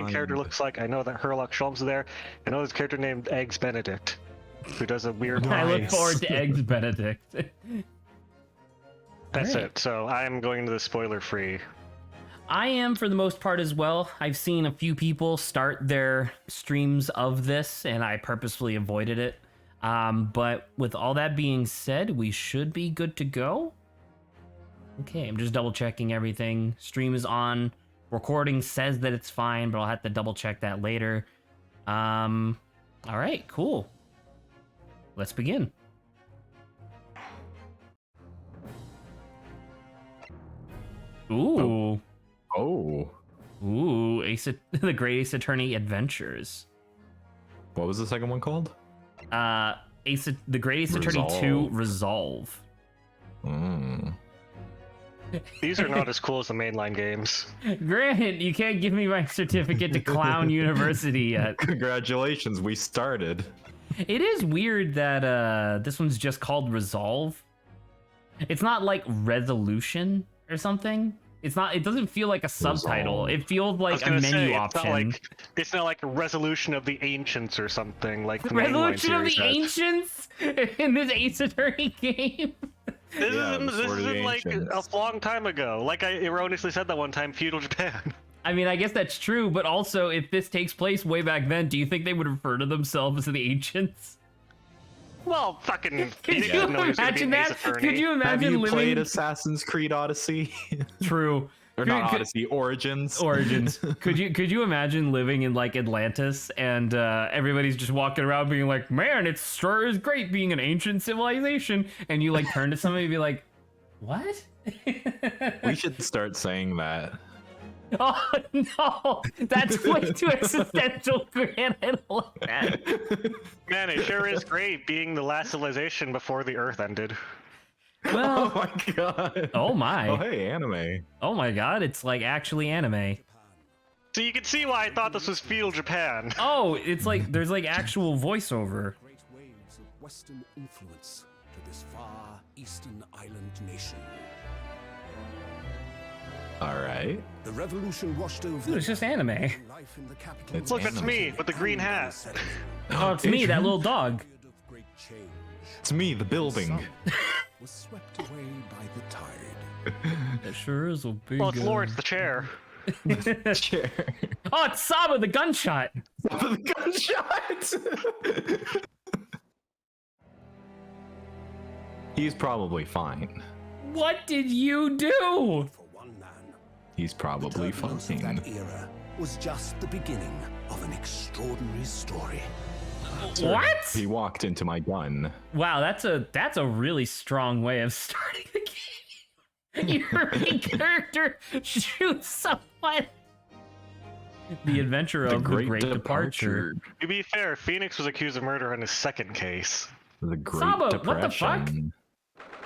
main character looks like. I know that Herlock Sholmes is there. I know there's a character named Eggs Benedict, who does a weird. I look forward to Eggs Benedict. That's Right. it. So I'm going to the spoiler-free. I am for the most part as well. I've seen a few people start their streams of this, and I purposefully avoided it. But with all that being said, we should be good to go. Okay, I'm just double checking everything. Stream is on. Recording says that it's fine, but I'll have to double check that later. All right, cool. Let's begin. Ooh. Oh. Ooh, the Great Ace Attorney Adventures. What was the second one called? The Great Ace Attorney 2 Resolve. These are not as cool as the mainline games. Grant, you can't give me my certificate to Clown University yet. Congratulations, we started. It is weird that this one's just called Resolve. It's not like Resolution or something. It's not. It doesn't feel like a subtitle. Resolve. It feels like a menu option. It's not like a Resolution of the Ancients or something like the Resolution of mainline the series Ancients in this Ace Attorney game. This Yeah, isn't, the this Sword of the isn't like Ancients. a long time ago. Like I erroneously said that one time, feudal Japan. I mean, I guess that's true, but also, if this takes place way back then, do you think they would refer to themselves as the Ancients? Well, fucking. Could you imagine that? Could you Have imagine you living? played Assassin's Creed Odyssey? True. Or not Odyssey, Origins. Origins. Could you imagine living in like Atlantis and everybody's just walking around being like, man, it sure is great being an ancient civilization, and you like turn to somebody and be like, what? We should start saying that. Oh no, that's way too existential, Grant. I don't like that. Man, it sure is great being the last civilization before the Earth ended. Well, Oh my god. oh my. Oh hey, anime. Oh my god, it's like actually anime. So you can see why I thought this was feudal Japan. Oh, it's like there's like actual voiceover. Great waves of Western influence to this far eastern island nation. Alright. The revolution washed over. It's just anime. life in the capital. It's Look, that's anime. me with the green hat. Oh, it's me, that little dog. Period of great change It's me, the building. was swept away by the tide. It sure is a big. Well, it's Lawrence the chair. Chair. Oh, it's Saba the gunshot. The gunshot! He's probably fine. What did you do? For one man, He's probably turbulence of fine. that era was just the beginning of an extraordinary story. What? He walked into my gun. Wow, that's a really strong way of starting the game. Your main character shoots someone. The adventure of the Great Departure. To be fair, Phoenix was accused of murder in his second case. The Great Saba, Depression. what the fuck?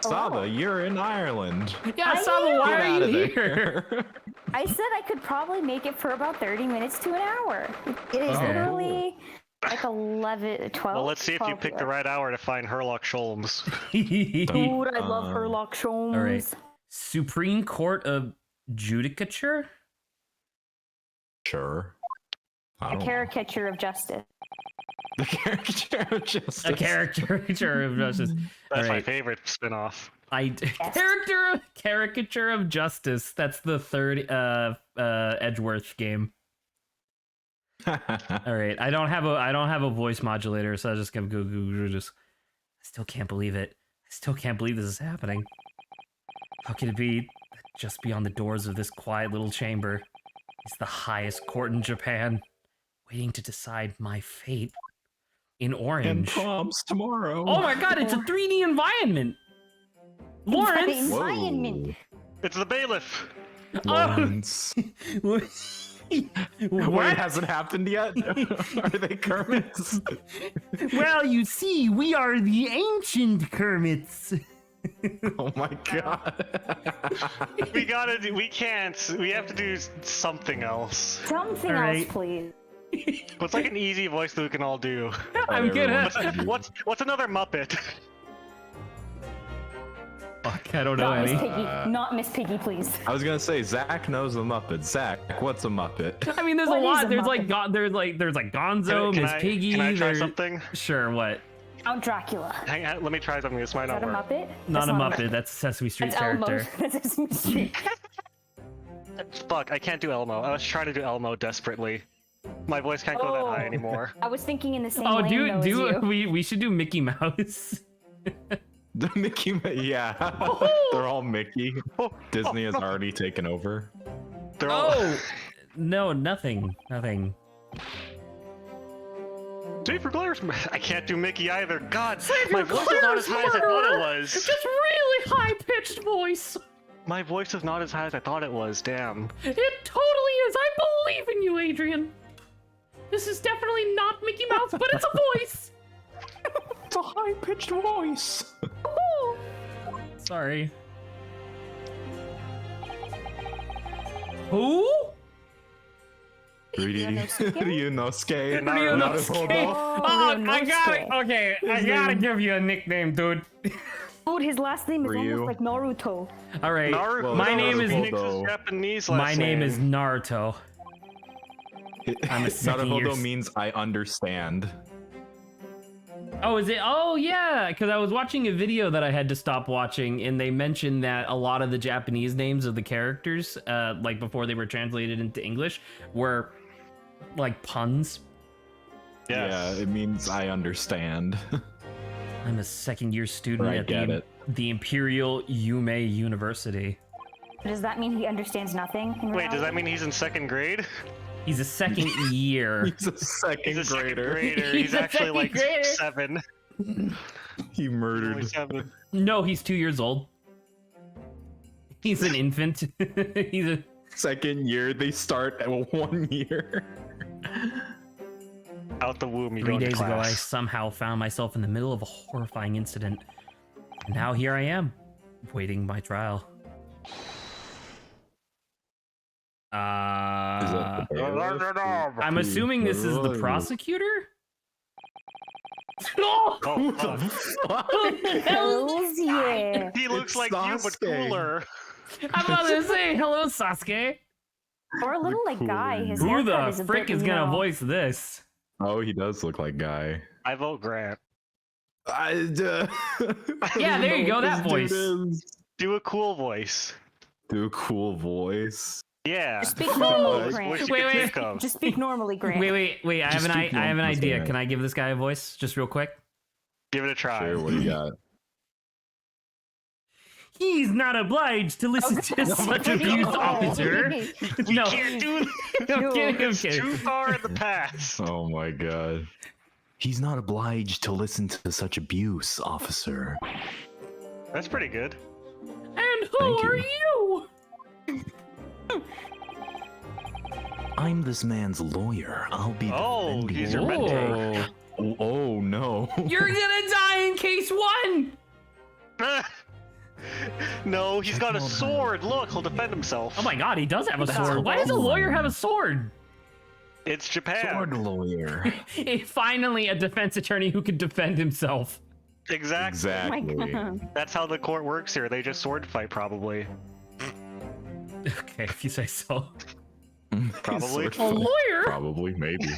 Saba, you're in Ireland. Yeah, I Saba, am. why Get are out you of there. I said I could probably make it for about 30 minutes to an hour. It is Oh. literally like 11, 12. Well, let's see if you 12 pick the right hour to find Herlock Sholmes. Dude, I love Herlock Sholmes. All right. Supreme Court of Judicature? Sure. I A don't know. caricature of justice. The caricature of justice. A caricature of justice. That's All my right. favorite spin-off. Caricature of justice. That's the third Edgeworth game. All right. I don't have a voice modulator, so I just gonna go just. I still can't believe it. I still can't believe this is happening. How could it be that just beyond the doors of this quiet little chamber is the highest court in Japan, waiting to decide my fate in And orange? proms tomorrow. Oh my god, it's a 3D environment! Lawrence! Environment. It's the bailiff. Lawrence. What? Wait, it hasn't happened yet? Are they Kermits? Well, you see, we are the ancient Kermits. Oh my god. We can't. We have to do something else. Something All else, right. please. What's like an easy voice that we can all do? I'm gonna. What's another Muppet? Fuck. I don't know Not Miss any. Piggy. Not Miss Piggy, please. I was gonna say Zach knows the Muppet. Zach, what's a Muppet? I mean, there's What a is lot. a There's Muppet? there's like Gonzo, Can Miss Piggy. Can I try there's- something? Sure, what? Count Dracula. Hang on, let me try something. This might Is not that a work. Muppet? Not That's a Muppet. That's a Sesame Street That's Elmo. character. That's Sesame Street. Fuck, I can't do Elmo. I was trying to do Elmo desperately. My voice can't go that high Oh. anymore. I was thinking in the same Oh, lane though as you. we should do Mickey Mouse. The Mickey, yeah. They're all Mickey. Disney has already taken over. They're all... Oh, no, nothing. Save for Glaire's... I can't do Mickey either. God, Save my your voice is not as high as I thought it was. It's just really high pitched voice. My voice is not as high as I thought it was. Damn. It totally is. I believe in you, Adrian. This is definitely not Mickey Mouse, but it's a voice. It's a high-pitched voice. Sorry. Who? Ryunosuke. Ryunosuke. Oh, I got it. Okay, I gotta give you a nickname, dude. Dude, his last name is Ryu. almost like Naruto. All right. Naruto. My name is Naruto. Japanese last my name is Naruto. I'm a second Naruto year- means I understand. Oh, is it? Oh, yeah. Because I was watching a video that I had to stop watching, and they mentioned that a lot of the Japanese names of the characters, like before they were translated into English, were like puns. Yes. Yeah, it means I understand. I'm a second year student I at get it. the Imperial Yume University. Does that mean he understands nothing? in Wait, does reality? that mean he's in second grade? He's a second year. He's a second He's a second grader. grader. He's He's a actually second like grader. 7. He Only murdered. 7. No, he's 2 years old. He's an infant. He's a Second year, they start at 1 year. Out the womb, you 3 go to days ago, I class. somehow found myself in the middle of a horrifying incident. Now here I am, waiting my trial. I'm assuming this is the prosecutor? No! Oh, fuck. Hells yeah. He looks It's like you, but Sasuke. cooler. I'm about to say hello, Sasuke. Or a little like Guy. His Who haircut the is a frick bit, is you gonna know. voice this? Oh, he does look like Guy. I vote Grant. Yeah, there you go, that voice. Do a cool voice. Do a cool voice. Yeah. Just speak normally, Voice Grant. you Wait, can wait. think of. Just speak normally, Grant. Wait, I have Just an keep I have an going, idea. that's Can I give this guy a voice? Just real quick? Give it a try. Sure, what do you got? He's not obliged to listen to such abuse, officer. No, Can't do I'm kidding, I'm It's kidding. too far in the past. Oh my god. He's not obliged to listen to such abuse, officer. That's pretty good. And who Thank are you. you? I'm this man's lawyer. I'll be Oh, defending he's you. your mentor. Oh no. You're gonna die in case one. No, he's got a sword. Look, he'll defend himself. Oh my god, he does have a That's sword. Why does a awesome. lawyer have a sword? It's Japan. Sword lawyer. Finally, a defense attorney who can defend himself. Exactly. Oh my Exactly. god. That's how the court works here. They just sword fight, probably. Okay, if you say so. Probably. Sword A fight. lawyer? Probably, maybe.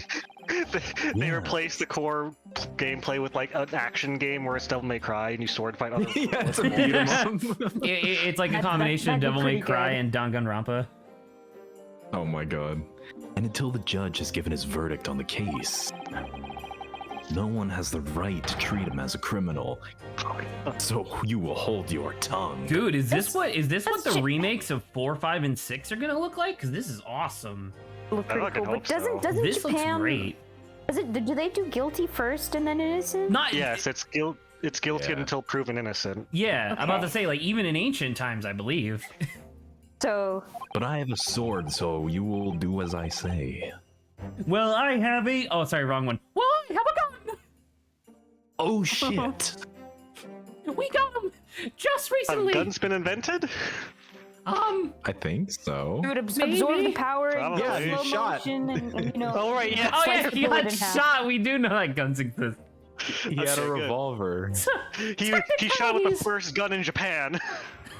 They Yeah. replace the core gameplay with like an action game where it's Devil May Cry and you sword fight other Yeah, people. it's a beat 'em up. It's like a That'd- combination of that'd be Devil May pretty Cry good. and Danganronpa. Oh my god. And until the judge has given his verdict on the case, no one has the right to treat him as a criminal. So you will hold your tongue. Dude, is this what that's the shit. remakes of 4, 5, and 6 are gonna look like? Because this is awesome. Look pretty fucking cool. hope But doesn't so. doesn't This looks Japan great. do they do guilty first and then innocent? Not Yes, it's guilty Yeah. until proven innocent. Yeah, I'm about to Okay. say, like, even in ancient times, I believe. So But I have a sword, so you will do as I say. Well, I have a. Oh, sorry, wrong one. Well, I have a gun. Oh shit! We got him just Have recently. guns been invented? I think so. you would absorb the Maybe. power and Probably. go Yeah, you slow shot. motion and you know. Oh, right, yeah. Oh slice yeah, the he bullet got in half. shot. We do know that guns exist. He That's had a so good. revolver. He shot with the Technicalities. first gun in Japan.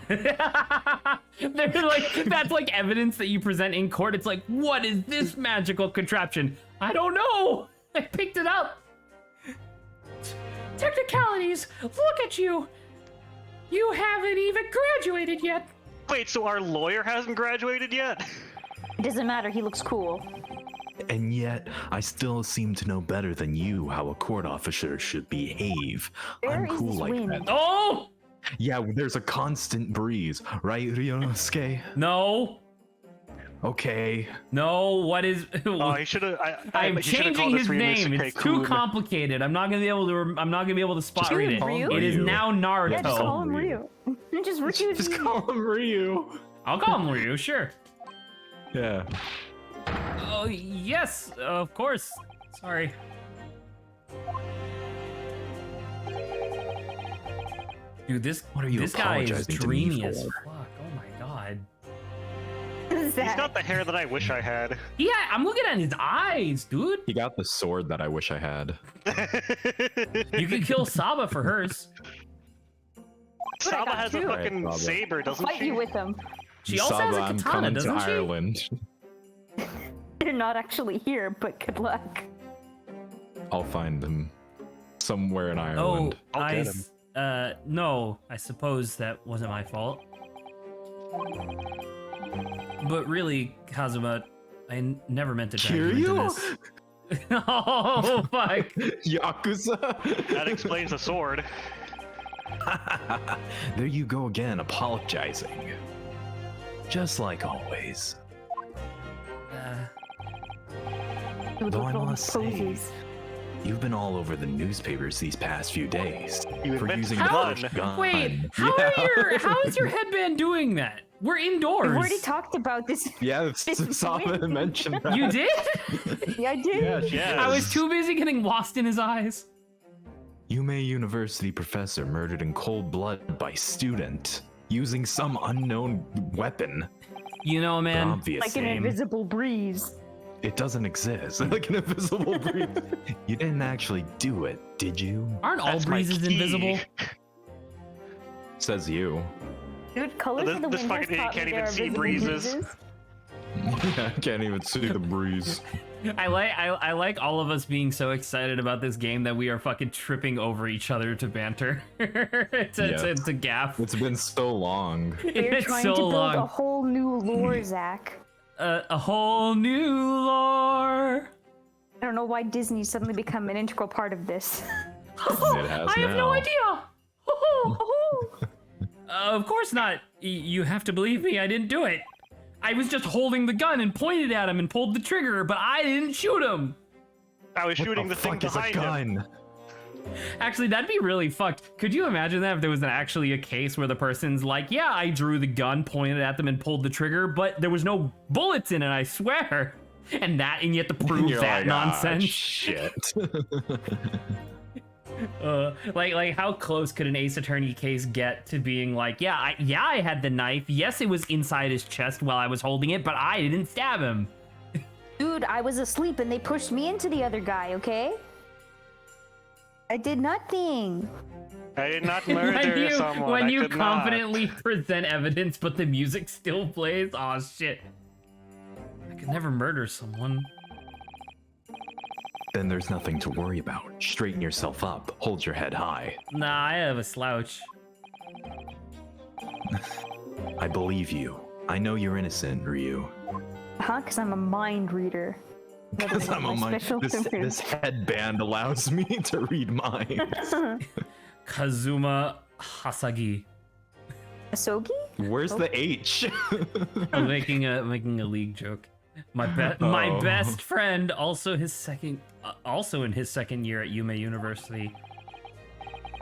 They're like, that's like evidence that you present in court. It's like, what is this magical contraption? I don't know. I picked it up. Technicalities. Look at you. You haven't even graduated yet. Wait, so our lawyer hasn't graduated yet? It doesn't matter. He looks cool. And yet, I still seem to know better than you how a court officer should behave. Where I'm is cool this like wind? that. Oh Yeah, there's a constant breeze, right, Ryosuke? no, Okay. no. What is? Oh, he should have. I'm changing his name. It's too complicated. I'm not gonna be able to. I'm not gonna be able to spot Dude, read it. Ryu? It is now Naruto. Yeah, just call him Ryu. Ryu. Just Ryu. Just call him Ryu. I'll call him Ryu. Sure. Yeah. Oh yes, of course. Sorry. Dude, this What are you this guy is apologizing to me dreamy as for? fuck. Oh my god. Is He's that? got the hair that I wish I had. Yeah, I'm looking at his eyes, dude. He got the sword that I wish I had. You could kill Saba for hers. Saba got has two. a fucking Right, Saba. saber, doesn't Fight she? you with him. She also has a Saba, I'm katana, coming doesn't to she? Ireland. They're not actually here, but good luck. I'll find them somewhere in Oh, Ireland. I'll get him. no, I suppose that wasn't my fault. But really, Kazuma, I never meant to drag you into Kiryu? this. Oh, fuck. Yakuza? That explains the sword. There you go again, apologizing. Just like always. Dude, Though look I at all the must say, poses. You've been all over the newspapers these past few days You for invented using the the gun. first gun. Wait, how is your headband doing that? We're indoors. We've already talked about this. Yeah, This is Saba weird. mentioned that. You did? Yeah, I did. Yes. I was too busy getting lost in his eyes. Yume University professor murdered in cold blood by student using some unknown weapon. You know, But man. obvious Like an name. invisible breeze. It doesn't exist. Like an invisible breeze. You didn't actually do it, did you? Aren't all That's my breezes key. invisible? Says you. Dude, colors This- of the this wind has fucking idiot taught me can't there even are see visible breezes. I can't even see the breeze. I like all of us being so excited about this game that we are fucking tripping over each other to banter, to gaff. It's been so long. They're It's trying so to build long. a whole new lore, Zach. A whole new lore. I don't know why Disney's suddenly become an integral part of this. It has I have no now. idea. Of course not. You have to believe me. I didn't do it. I was just holding the gun and pointed at him and pulled the trigger, but I didn't shoot him. I was shooting the thing fuck is a behind him. gun? Actually, that'd be really fucked. Could you imagine that if there was actually a case where the person's like, yeah, I drew the gun, pointed at them, and pulled the trigger, but there was no bullets in it, I swear. And you have to prove You're that like, "Ah, nonsense. shit. Like how close could an Ace Attorney case get to being like, yeah, I had the knife. Yes, it was inside his chest while I was holding it, but I didn't stab him. Dude, I was asleep and they pushed me into the other guy, okay? I did nothing. I did not murder someone. when I you could not. confidently present evidence, but the music still plays. Oh shit! I could never murder someone. Then there's nothing to worry about. Straighten yourself up. Hold your head high. Nah, I have a slouch. I believe you. I know you're innocent, Ryu. Huh? Because I'm a mind reader. Because I'm a mind. special This ability. headband allows me to read minds. Kazuma Hasagi. Asogi? Where's the H? I'm making a league joke. My Oh. best friend, also in his second year at Yume University.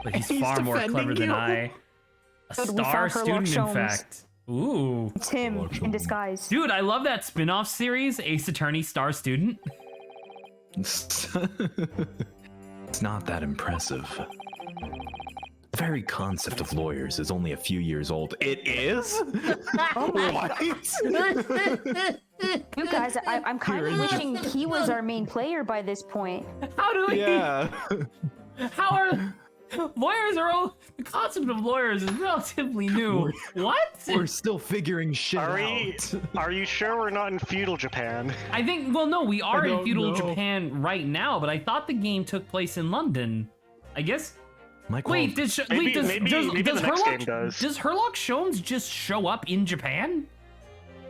But he's far more defending clever than you. I. A Dude, we star found Herlock student, in Sholmes. fact. Ooh. It's him in disguise. Dude, I love that spin-off series, Ace Attorney Star Student. It's not that impressive. The very concept of lawyers is only a few years old. It is? What? You guys, I'm kind of wishing he was our main player by this point. How do we? Yeah. How Lawyers are all. The concept of lawyers is relatively new. What? We're still figuring shit out. Are you sure we're not in feudal Japan? I think. Well, no, we are in don't feudal know. Japan right now, but I thought the game took place in London. I guess. Michael, Wait, does Maybe the next game does. Does Herlock Sholmes just show up in Japan?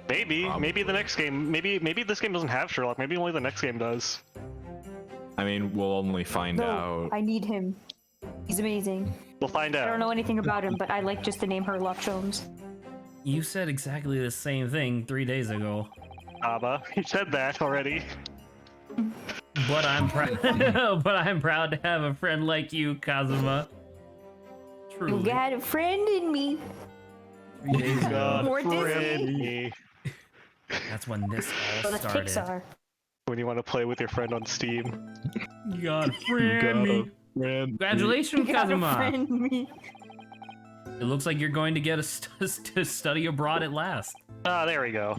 Maybe the next game. Maybe this game doesn't have Sherlock. Maybe only the next game does. I mean, we'll only find No, out. I need him. He's amazing. We'll find out. I don't know anything about him, but I like just the name Herlock Sholmes. You said exactly the same thing 3 days ago. Abba, he said that already. But I'm proud. But I'm proud to have a friend like you, Kazuma. You Truly. got a friend in me. 3 days ago. God, More Disney. friendly. That's when this Oh, all that's started. Pixar. When you want to play with your friend on Steam. You got a friend me. Congratulations, You got a Kazuma. friend in me. It looks like you're going to get to study abroad at last. Ah, there we go.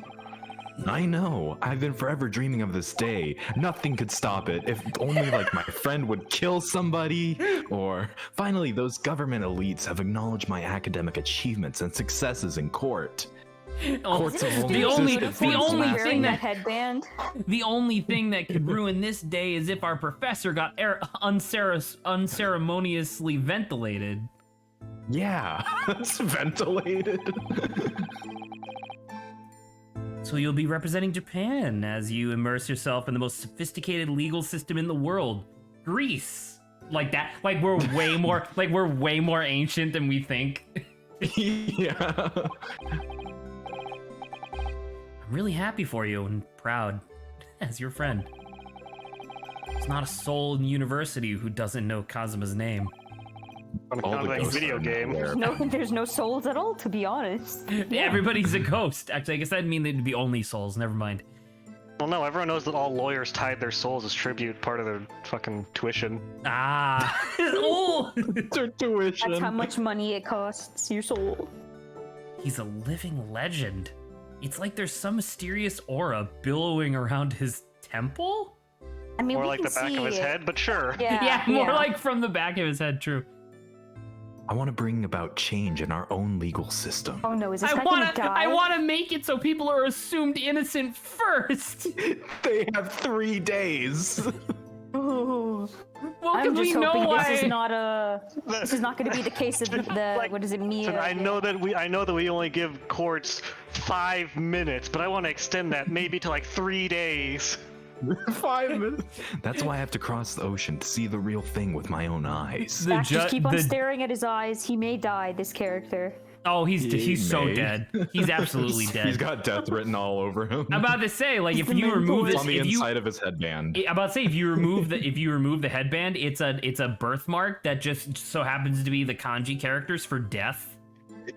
I know. I've been forever dreaming of this day. Nothing could stop it. If only like my friend would kill somebody, or finally those government elites have acknowledged my academic achievements and successes in court. Oh, Courts of the only existence the is only last thing Wearing that that headband. the only thing that could ruin this day is if our professor got unceremoniously ventilated. Yeah, it's ventilated. So you'll be representing Japan as you immerse yourself in the most sophisticated legal system in the world, Greece. Like that, like we're way more, like we're way more ancient than we think. Yeah. I'm really happy for you and proud as your friend. There's not a soul in university who doesn't know Kazuma's name. On All account the of that ghosts video are game. there. There's no souls at all, to be honest. Everybody's a ghost. Actually, I guess that'd mean they'd be only souls. Never mind. Well, no, everyone knows that all lawyers tied their souls as tribute, part of their fucking tuition. Ah. Oh! Their tuition. That's how much money it costs your soul. He's a living legend. It's like there's some mysterious aura billowing around his temple? I mean, More we like can the back of see his it. head, but sure. Yeah, More like from the back of his head, true. I want to bring about change in our own legal system. Oh no, is this guy gonna die? I wanna make it so people are assumed innocent first. They have 3 days. Ooh. Well, I'm because we just know hoping why. this is not going to be the case of the Like, what is it, Mia? And I know that we only give courts 5 minutes, but I want to extend that maybe to like 3 days. 5 minutes. That's why I have to cross the ocean to see the real thing with my own eyes. Zach, just keep on staring at his eyes. He may die. This character. Oh, he's He so may. dead. He's absolutely dead. He's got death written all over him. I'm about to say, like, if the you main remove point. this, on the if you, inside of his headband. I'm about to say, if you remove the headband, it's a birthmark that just so happens to be the kanji characters for death.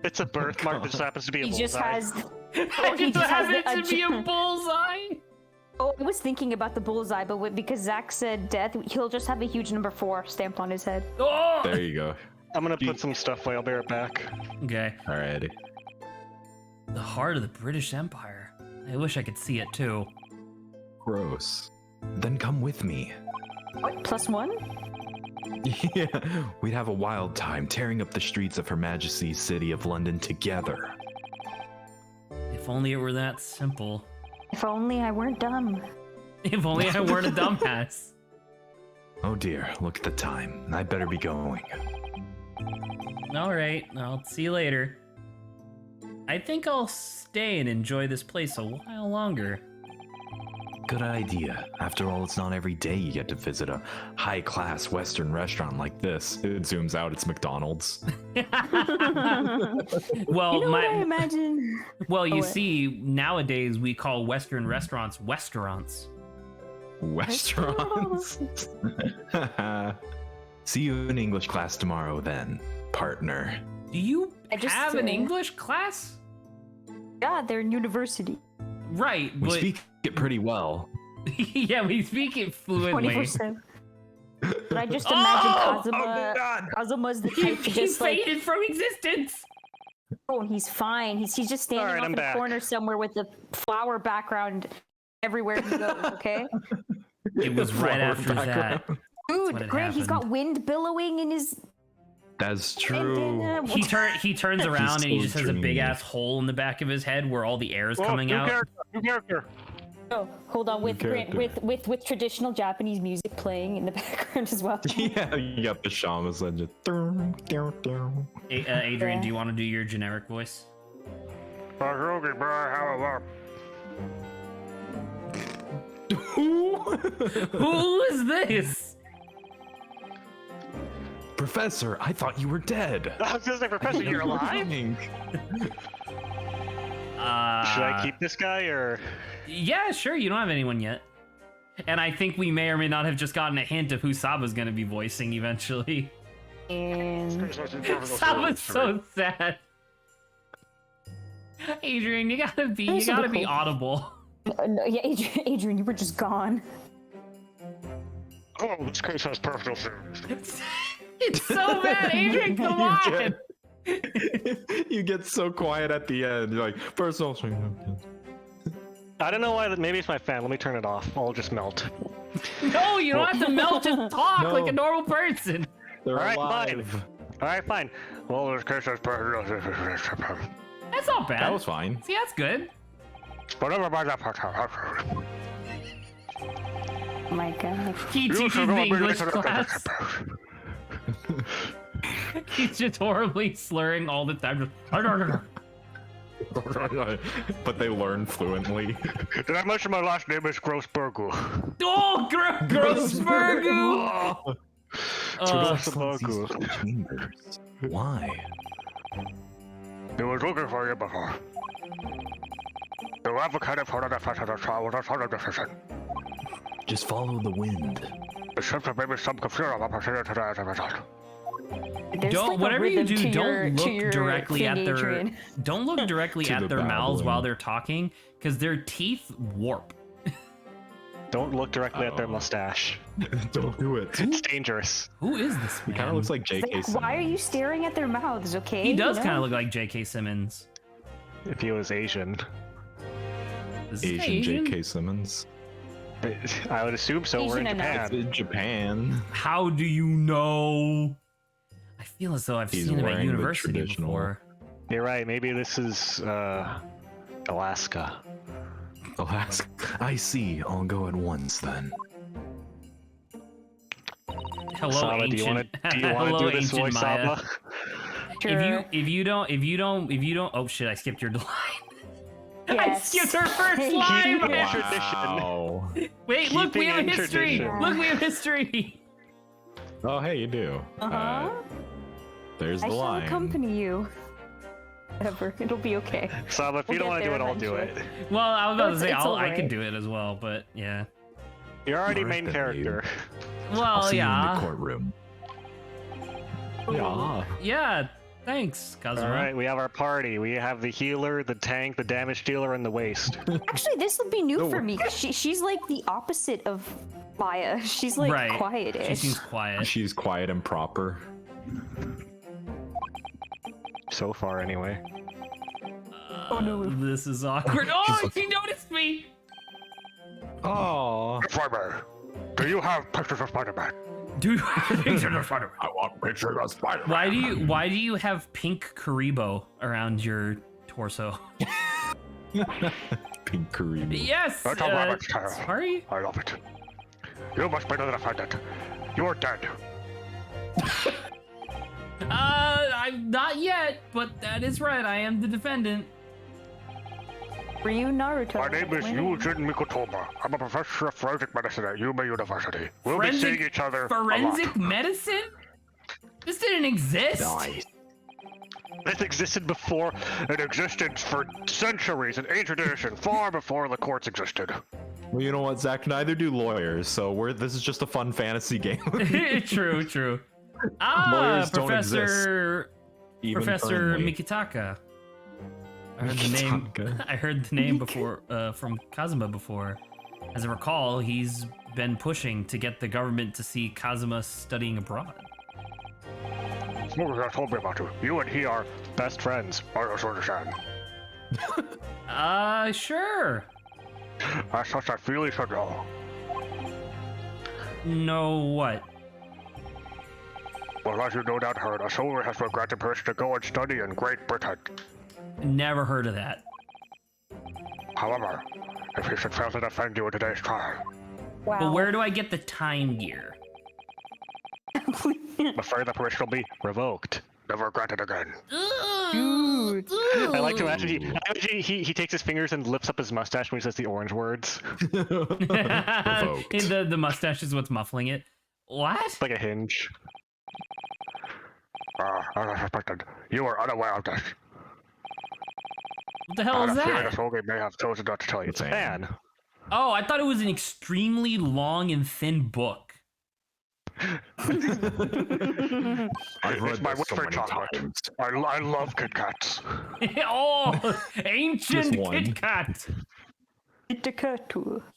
It's a birthmark that just happens to be a He just bullseye. has. It he just just has happens to be a bullseye. Oh, I was thinking about the bullseye, but because Zach said death, he'll just have a huge number 4 stamped on his head. Oh! There you go. I'm gonna put some stuff away. I'll be right back. Okay. Alrighty. The heart of the British Empire. I wish I could see it too. Gross. Then come with me. What, +1? Yeah, we'd have a wild time tearing up the streets of Her Majesty's City of London together. If only it were that simple. If only I weren't dumb. If only I weren't a dumbass. Oh dear, look at the time. I better be going. All right, I'll see you later. I think I'll stay and enjoy this place a while longer. Good idea. After all, it's not every day you get to visit a high-class Western restaurant like this. It zooms out, it's McDonald's. Well, You know what I imagine? you what? see, nowadays we call Western restaurants restaurants. Restaurants. See you in English class tomorrow then, partner. Do you I just, have an uh, English class? Yeah, they're in university. Right, We but speak it pretty well. yeah, we speak it fluently. 24/7. But I just imagine Kazuma. God. Kazuma's the He, type to he just like, faded from existence. oh, he's fine. He's just standing Alright, off I'm in a back. corner somewhere with the flower background everywhere he goes. Okay, It was right Flower after that. background. what dude, had Grant, he's got happened. wind billowing in his That's true. He turns around and he so just has a big dreamy. ass hole in the back of his head where all the air is coming out. New character. Oh, hold on, with character. with traditional Japanese music playing in the background as well. Yeah, you got the shaman and just. Adrian, do you want to do your generic voice? Who is this? Professor, I thought you were dead. I was gonna say, Professor, you're alive? Should I keep this guy or? Yeah, sure. You don't have anyone yet. And I think we may or may not have just gotten a hint of who Saba's going to be voicing eventually. And Saba's so sad. Adrian, you gotta be audible. no, yeah, Adrian, you were just gone. Oh, this case has personal feelings. It's so bad, Adrian. Come on. You get so quiet at the end. You're like, personal. I don't know why. Maybe it's my fan. Let me turn it off. I'll just melt. No, you don't have to melt. Just talk No. like a normal person. They're All right, alive. fine. All right, fine. Well, this case has personal. That's not bad. That was fine. See, that's good. Whatever by that. Oh my god. He teaches the English class. He's just horribly slurring all the time. But they learn fluently. Did I mention my last name is Grossbergu? Oh, Grossbergu! Grossbergu. Chambers. Why? He was looking for you before. You advocated for the defense of the child with a solid decision. Just follow the wind. It seems to maybe some confusion about proceeding today as a result. There's Don't like a whatever you rhythm do. to Don't to look directly thing, at their. Adrian. Don't look directly To at the their mouths babbling. while they're talking, because their teeth warp. Don't look directly at their mustache. Don't do it. It's dangerous. Who is this He kind man? of looks like J.K. Like, Simmons. why are you staring at their mouths? Okay. He does you know? kind of look like J.K. Simmons. If he was Asian. Is this Asian J.K. Simmons. I would assume so. We're in Asian enough. Japan. In Japan. How do you know? I feel as though I've He's seen him at wearing the university traditional- before. You're right. Maybe this is Alaska. Alaska. I see. I'll go at once then. Hello, Saba, ancient. do you want to Hello, do this ancient voice, Maya. Saba? Sure. If you don't. Oh shit! I skipped your line. I Yes. skipped her first Keeping line. in tradition. Wow. Wait, look, we Keeping have a in history. tradition. Look, we have history. Oh, hey, you do. Uh-huh. There's I the shall line. accompany you. Whatever. It'll be okay. Saba, if We'll you don't get want to do there it, I'll do it. eventually. Well, I was about to It's- say it's I could alright. do it as well, but yeah. You're already Alright main then, character. I'll Well, see you in the yeah, courtroom. Yeah. yeah. Thanks, Kazuma. All right, we have our party. We have the healer, the tank, the damage dealer, and the waste. Actually, this would be new No. for me. She's like the opposite of Maya. She's like Right. quietish. She seems quiet. She's quiet and proper. So far, anyway. Oh no. This is awkward. Oh, she noticed me. Oh. Fiber, do you have pictures of Spider-Man? Dude, I want pictures of Spider-Man. why do you have pink Karibo around your torso? Pink Karibo. Yes. That's a rabbit's tail. Sorry. I love it. You must be the defendant. You are dead. I'm not yet, but that is right. I am the defendant. Were you Naruto? My name is Yujin Mikotoma. I'm a professor of forensic medicine at Yuma University. We'll be seeing each other Forensic a lot. medicine? This didn't exist. Nice. This existed before. It existed for centuries in ancient tradition, far before the courts existed. Well, you know what, Zach? Neither do lawyers, so this is just a fun fantasy game. True, true. Lawyers don't Professor Even Professor currently. Mikitaka. I heard the name. Mikitaka. I heard the name before from Kazuma before. As I recall, he's been pushing to get the government to see Kazuma studying abroad. Smokers told me about you. You and he are best friends, I also understand. Sure. I thought I feel you should know. No, what? Well, as you no doubt heard, a soldier has been granted permission to go and study in Great Britain. Never heard of that. However, if he should fail to defend you in today's trial, Wow. But where do I get the time gear? I'm afraid the permission will be revoked. Never granted again. Dude. I like to imagine he takes his fingers and lifts up his mustache when he says the orange words. Revoked. the mustache is what's muffling it. What? Like a hinge. As I suspected, you were unaware of this. What the hell I is had a feeling that? the soldier may have chosen not to tell you. It's a fan. Oh, I thought it was an extremely long and thin book. I've read It's my this so whisper many chocolate. times. I love Kit Kats. Oh, ancient Just one. Kit Kat.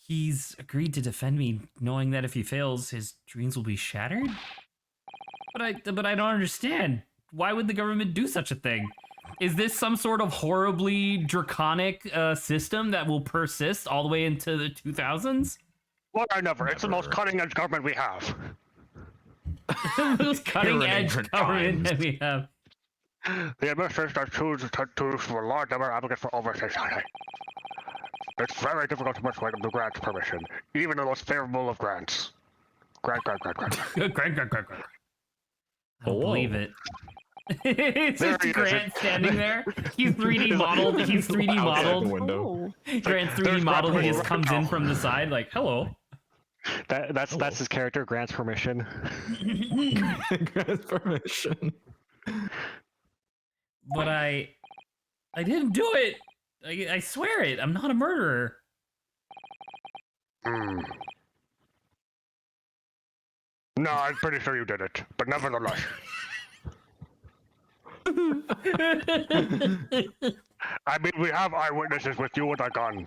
He's agreed to defend me, knowing that if he fails, his dreams will be shattered. But I don't understand. Why would the government do such a thing? Is this some sort of horribly draconic system that will persist all the way into the 2000s? Well, I never. It's the most cutting-edge government we have. The most cutting edge Different government that times. we have. The administration has chosen to choose from a large number of applicants for oversight. It's very difficult to persuade them to grant permission, even the most favorable of grants. Grant. Grant. I don't Whoa. believe it. It's There just he is. Grant standing there. He's 3D modeled. He's 3D Outside the modeled. window. Grant's 3D There's modeled. He Grant just comes in now. from the side, like, hello. That's his character. Grants permission. Grants permission. But I didn't do it. I swear it. I'm not a murderer. Hmm. No, I'm pretty sure you did it, but nevertheless. I mean, we have eyewitnesses with you with a gun.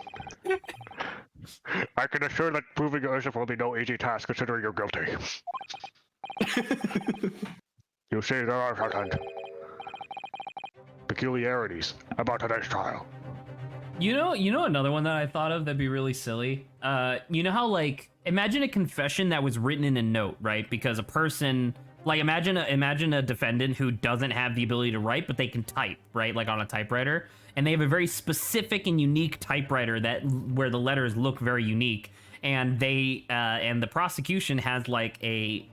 I can assure that proving your innocence will be no easy task considering you're guilty. You see, there are certain peculiarities about today's trial. You know another one that I thought of that'd be really silly? You know how, like, imagine a confession that was written in a note, right? Because a person, like, imagine a defendant who doesn't have the ability to write, but they can type, right? Like on a typewriter. And they have a very specific and unique typewriter where the letters look very unique. And and the prosecution has like a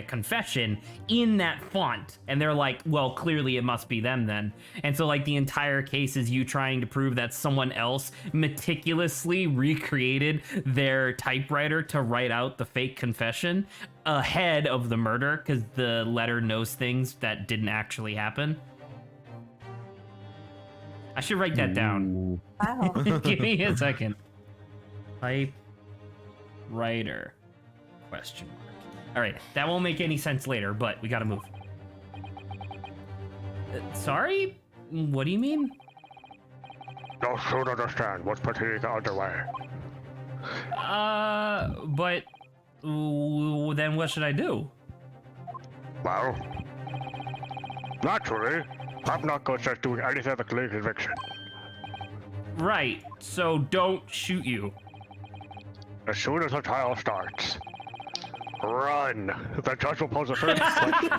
confession in that font, and they're like, well, clearly it must be them then. And so like the entire case is you trying to prove that someone else meticulously recreated their typewriter to write out the fake confession ahead of the murder, because the letter knows things that didn't actually happen. I should write that down. Wow. Give me a second. Typewriter? Question mark. All right, that won't make any sense later, but we gotta move. Sorry? What do you mean? No soon understand what's proceeding underway. But then what should I do? Well, naturally, I'm not going to start doing anything that clear conviction. Right, so don't shoot you. As soon as the trial starts, run. The judge will pose a certain question.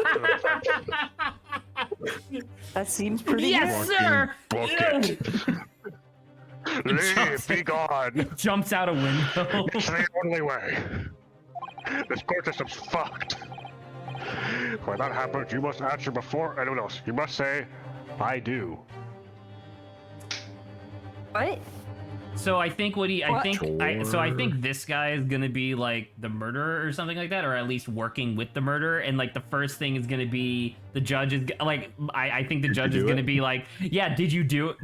That seems pretty Yes, good. sir! Book it. Leave, be gone. Jumps out a window. It's the only way. This court system's fucked. When that happens, you must answer before anyone else. You must say, I do. What? So I think What? I think this guy is gonna be like the murderer or something like that, or at least working with the murderer. And like the first thing is gonna be the judge is like, I think the judge is gonna be like, yeah, did you do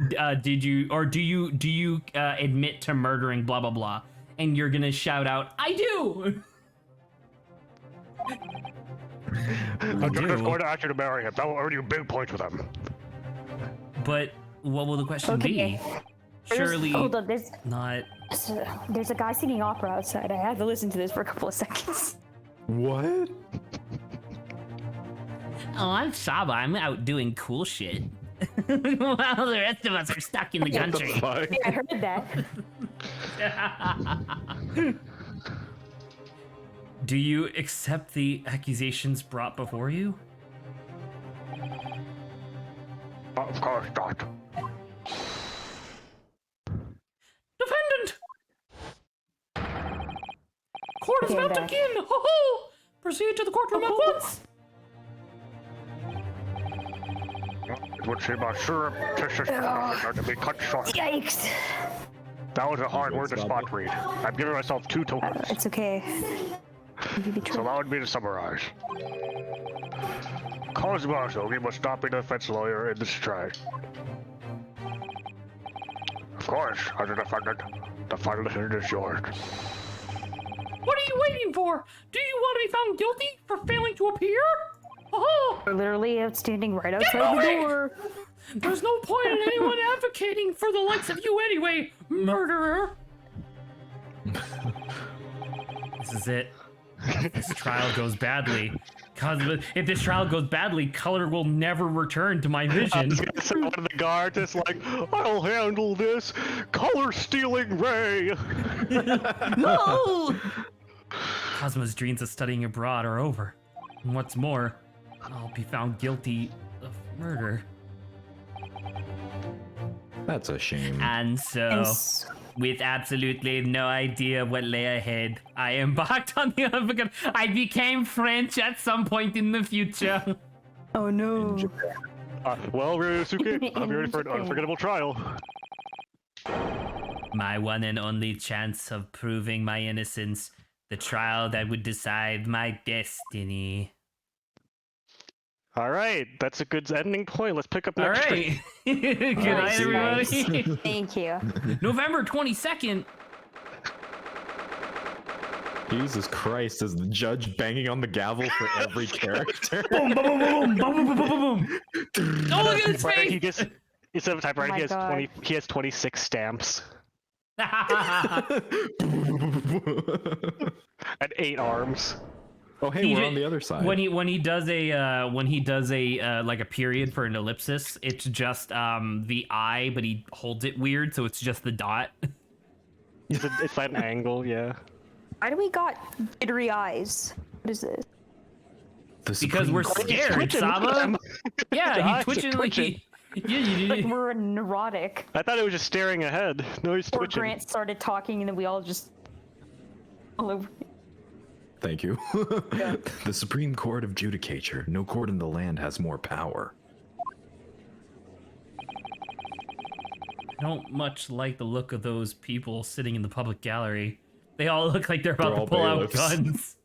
did you, or do you admit to murdering blah blah blah? And you're gonna shout out, I do. The judge is going to ask you to marry him. That will earn you big points with him. But what will the question Okay. be? Surely Hold on, not. there's a guy singing opera outside. I had to listen to this for a couple of seconds. What? Oh, I'm Saba. I'm out doing cool shit. While the rest of us are stuck in the country. Fuck? Yeah, I heard that. Do you accept the accusations brought before you? Of course not. Defendant! Court is Okay, about to back. begin! Ho ho! Proceed to the courtroom at once! It would seem our surreptitious are to be cut short. Yikes! That was a hard word to spot read. I've given myself 2 tokens. It's okay. You be So true. allow me to summarize. Cosmo, he must not be the defense lawyer in this trial. Of course, as a defendant, the final decision is yours. What are you waiting for? Do you want to be found guilty for failing to appear? Oh, We're literally standing right outside the door. there's no point in anyone advocating for the likes of you anyway, murderer. This is it. If this trial goes badly, if this trial goes badly, color will never return to my I vision. was gonna say one of the guards is like, I'll handle this color stealing Ray. No! Cosmo's dreams of studying abroad are over. And what's more, I'll be found guilty of murder. That's a shame. And so, Yes. with absolutely no idea what lay ahead, I embarked on the advocate. I became French at some point in the future. Oh no. Well, Ryosuke, I'm ready for an Japan. unforgettable trial. My one and only chance of proving my innocence. The trial that would decide my destiny. All right, that's a good ending point. Let's pick up All next. right. Good night, everybody. Thank you. November 22nd. Jesus Christ, is the judge banging on the gavel for every character? Boom, boom, boom, boom, boom, boom, boom, boom, boom. Oh, look at his Right, he face. just instead of typewriter, my he has God. 20. He has 26 stamps and 8 arms. Oh, hey, we're on the other side. When he does a like a period for an ellipsis, it's just the eye, but he holds it weird, so it's just the dot. It's at an angle, yeah. Why do we got jittery eyes? What is this? Because Supreme we're Court- scared, twitching, look at Saba. him. Yeah, His he eyes are twitching like twitching. yeah, you Like did. we're neurotic. I thought it was just staring ahead. No, he's Or twitching. Grant started talking and then we all just all over. Thank you. Yeah. The Supreme Court of Judicature. No court in the land has more power. I don't much like the look of those people sitting in the public gallery. They all look like they're about They're to all pull out bailiffs. guns.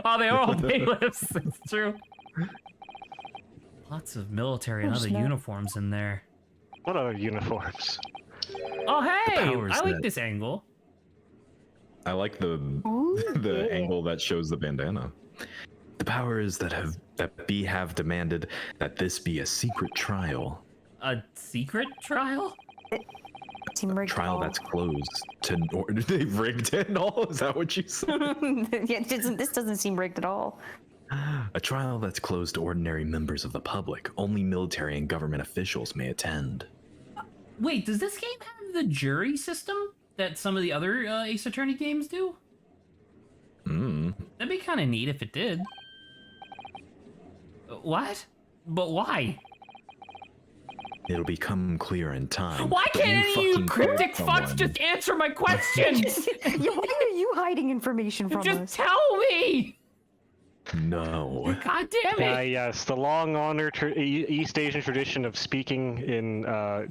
Oh, they are all bailiffs. It's true. Lots of military and other There's no- uniforms in there. What other uniforms? Oh, hey! powers I like that- this angle. I like the Ooh, the yeah. angle that shows the bandana. The powers that have demanded that this be a secret trial. A secret trial? Seem rigged Trial all. that's closed to they've rigged it and all. Is that what you said? Yeah, this doesn't seem rigged at all. A trial that's closed to ordinary members of the public. Only military and government officials may attend. Wait, does this game have the jury system that some of the other Ace Attorney games do? That'd be kind of neat if it did. What? But why? It'll become clear in time. Why but can't any of you fucking cryptic killed fucks someone. just answer my questions? Yeah, why are you hiding information from Just us? tell me! No. God damn it! Yes, the long honored East Asian tradition of speaking in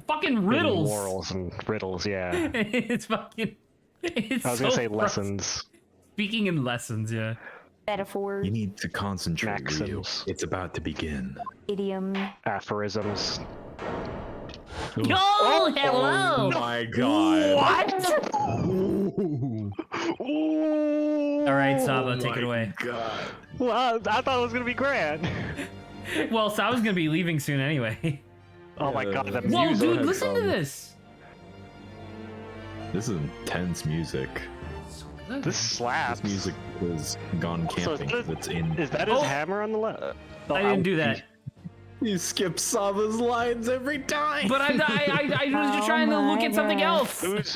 Fucking in riddles! morals and riddles. Yeah, It's fucking... It's I was so gonna say frust- lessons. Speaking in lessons, yeah. Metaphors, You need to concentrate, Ryu. Maxims. It's about to begin. idiom. Aphorisms. Oh, hello! my god. All right, Saba, take it away. God. Well, I thought it was gonna be Grant. Well, Saba's gonna be leaving soon anyway. Oh my god, the Whoa, music. dude, have listen to some. this. This is intense music. This This slaps. music is gone So camping. is That's in. Is that his Oh. hammer on the left? I didn't do that. You skip Saba's lines every time. But I was just trying to look at something else. Who's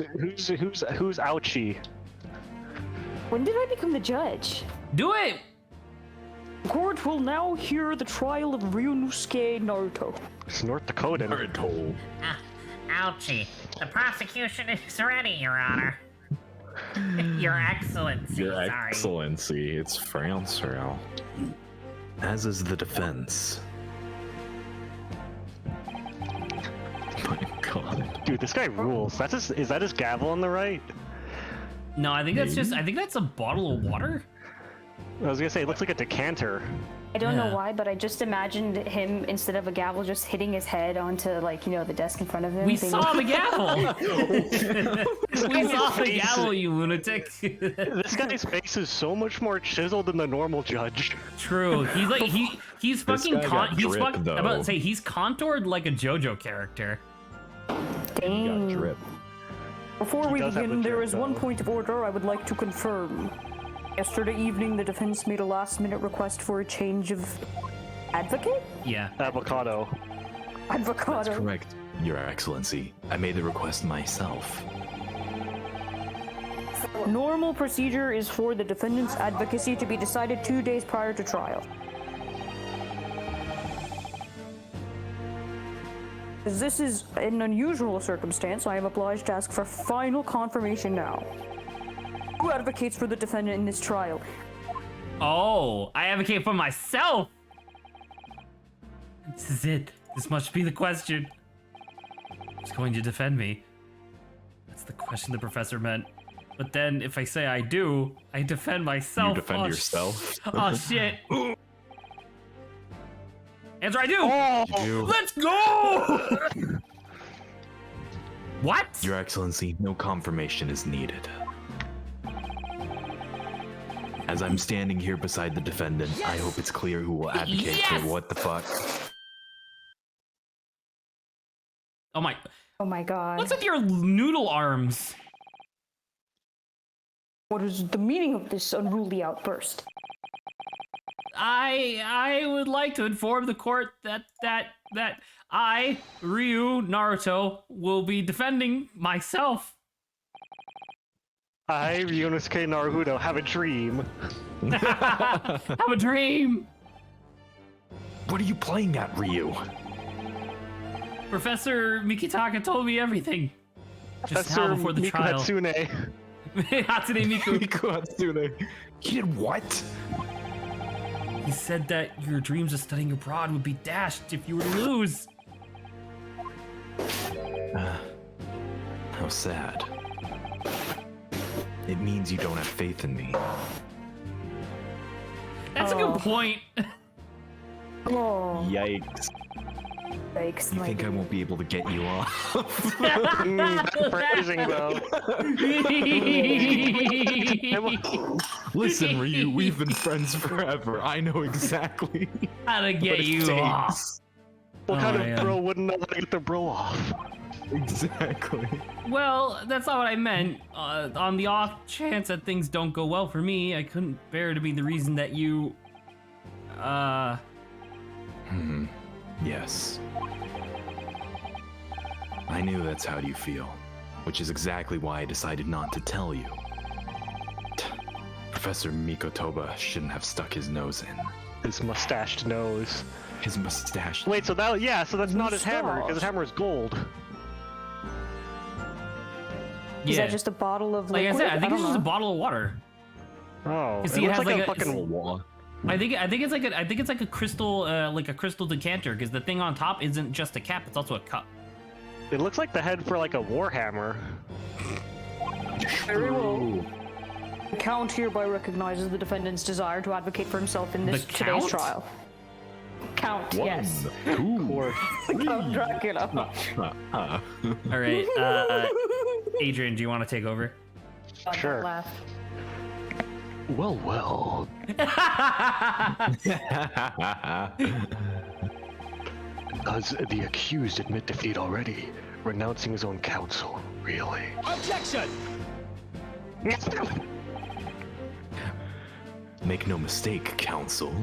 ouchie? When did I become the judge? Do it. The court will now hear the trial of Ryunosuke Naruto. It's North Dakota. Naruto. Ouchie. The prosecution is ready, Your Honor. Your Excellency, Your sorry. Excellency, it's Francois. As is the defense. My God. Dude, this guy rules. Is that his gavel on the right? No, I think that's a bottle of water. I was gonna say, it looks like a decanter. I don't know Yeah. why, but I just imagined him, instead of a gavel, just hitting his head onto, like, you know, the desk in front of him. We being saw like, the gavel. We saw the gavel, you lunatic. This guy's face is so much more chiseled than the normal judge. True. He's like he's This fucking guy got he's drip, fucking. though. I'm about to say he's contoured like a JoJo character. Dang. Drip. Before He we does have begin, a there drip, is one though. point of order I would like to confirm. Yesterday evening, the defense made a last-minute request for a change of advocate? Yeah. Avocado. Advocado. That's correct, Your Excellency. I made the request myself. Normal procedure is for the defendant's advocacy to be decided 2 days prior to trial. As this is an unusual circumstance, I am obliged to ask for final confirmation now. Who advocates for the defendant in this trial? Oh, I advocate for myself. This is it. This must be the question. Who's going to defend me? That's the question the professor meant. But then, if I say I do, I defend myself. You defend Oh, yourself? Oh shit! Answer I do. You. Let's go! What? Your Excellency, no confirmation is needed. As I'm standing here beside the defendant, I hope it's clear who will advocate Yes! for what the fuck. Oh my! Oh my god. What's with your noodle arms? What is the meaning of this unruly outburst? I would like to inform the court that I, Ryu Naruto, will be defending myself. I, Ryunosuke Naruto, have a dream. Have a dream. What are you playing at, Ryu? Professor Mikitaka told me everything. Just now before the Miku trial. Hatsune. Hatsune Miku. He did what? He said that your dreams of studying abroad would be dashed if you were to lose. How sad. It means you don't have faith in me. That's a good point. Oh, Yikes. yikes. You my think I dude. won't be able to get you off? Phrasing, though. Listen, Ryu, we've been friends forever. I know exactly How to what get it you takes. off. What Oh, kind man. of bro wouldn't know how to get the bro off? Exactly. Well, that's not what I meant. On the off chance that things don't go well for me, I couldn't bear to be the reason that you, Yes. I knew that's how you feel, which is exactly why I decided not to tell you. Professor Mikotoba shouldn't have stuck his nose in. His mustached nose. His mustache. Wait, so that, yeah, so that's not his hammer, because his hammer is gold. Is yeah. that just a bottle of Like I liquid? said, I think it's don't just a know. bottle of water. Oh, You see, it it looks has like, like a a- fucking... I think it's like a crystal, like a crystal decanter, because the thing on top isn't just a cap; it's also a cup. It looks like the head for like a warhammer. Very well. The Count hereby recognizes the defendant's desire to advocate for himself in this The today's Count? trial. Count, yes. Two. Count Dracula. All right, Adrian, do you want to take over? God, Sure. don't laugh. Well. Does the accused admit defeat already? Renouncing his own counsel, really? Objection! Make no mistake, counsel.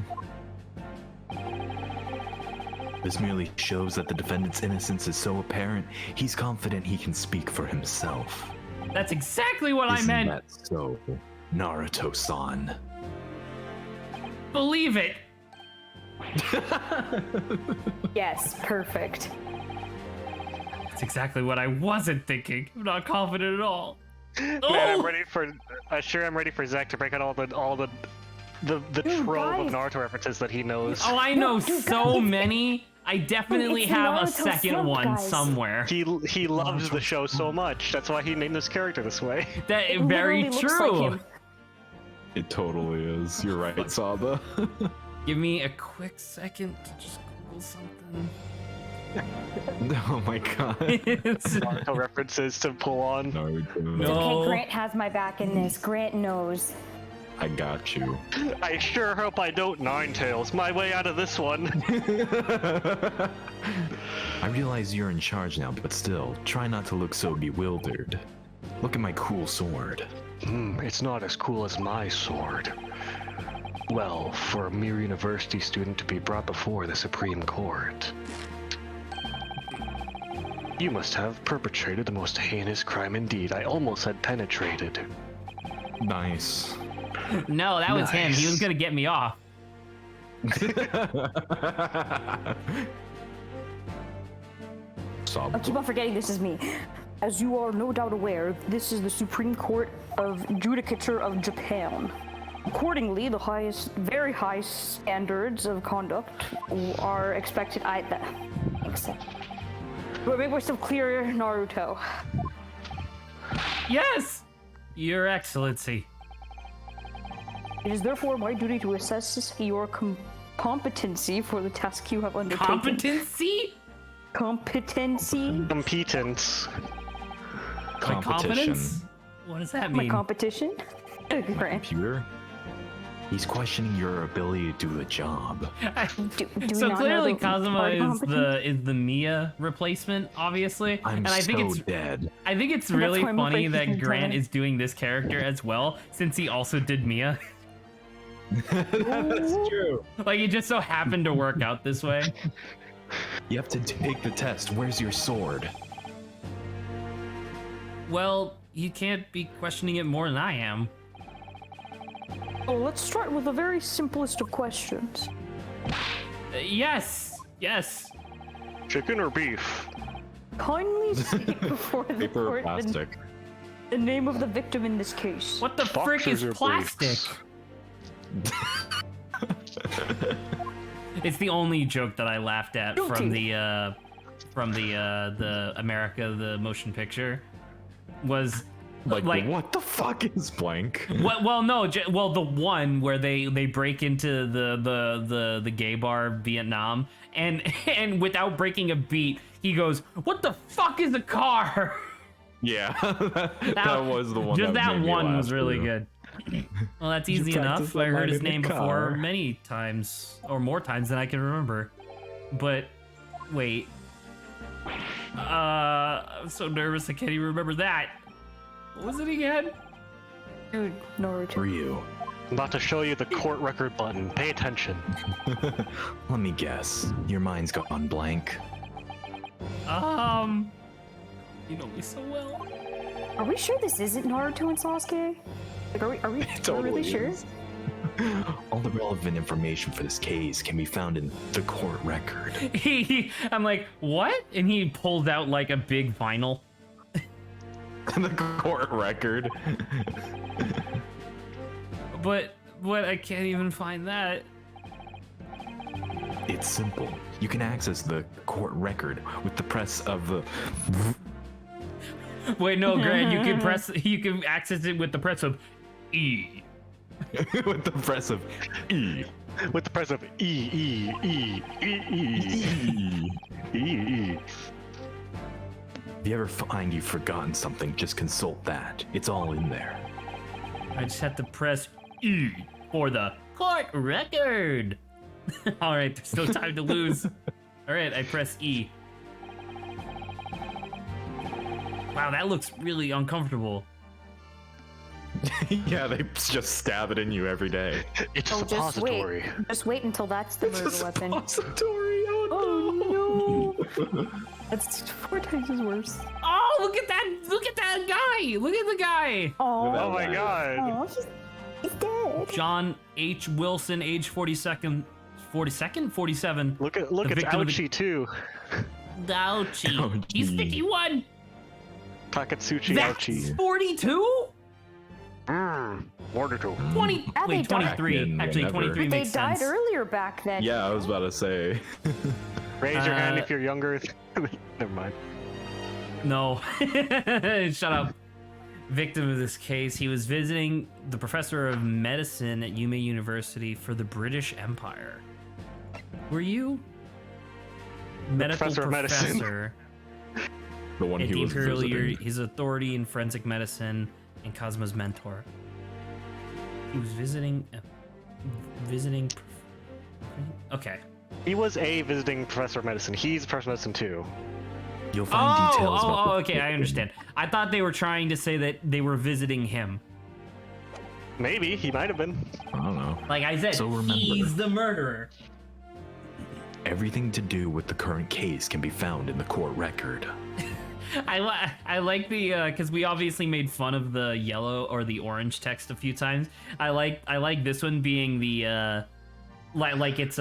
This merely shows that the defendant's innocence is so apparent, he's confident he can speak for himself. That's exactly what I Isn't meant. that so, Naruto-san? Believe it. Yes, perfect. That's exactly what I wasn't thinking. I'm not confident at all. Man, Oh! I'm ready for Zach to break out all the Dude, trove of guys. Naruto references that he knows. Oh, I know dude, so guys. many. I definitely It's the have a Naruto second slump, one guys. somewhere. He loves the show so much. That's why he named this character this way. That It very literally looks true. like him. It totally is. You're right, Saba. Give me a quick second to just Google something. Oh my god. Naruto references to pull on. Naruto. No. Okay, Grant has my back in this. Grant knows. I got you. I sure hope I don't Ninetales my way out of this one. I realize you're in charge now, but still, try not to look so bewildered. Look at my cool sword. It's not as cool as my sword. Well, for a mere university student to be brought before the Supreme Court, you must have perpetrated the most heinous crime indeed. I almost said penetrated. Nice. No, that was him. He was Nice. gonna get me off. Saba. I keep on forgetting this is me. As you are no doubt aware, this is the Supreme Court of Judicature of Japan. Accordingly, the very high standards of conduct are expected. But make myself clear, Naruto. Yes, Your Excellency. It is therefore my duty to assess your competency for the task you have undertaken. Competency? Competency? Competence. Like competence? What does that My mean? competition? Grant. Computer? He's questioning your ability to do the job. Do we So not clearly know the Kazuma part is competence? the Mia replacement, obviously. I'm and I think so it's dead. I think it's And that's really why I'm funny afraid that he can Grant tell. is doing this character as well, since he also did Mia. That's true. Like it just so happened to work out this way. You have to take the test. Where's your sword? Well, you can't be questioning it more than I am. Oh, let's start with the very simplest of questions. Yes, yes. Chicken or beef? Kindly state before the Paper or court plastic? the name of the victim in this case. What the frick is Boxers or plastic? briefs? It's the only joke that I laughed at from Guilty. the America the motion picture was Like, what the fuck is blank? well no well the one where they break into the gay bar Vietnam and without breaking a beat he goes, what the fuck is a car? Yeah, that was the one. Just that made me one laugh was really too. good. Well, that's easy practice enough. that I heard line his in the name before car. many times, or more times than I can remember. But wait, I'm so nervous I can't even remember that. What was it again? Dude, Naruto. Ryu, I'm about to show you the court record button. Pay attention. let me guess. Your mind's gone blank. You know me so well. Are we sure this isn't Naruto and Sasuke? Like, are we really sure? is. All the relevant information for this case can be found in the court record. I'm like, what? And he pulls out like a big vinyl. The court record. But I can't even find that. It's simple. You can access the court record with the press of the. Wait, no, Grant, you can access it with the press of E. with the press of E. With the press of E. If you ever find you've forgotten something, just consult that. It's all in there. I just have to press E for the court record. All right, there's no time to lose. All right, I press E. Wow, that looks really uncomfortable. Yeah, they just stab it in you every day. It's Oh, just wait. suppository. Just wait until that's the murder weapon. Suppository. Oh no! That's 4 times as worse. Oh, look at that! Look at that guy! Look at the guy! Oh, Oh my god. he's dead. John H. Wilson, age 42nd, 47. Look, it's victim of the- Ouchie too. Ouchie. Oh, He's gee. 51. Takatsuchi That's Ouchie. 42? 42. 20. Yeah, they Wait, died. 23. Back in Actually, whenever. 23 But they makes died sense. earlier back then. Yeah, I was about to say. Raise your hand Uh, if you're younger. Never mind. No. Shut up. Victim of this case, he was visiting the professor of medicine at Yume University for the British Empire. Were you? Medical professor of medicine. professor The one at he the was Imperial visiting. Year, his authority in forensic medicine and Cosmo's mentor. He was visiting. Okay. He was a visiting professor of medicine. He's a professor of medicine too. You'll find details about the- okay, I understand. I thought they were trying to say that they were visiting him. Maybe he might have been. I don't know. Like I said, So remember- he's the murderer. Everything to do with the current case can be found in the court record. I like the because we obviously made fun of the yellow or the orange text a few times. I like this one being the like it's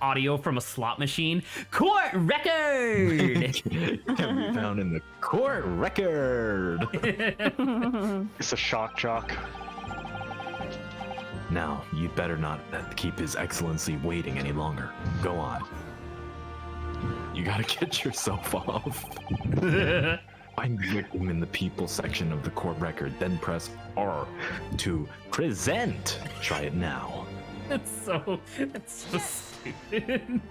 audio from a slot machine. Court record. Can be found in the court record. It's a shock jock. Now, you'd better not keep His Excellency waiting any longer. Go on. You gotta get yourself off. Find the victim in the people section of the court record, then press R to present. Try it now. That's so stupid.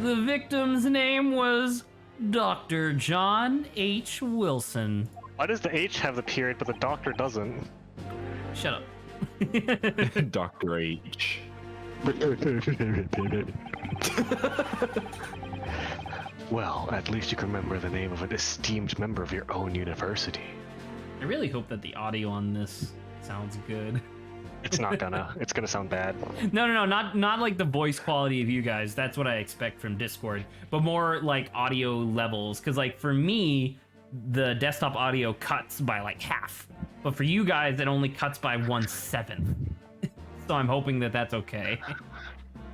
The victim's name was Dr. John H. Wilson. Why does the H have the period, but the doctor doesn't? Shut up. Dr. H. Well, at least you can remember the name of an esteemed member of your own university. I really hope that the audio on this sounds good. It's not gonna. It's gonna sound bad. No, not like the voice quality of you guys. That's what I expect from Discord, but more like audio levels. Because like for me, the desktop audio cuts by like half, but for you guys, it only cuts by 1/7. So I'm hoping that that's okay.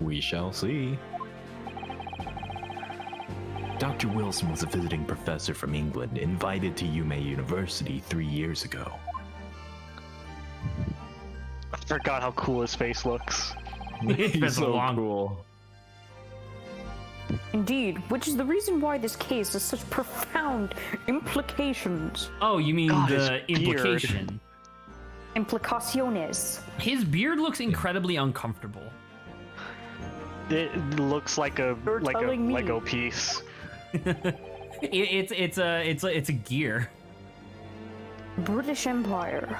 We shall see. Dr. Wilson was a visiting professor from England invited to Yume University 3 years ago. I forgot how cool his face looks. It's been so long. cool. Indeed, which is the reason why this case has such profound implications. Oh, you mean God, the his beard. implication? Implicaciones. His beard looks incredibly uncomfortable. It looks like a You're telling me. Lego piece. It's a gear. British Empire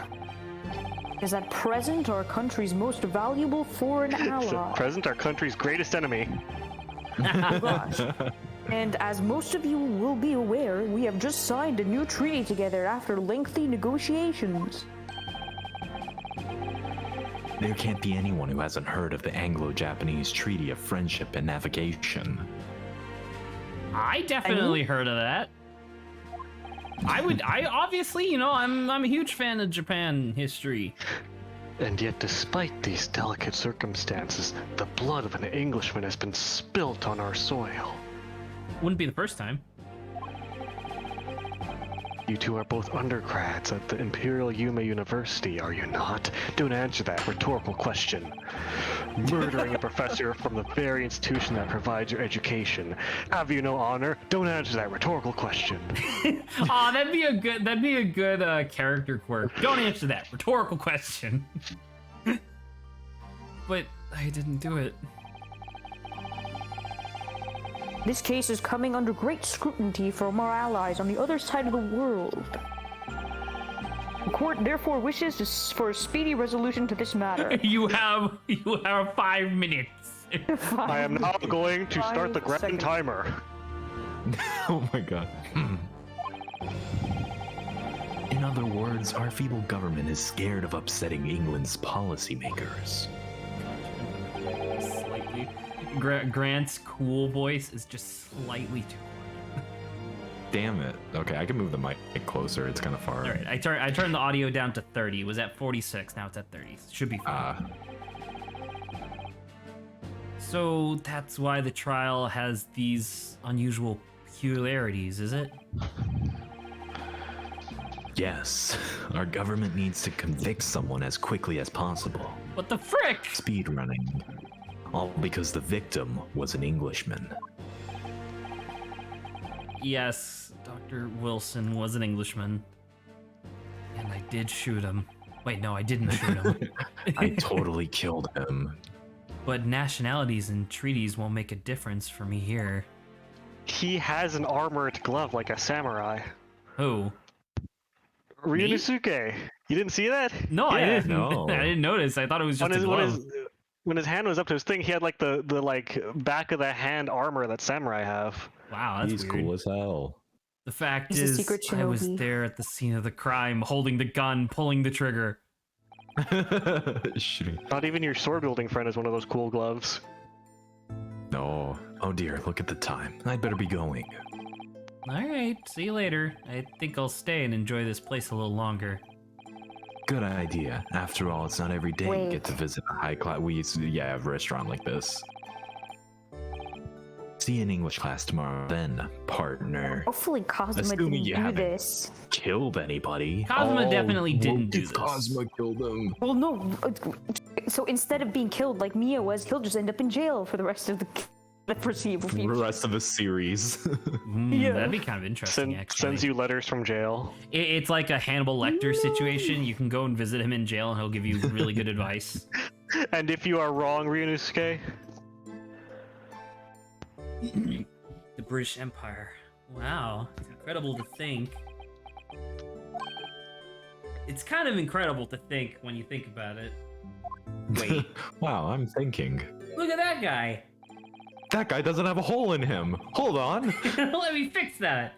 is at present our country's most valuable foreign So ally. present our country's greatest enemy. Oh gosh. And as most of you will be aware, we have just signed a new treaty together after lengthy negotiations. There can't be anyone who hasn't heard of the Anglo-Japanese Treaty of Friendship and Navigation. I definitely heard of that. I obviously, you know, I'm a huge fan of Japan history. And yet, despite these delicate circumstances, the blood of an Englishman has been spilt on our soil. Wouldn't be the first time. You two are both undergrads at the Imperial Yume University, are you not? Don't answer that rhetorical question. Murdering a professor from the very institution that provides your education. Have you no honor? Don't answer that rhetorical question. Aw, that'd be a good character quirk. Don't answer that rhetorical question. But I didn't do it. This case is coming under great scrutiny from our allies on the other side of the world. The court therefore wishes for a speedy resolution to this matter. You have 5 minutes. I am now going to start the 5 grand seconds. timer. Oh my god. In other words, our feeble government is scared of upsetting England's policymakers. Slightly. Grant's cool voice is just slightly too quiet. Damn it. Okay, I can move the mic closer. It's kind of far. All right, I turned the audio down to 30. It was at 46. Now it's at 30. Should be fine. So that's why the trial has these unusual peculiarities, is it? Yes, our government needs to convict someone as quickly as possible. What the frick? Speed running. All because the victim was an Englishman. Yes, Dr. Wilson was an Englishman. And I did shoot him. Wait, no, I didn't shoot him. I totally killed him. But nationalities and treaties won't make a difference for me here. He has an armored glove like a samurai. Who? Ryunosuke. You didn't see that? No, I Yeah. didn't. No. I didn't notice. I thought it was just a glove. When his hand was up to his thing, he had like the like back of the hand armor that samurai have. Wow, that's He's weird. cool as hell. The fact He's a is, secret I was shinobi. there at the scene of the crime, holding the gun, pulling the trigger. Shit. Not even your sword wielding friend is one of those cool gloves. No. Oh dear, look at the time. I'd better be going. All right, see you later. I think I'll stay and enjoy this place a little longer. Good idea. After all, it's not every day you get to visit a high class. A restaurant like this. See you in English class tomorrow, then, partner. Hopefully Cosma Assuming didn't you do haven't this. Killed anybody? Cosma definitely didn't do if this. Cosma killed him. Well, no. So instead of being killed like Mia was, he'll just end up in jail for the rest of the foreseeable The future. rest of the series. Yeah. That'd be kind of interesting, actually. Sends you letters from jail. It's like a Hannibal Lecter situation. You can go and visit him in jail, and he'll give you really good advice. And if you are wrong, Ryunosuke, The British Empire. Wow, it's incredible to think. It's kind of incredible to think when you think about it. Wait, Wow, I'm thinking. look at that guy. That guy doesn't have a hole in him. Hold on. Let me fix that.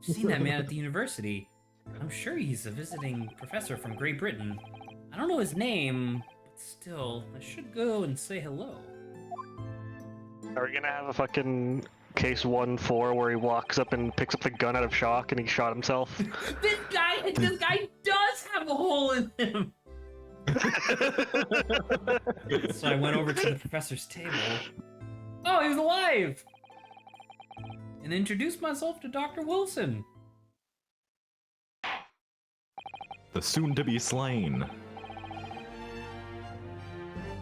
I've seen that man at the university. I'm sure he's a visiting professor from Great Britain. I don't know his name, but still, I should go and say hello. are we gonna have a fucking case 1-4 where he walks up and picks up the gun out of shock and he shot himself? This guy does have a hole in him. So I went over to the professor's table. Oh, he was alive! And introduced myself to Dr. Wilson. The soon-to-be slain.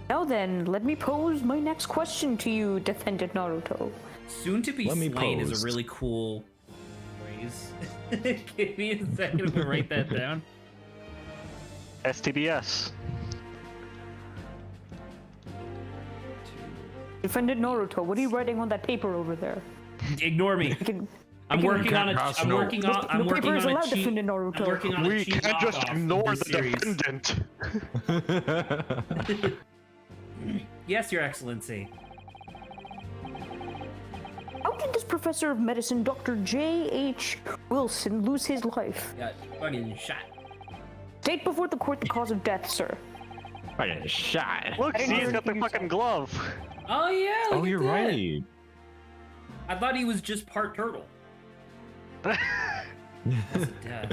Now then, let me pose my next question to you, defendant Naruto. Soon to be Let me slain is pose. a really cool phrase. Give me a second to write that down. STBS. Defendant Naruto, what are you writing on that paper over there? Ignore me. I can- I'm can- working on a. pass I'm no- working on. I'm no working paper is on a allowed, cheat. defendant Naruto. I'm working on a We cheat can't just knockoff of ignore this the series. defendant. Yes, Your Excellency. How did this professor of medicine, Dr. J.H. Wilson, lose his life? Got fucking shot. State before the court the cause of death, sir. Fucking shot. Look, I didn't see, hear he's got the anything you fucking said. glove. Oh yeah. Look Oh, at you're that. right. I thought he was just part turtle. That's a death.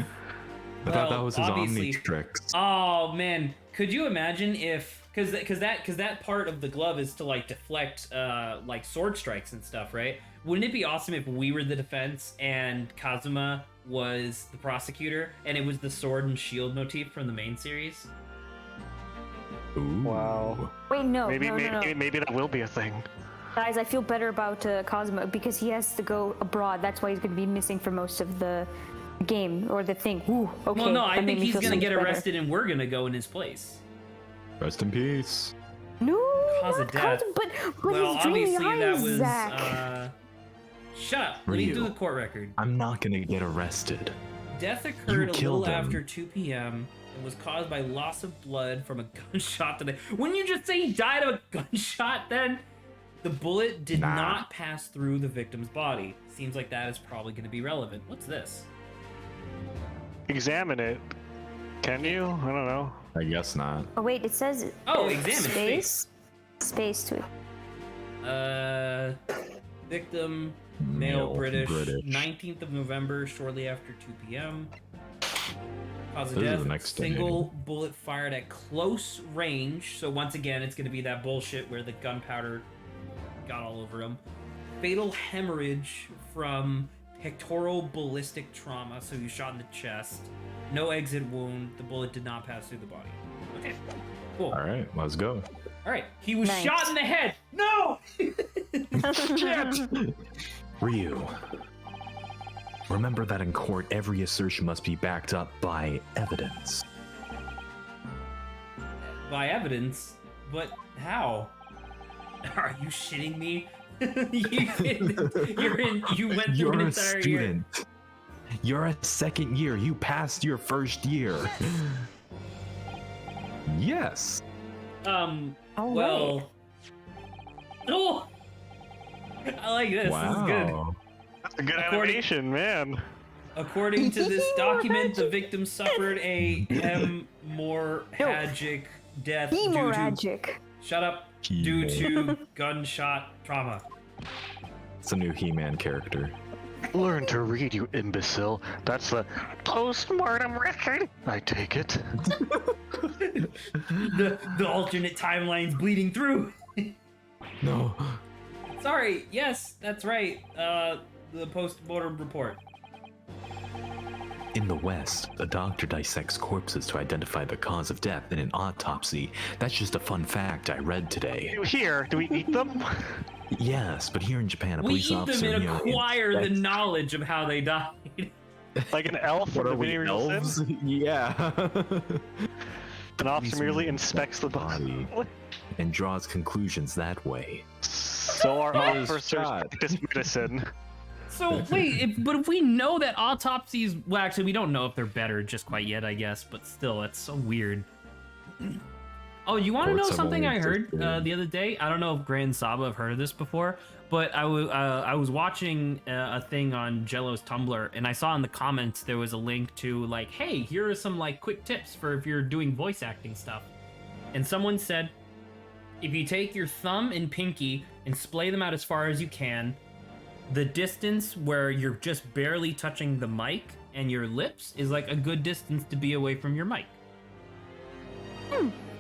I thought that Well, was his obviously- Omnitrix. Oh man, could you imagine if because that part of the glove is to like deflect like sword strikes and stuff, right? Wouldn't it be awesome if we were the defense and Kazuma was the prosecutor and it was the sword and shield motif from the main series? Ooh. Wow. Wait, no, Maybe, no, no, no. maybe that will be a thing. Guys, I feel better about Cosmo because he has to go abroad. That's why he's going to be missing for most of the game or the thing. Ooh, okay. Well, no, I that made think me he's feel gonna so get much better. arrested and we're gonna go in his place. Rest in peace. No, Cause of not death. Cosmo, but Well, his dreamy obviously that eyes, was. Zach. Shut up. Let me do Ryu. the court record. I'm not gonna get arrested. Death occurred a killed little him. after 2 p.m. and was caused by loss of blood from a gunshot to the. Wouldn't you just say he died of a gunshot then? The bullet did Nah. not pass through the victim's body. Seems like that is probably going to be relevant. What's this? Examine it. Can you? I don't know. I guess not. Oh wait, it says Oh, examine space. Space to it. Victim, male British, 19th of November, shortly after 2 p.m. Cause of This is death, the next day. single bullet fired at close range. So once again, it's going to be that bullshit where the gunpowder got all over him. Fatal hemorrhage from pectoral ballistic trauma, so he was shot in the chest. No exit wound. The bullet did not pass through the body. Okay, cool. All right, let's go. All right, he was Nice. shot in the head. No. Ryu, remember that in court, every assertion must be backed up by evidence. By evidence, but how? Are you shitting me? You went through You're an a entire year. student. You're a second year. You passed your first year. Yes. All Well. Oh. I like this. This is good. Wow. That's a good According- animation, man. According to this document, the victim suffered a hemorrhagic death due to Hemorrhagic. shut up due to gunshot trauma. It's a new He-Man character. Learn to read, you imbecile. That's the post-mortem record. I take it. The alternate timelines bleeding through. No. Sorry. Yes, that's right. The post-mortem report. In the West, a doctor dissects corpses to identify the cause of death in an autopsy. That's just a fun fact I read today. Here, do we eat them? Yes, but here in Japan, a We police eat officer... them and acquire the inspects- knowledge of how they died. Like an elf What from are the we, Video Real elves? Sim? Yeah. An officer Police merely man inspects the body. and draws conclusions that way. So our That was officers shot. practice medicine. So wait, but if we know that autopsies, well, actually, we don't know if they're better just quite yet, I guess. But still, that's so weird. Oh, you want to know Courts have something only I heard existed. the other day? I don't know if Gray and Saba have heard of this before, but I was watching a thing on Jello's Tumblr, and I saw in the comments there was a link to like, hey, here are some like quick tips for if you're doing voice acting stuff. And someone said, if you take your thumb and pinky and splay them out as far as you can, the distance where you're just barely touching the mic and your lips is like a good distance to be away from your mic.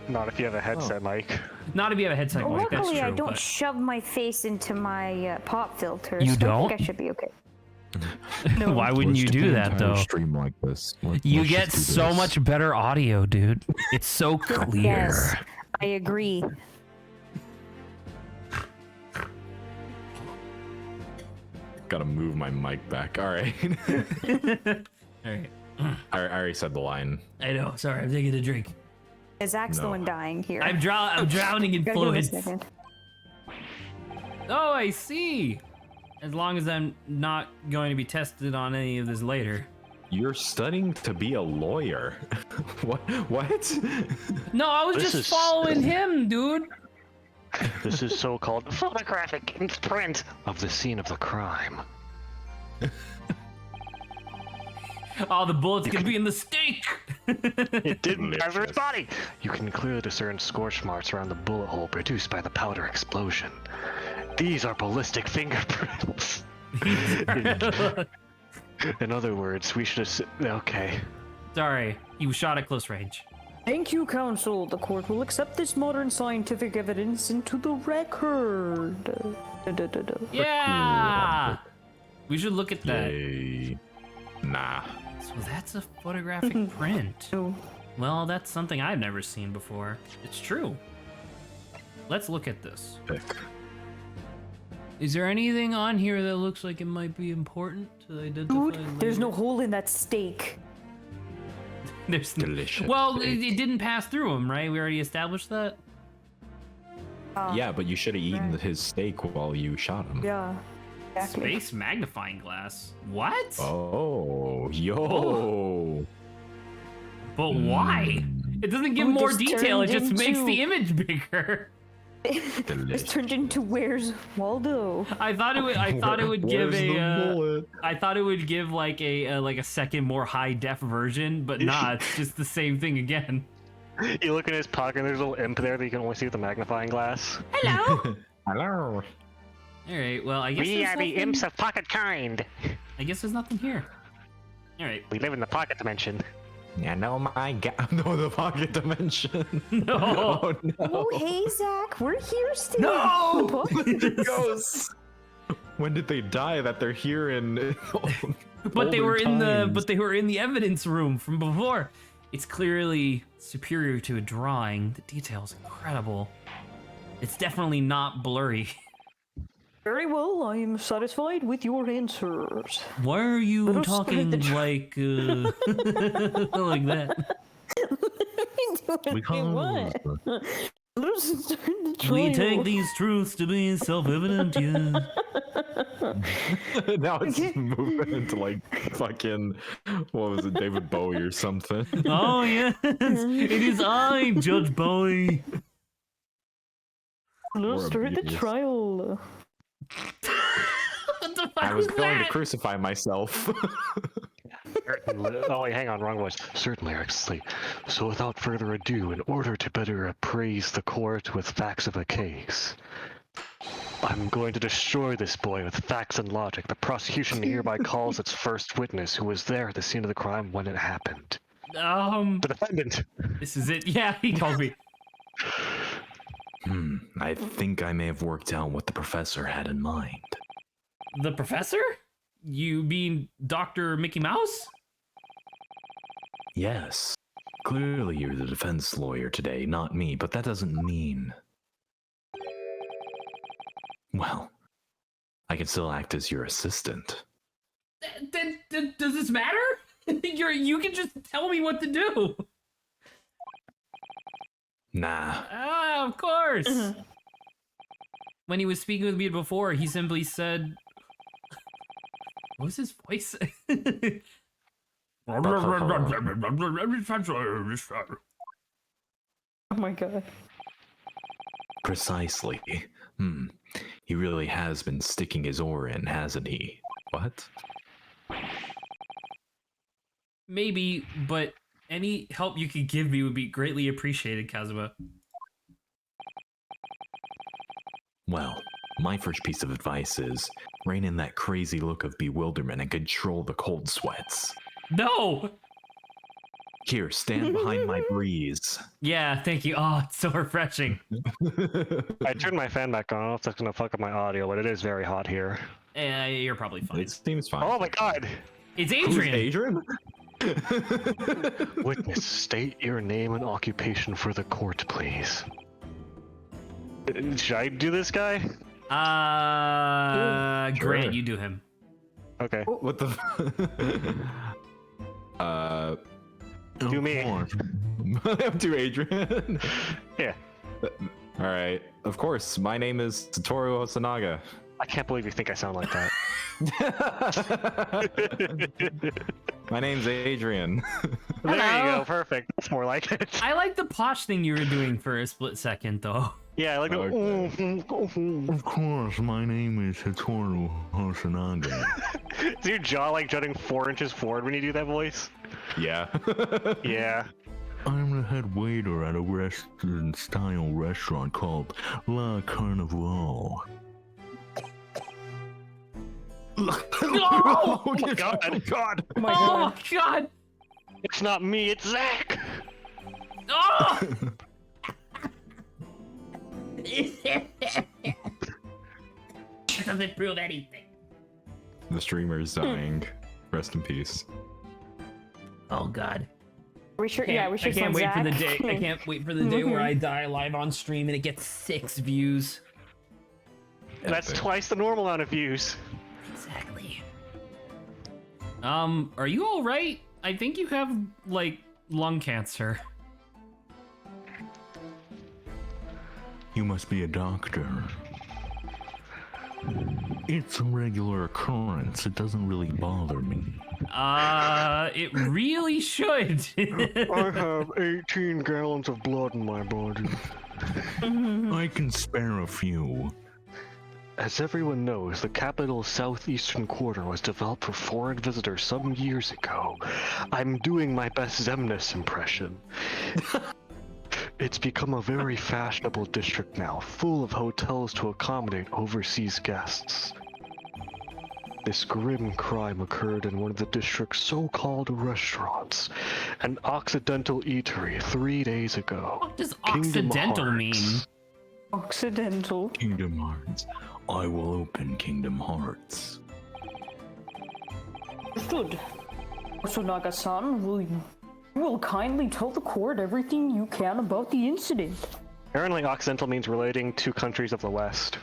Not if you have a headset mic. Not if you have a headset mic, that's Luckily, true. I don't but- shove my face into my pop filter. You so I don't? think I should be okay. Why wouldn't you do that though? Stream like this. You get so much better audio, dude. It's so clear. Yes, I agree. Gotta move my mic back. All right. All right. I already said the line. I know. Sorry, I'm taking a drink. Zach's the No. one dying here. I'm drowning in Gotta give it a fluids. second. Oh, I see. As long as I'm not going to be tested on any of this later. You're studying to be a lawyer. What? No, I was This just is- following him, dude. This is so-called photographic imprint of the scene of the crime. Oh, the bullets could be in the steak. It didn't enter his Delicious. body. You can clearly discern scorch marks around the bullet hole produced by the powder explosion. These are ballistic fingerprints. In other words, we should have. Okay. Sorry, he was shot at close range. Thank you, counsel. The court will accept this modern scientific evidence into the record. Da-da-da-da. Yeah. We should look at that. Yay. Nah. So that's a photographic print. Oh. Well, that's something I've never seen before. It's true. Let's look at this. Pick. Is there anything on here that looks like it might be important to identify? Dude, there's no hole in that steak. There's no. Delicious. Well, steak. it didn't pass through him, right? We already established that. Yeah, but you should have eaten his steak while you shot him. Yeah. Exactly. Space magnifying glass. What? Oh, yo. But why? It doesn't give Oh, more this detail. It turned just makes into- the image bigger. This Delicious. turned into Where's Waldo? I thought it would. I thought it would give Where's the a. bullet? I thought it would give like a second, more high def version, but nah, it's just the same thing again. You look in his pocket, and there's a little imp there that you can only see with the magnifying glass. Hello. Hello. All right. Well, I guess We there's are the nothing- imps of pocket kind. I guess there's nothing here. All right. We live in the pocket dimension. Yeah, no, my God. No, the pocket dimension. No. Oh, no. Oh, hey, Zach, we're here still. No! It goes. When did they die that they're here in But they older were times? they were in the evidence room from before. It's clearly superior to a drawing. The detail's incredible. It's definitely not blurry. Very well, I am satisfied with your answers. Why are you Let us start talking the like like that? Because Let us start the trial. We take these truths to be self-evident, yeah. now it's moving into like fucking what was it, David Bowie or something. Oh yes, it is I, Judge Bowie. Let us Or start the abuse. trial. What the fuck I was was going to that? crucify myself. Oh wait, hang on, wrong voice. Certainly, Excellency. So without further ado, in order to better appraise the court with facts of the case, I'm going to destroy this boy with facts and logic. The prosecution hereby calls its first witness, who was there at the scene of the crime when it happened. The defendant. This is it. Yeah, he called me. I think I may have worked out what the professor had in mind. The professor? You mean Dr. Mickey Mouse? Yes. Clearly you're the defense lawyer today, not me, but that doesn't mean... Well, I can still act as your assistant. Then does this matter? You can just tell me what to do. Nah. Ah, of course. When he was speaking with me before, he simply said, what was his voice? Oh my god. Precisely. He really has been sticking his oar in, hasn't he? What? Maybe, but any help you could give me would be greatly appreciated, Kazuma. Well, my first piece of advice is rein in that crazy look of bewilderment and control the cold sweats. No! Here, stand behind my breeze. Yeah, thank you. Oh, it's so refreshing. I turned my fan back on. I don't know if that's gonna fuck up my audio, but it is very hot here. You're probably fine. It seems fine. Oh my god! It's Who's Adrian! Adrian? Witness, state your name and occupation for the court, please. Should I do this guy? Sure. Grant, you do him. Okay. What the? Do me. I'm to Adrian. Yeah. All right. Of course, my name is Satoru Osanaga. I can't believe you think I sound like that. My name's Adrian. There you Hello. go. Perfect. That's more like it. I like the posh thing you were doing for a split second, though. Yeah, I like the. Okay. Of course, my name is Satoru Osanaga. Is your jaw like jutting 4 inches forward when you do that voice? Yeah. Yeah. I'm the head waiter at a Western-style restaurant called La Carnival. Oh, Oh my god. Oh God. Oh my oh god. my god! It's not me, it's Zach! Oh! Doesn't prove anything. The streamer's dying. Rest in peace. Oh god. We sure, yeah, we should I can't send wait for the Zach. day. I can't wait for the day where I die live on stream and it gets 6 views. That's Epic. twice the normal amount of views. Exactly. Are you all right? I think you have like lung cancer. You must be a doctor. It's a regular occurrence. It doesn't really bother me. It really should. I have 18 gallons of blood in my body. I can spare a few. As everyone knows, the capital's southeastern quarter was developed for foreign visitors some years ago. I'm doing my best Zemnis impression. It's become a very fashionable district now, full of hotels to accommodate overseas guests. This grim crime occurred in one of the district's so-called restaurants, an Occidental eatery 3 days ago. What does Kingdom Occidental Hearts. mean? Occidental. Kingdom Hearts. I will open Kingdom Hearts. Understood. So Naga-san, you will kindly tell the court everything you can about the incident. Apparently, Occidental means relating to countries of the West.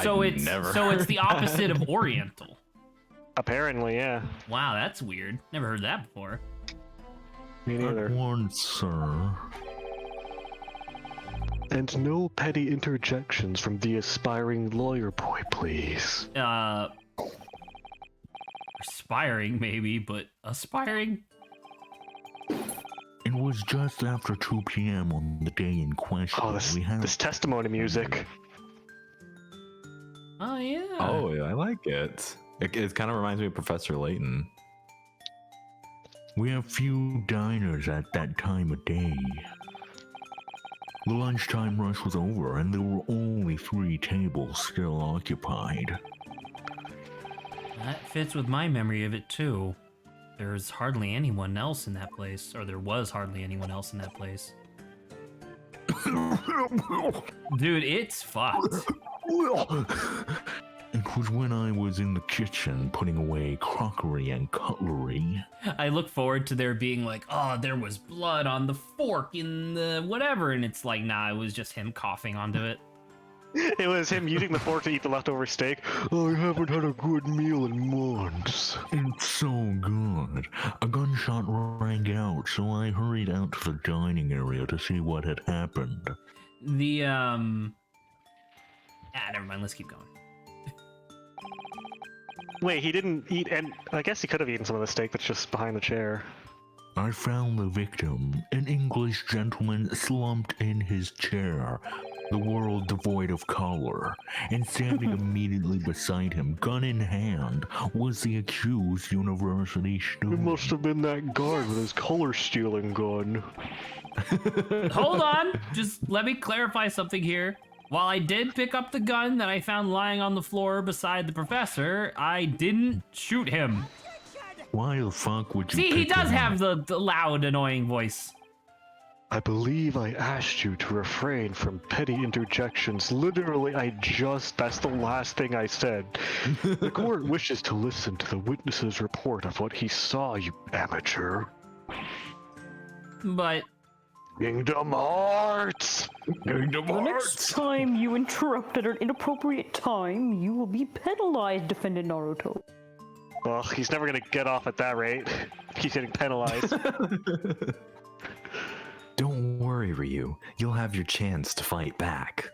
So I've it's never so it's heard the opposite of Oriental. Apparently, yeah. Wow, that's weird. Never heard that before. Me neither. At once, sir. And no petty interjections from the aspiring lawyer boy, please. Aspiring maybe, but aspiring? It was just after 2 p.m. on the day in question. Oh, this, we had this testimony music. Oh yeah. Oh, yeah, I like it. It kind of reminds me of Professor Layton. We have few diners at that time of day. The lunchtime rush was over, and there were only 3 tables still occupied. That fits with my memory of it too. There's hardly anyone else in that place, or there was hardly anyone else in that place. Dude, it's fucked. It was when I was in the kitchen putting away crockery and cutlery. I look forward to there being like, oh, there was blood on the fork in the whatever, and it's like, nah, it was just him coughing onto it. It was him using the fork to eat the leftover steak. I haven't had a good meal in months. It's so good. A gunshot rang out, so I hurried out to the dining area to see what had happened. The never mind, let's keep going. Wait, he didn't eat, and I guess he could have eaten some of the steak that's just behind the chair. I found the victim, an English gentleman slumped in his chair, the world devoid of color, and standing immediately beside him, gun in hand, was the accused university It student. must have been that guard with his color-stealing gun. Hold on, just let me clarify something here. While I did pick up the gun that I found lying on the floor beside the professor, I didn't shoot him. Why the fuck would you See, he pick does him have up? the loud, annoying voice. I believe I asked you to refrain from petty interjections. Literally, that's the last thing I said. The court wishes to listen to the witness's report of what he saw, you amateur. But Kingdom Hearts! Kingdom The next time you interrupt at an inappropriate time, you will be penalized, defendant Naruto. Well, he's never gonna get off at that rate. He's getting penalized. Don't worry, Ryu. You'll have your chance to fight back.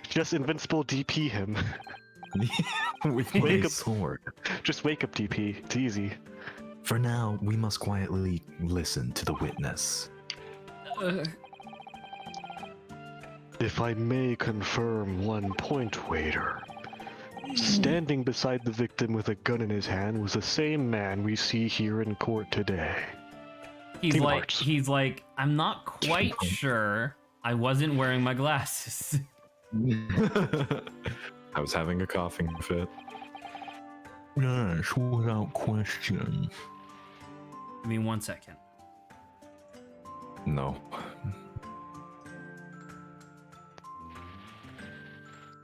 Just invincible DP him. With Wake my up. sword. Just wake up DP. It's easy. For now, we must quietly listen to the witness. If I may confirm one point, waiter. Standing beside the victim with a gun in his hand was the same man we see here in court today. he's Team like, Hearts. he's like, I'm not quite sure. I wasn't wearing my glasses. I was having a coughing fit. Yes, without question. Give me 1 second. No.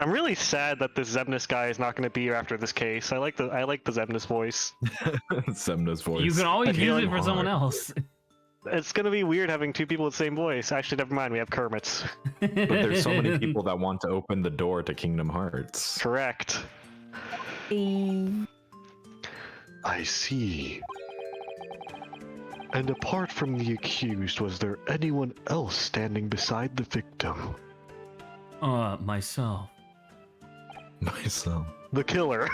I'm really sad that this Zebnis guy is not going to be here after this case. I like the Zebnis voice. Semna's voice. You can always I feel use it like- for someone else. It's going to be weird having two people with the same voice. Actually, never mind. We have Kermit's. But there's so many people that want to open the door to Kingdom Hearts. Correct. A I see. And apart from the accused, was there anyone else standing beside the victim? Myself. Myself. The killer.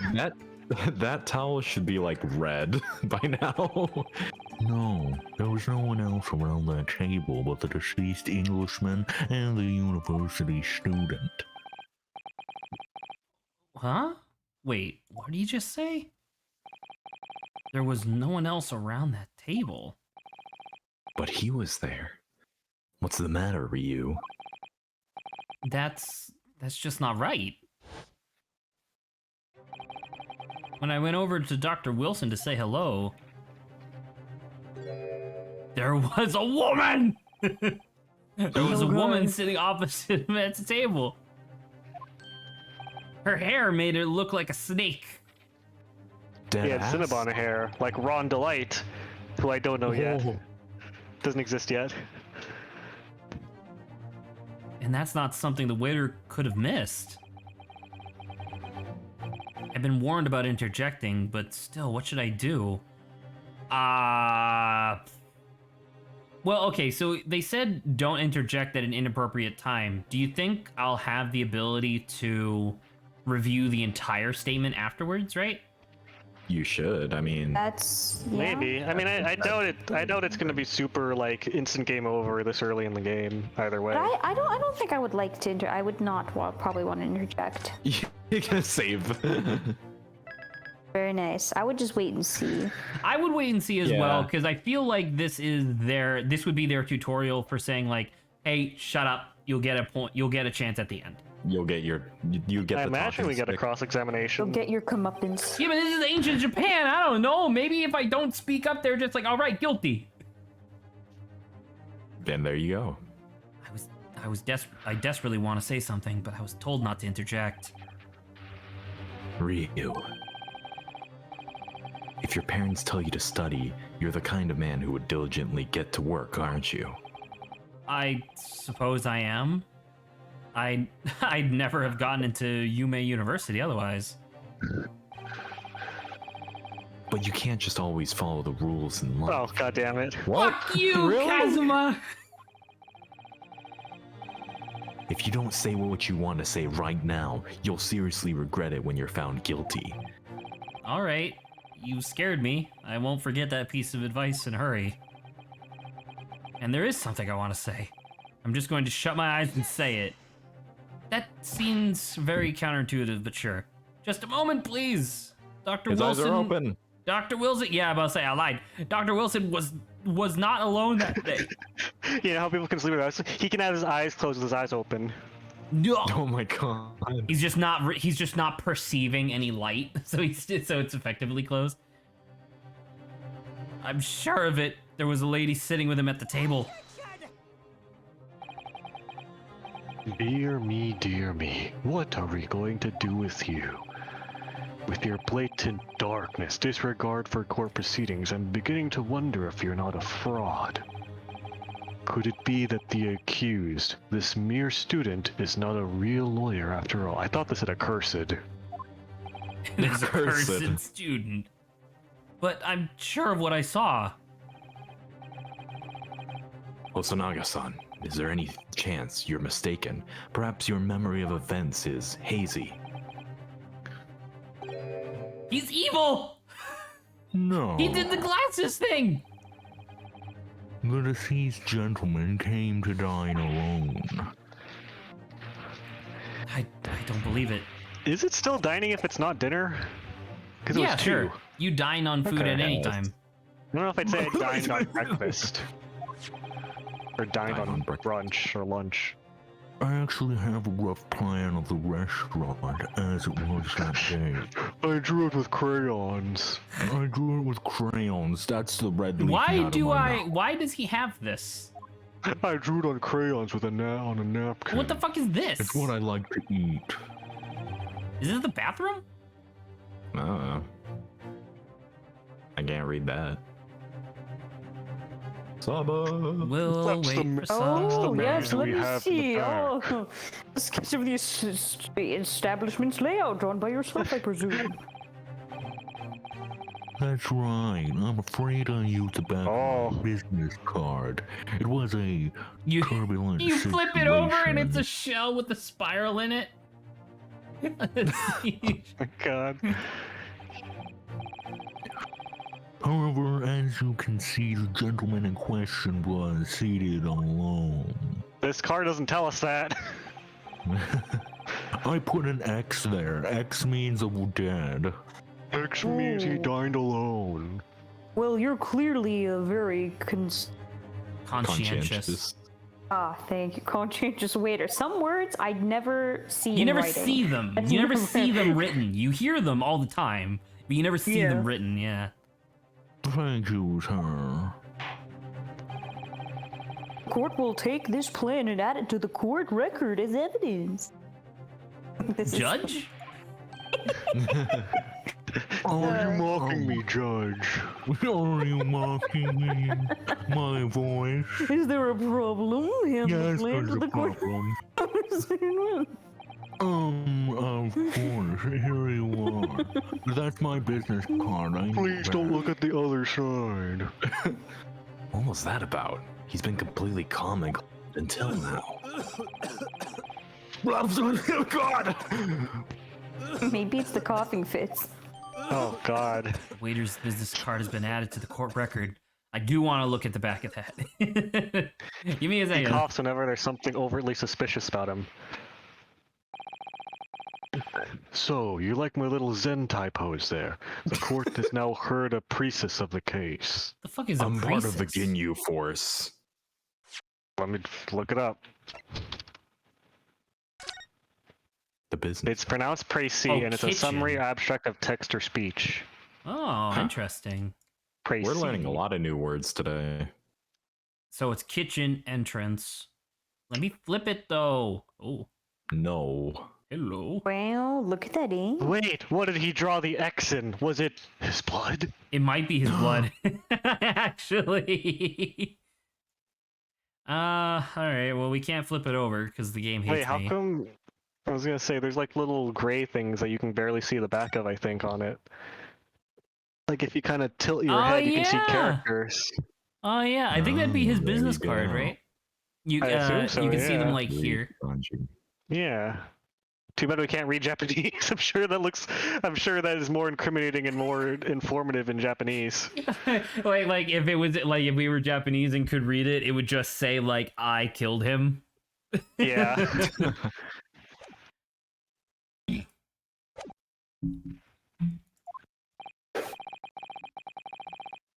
That towel should be like red by now. No, there was no one else around that table but the deceased Englishman and the university student. Huh? Wait, what did you just say? There was no one else around that table. But he was there. What's the matter, Ryu? That's just not right. When I went over to Dr. Wilson to say hello, there was a woman! There was a woman sitting opposite him at the table. Her hair made her look like a snake. He had Cinnabon hair, like Ron Delight, who I don't know yet. Doesn't exist yet. And that's not something the waiter could have missed. I've been warned about interjecting, but still, what should I do? Well, okay, so they said don't interject at an inappropriate time. Do you think I'll have the ability to review the entire statement afterwards, right? You should. I mean, That's Maybe. I mean, I doubt it. I doubt it's gonna be super like instant game over this early in the game. Either way. But I don't think I would like to I would not probably want to interject. you're gonna save. Very nice. I would just wait and see. I would wait and see as Yeah. well, because I feel like this would be their tutorial for saying like, hey, shut up, you'll get a chance at the end. You get I the imagine we talking get a stick. cross-examination. You'll get your comeuppance. Yeah, but this is ancient Japan, I don't know, maybe if I don't speak up, they're just like, all right, guilty. Then there you go. I desperately want to say something, but I was told not to interject. Ryu. If your parents tell you to study, you're the kind of man who would diligently get to work, aren't you? I suppose I am. I'd never have gotten into Yume University otherwise. But you can't just always follow the rules in life. Oh, god damn it. Fuck you, Kazuma! If you don't say what you want to say right now, you'll seriously regret it when you're found guilty. All right, you scared me. I won't forget that piece of advice in a hurry. And there is something I want to say. I'm just going to shut my eyes and say it. That seems very counterintuitive, but sure. Just a moment, please. Dr. His Wilson. eyes are open. Dr. Wilson. Yeah, I'm about to say I lied. Dr. Wilson was not alone that day. You know how people can sleep with eyes? He can have his eyes closed with his eyes open. No. Oh my god. He's just not perceiving any light, so it's effectively closed. I'm sure of it. There was a lady sitting with him at the table. Dear me, what are we going to do with you? With your blatant darkness, disregard for court proceedings, I'm beginning to wonder if you're not a fraud. Could it be that the accused, this mere student, is not a real lawyer after all? I thought this had a cursed. It is a Cursed. cursed student. But I'm sure of what I saw. Osanaga-san, is there any chance you're mistaken? Perhaps your memory of events is hazy. He's evil! No. He did the glasses thing! The deceased gentleman came to dine alone. I don't believe it. Is it still dining if it's not dinner? Because it Yeah, was two. sure. You dine on food Okay. at any time. I don't know if I'd say I dined on breakfast. Or dined Dine on on breakfast. brunch or lunch. I actually have a rough plan of the restaurant as it was that day. I drew it with crayons. I drew it with crayons. That's the red leaking out of my mouth. Why does he have this? I drew it on crayons with on a napkin. What the fuck is this? It's what I like to eat. Is this the bathroom? I can't read that. Saba. We'll That's the wait m- for That's the Oh, menu yes, let we me have in the see. back. Oh, a sketch of the establishment's layout drawn by yourself, I presume. That's right. I'm afraid I used the back of my business card. It was a You turbulent you flip it over and it's a situation. shell with a spiral in it. Let's see. My God. However, as you can see, the gentleman in question was seated alone. This card doesn't tell us that. I put an X there. X means dead. X means he dined alone. Well, you're clearly a very Conscientious. Ah, thank you. Conscientious waiter. Some words I'd never see You in never writing. see them. That's You never never- see them written. You hear them all the time, but you never see them Yeah. written. Yeah. Thank you, sir. Court will take this plan and add it to the court record as evidence. This is- Judge? Are you mocking me, Judge? Are you mocking me? My voice? Is there a problem? Hand the Yes, plan there's to a the court. problem. Of course. Here you are. That's my business card. Please don't look at the other side. What was that about? He's been completely calm and until now. God! Maybe it's the coughing fits. Oh, God. The waiter's business card has been added to the court record. I do want to look at the back of that. Give me a He second. coughs whenever there's something overtly suspicious about him. So, you like my little Zen typos there? The court has now heard a precis of the case. The fuck is a I'm part of the precis? Ginyu Force. Let me look it up. The business. It's pronounced précis, Oh, and it's kitchen. a summary abstract of text or speech. Oh, Huh. interesting. Précis. We're learning a lot of new words today. So it's kitchen entrance. Let me flip it though. Oh, No. hello. Well, look at that, eh? Wait, what did he draw the X in? Was it his blood? It might be his blood, actually. All right. Well, we can't flip it over because the game hates Wait, how me. come? I was gonna say there's like little gray things that you can barely see the back of. I think on it. Like if you kind of tilt your Oh, head, you can see yeah. characters. Oh yeah, I think that'd be his Oh, there business you card, go. right? You I assume so, you can see them yeah. like here. Yeah. Too bad we can't read Japanese. I'm sure that is more incriminating and more informative in Japanese. like if it was like if we were Japanese and could read it, it would just say like I killed him. Yeah.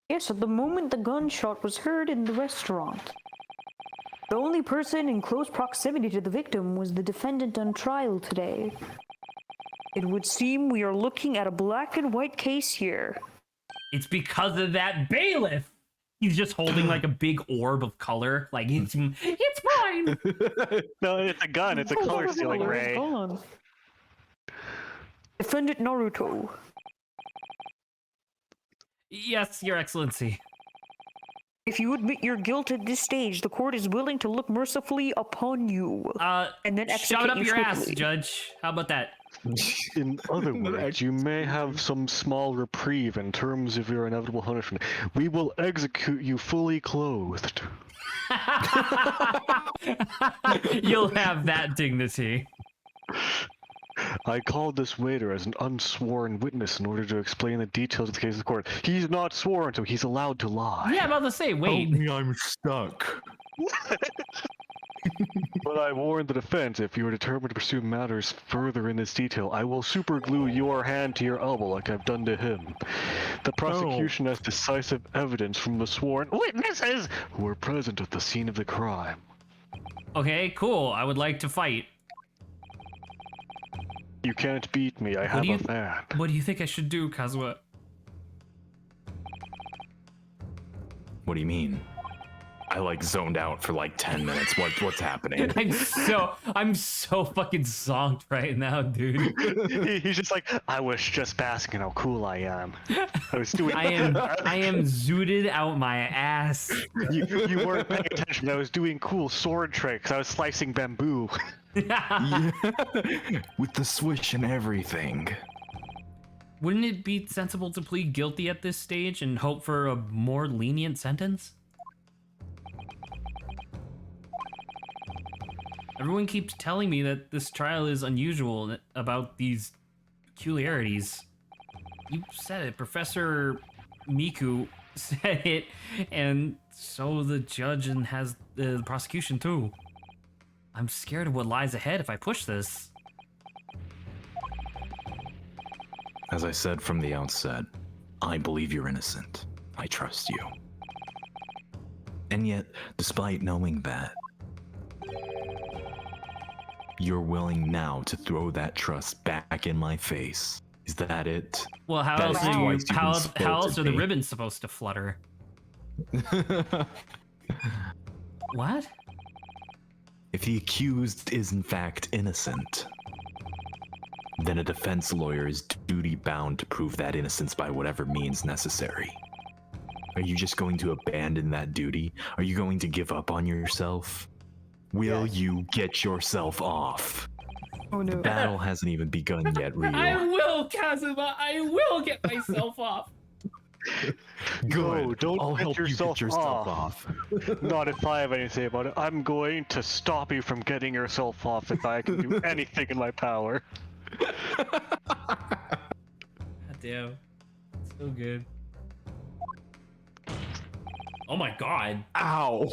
Yes, at the moment the gunshot was heard in the restaurant. The only person in close proximity to the victim was the defendant on trial today. It would seem we are looking at a black and white case here. It's because of that bailiff. He's just holding like a big orb of color. Like it's mine. No, it's a gun. It's a color stealing ray. Hold on. Defendant Naruto. Yes, Your Excellency. If you admit your guilt at this stage, the court is willing to look mercifully upon you. And then Shove it execute up you your ass, swiftly. Judge. How about that? In other words, you may have some small reprieve in terms of your inevitable punishment. We will execute you fully clothed. You'll have that dignity. I called this waiter as an unsworn witness in order to explain the details of the case to the court. He's not sworn, so he's allowed to lie. Yeah, I'm about to say, Help wait. me, I'm stuck. But I warned the defense, if you are determined to pursue matters further in this detail, I will superglue your hand to your elbow like I've done to him. The prosecution has decisive evidence from the sworn witnesses who were present at the scene of the crime. Okay, cool. I would like to fight. You can't beat me, I have do a you- fan. What do you think I should do, Kazuha? What do you mean? I like zoned out for like 10 minutes. What's happening? I'm so fucking zonked right now, dude. He's just like, I was just basking how cool I am. I was doing. I am zooted out my ass. You weren't paying attention. I was doing cool sword tricks. I was slicing bamboo. Yeah. With the swish and everything. Wouldn't it be sensible to plead guilty at this stage and hope for a more lenient sentence? Everyone keeps telling me that this trial is unusual about these peculiarities. You said it, Professor Miku said it, and so the judge and has the prosecution too. I'm scared of what lies ahead if I push this. As I said from the outset, I believe you're innocent. I trust you. And yet, despite knowing that, you're willing now to throw that trust back in my face. Is that it? Well, how That else is are you? twice you've How insulted else are the me. ribbons supposed to flutter? What? If the accused is in fact innocent, then a defense lawyer is duty-bound to prove that innocence by whatever means necessary. Are you just going to abandon that duty? Are you going to give up on yourself? Will you get yourself off? Oh no. The battle hasn't even begun yet, Ryu. I will, Kazuma. I will get myself off. Good. No, don't I'll get help yourself you get yourself off. Not if I have anything to say about it. I'm going to stop you from getting yourself off if I can do anything in my power. God damn. So good. Oh my god. Ow!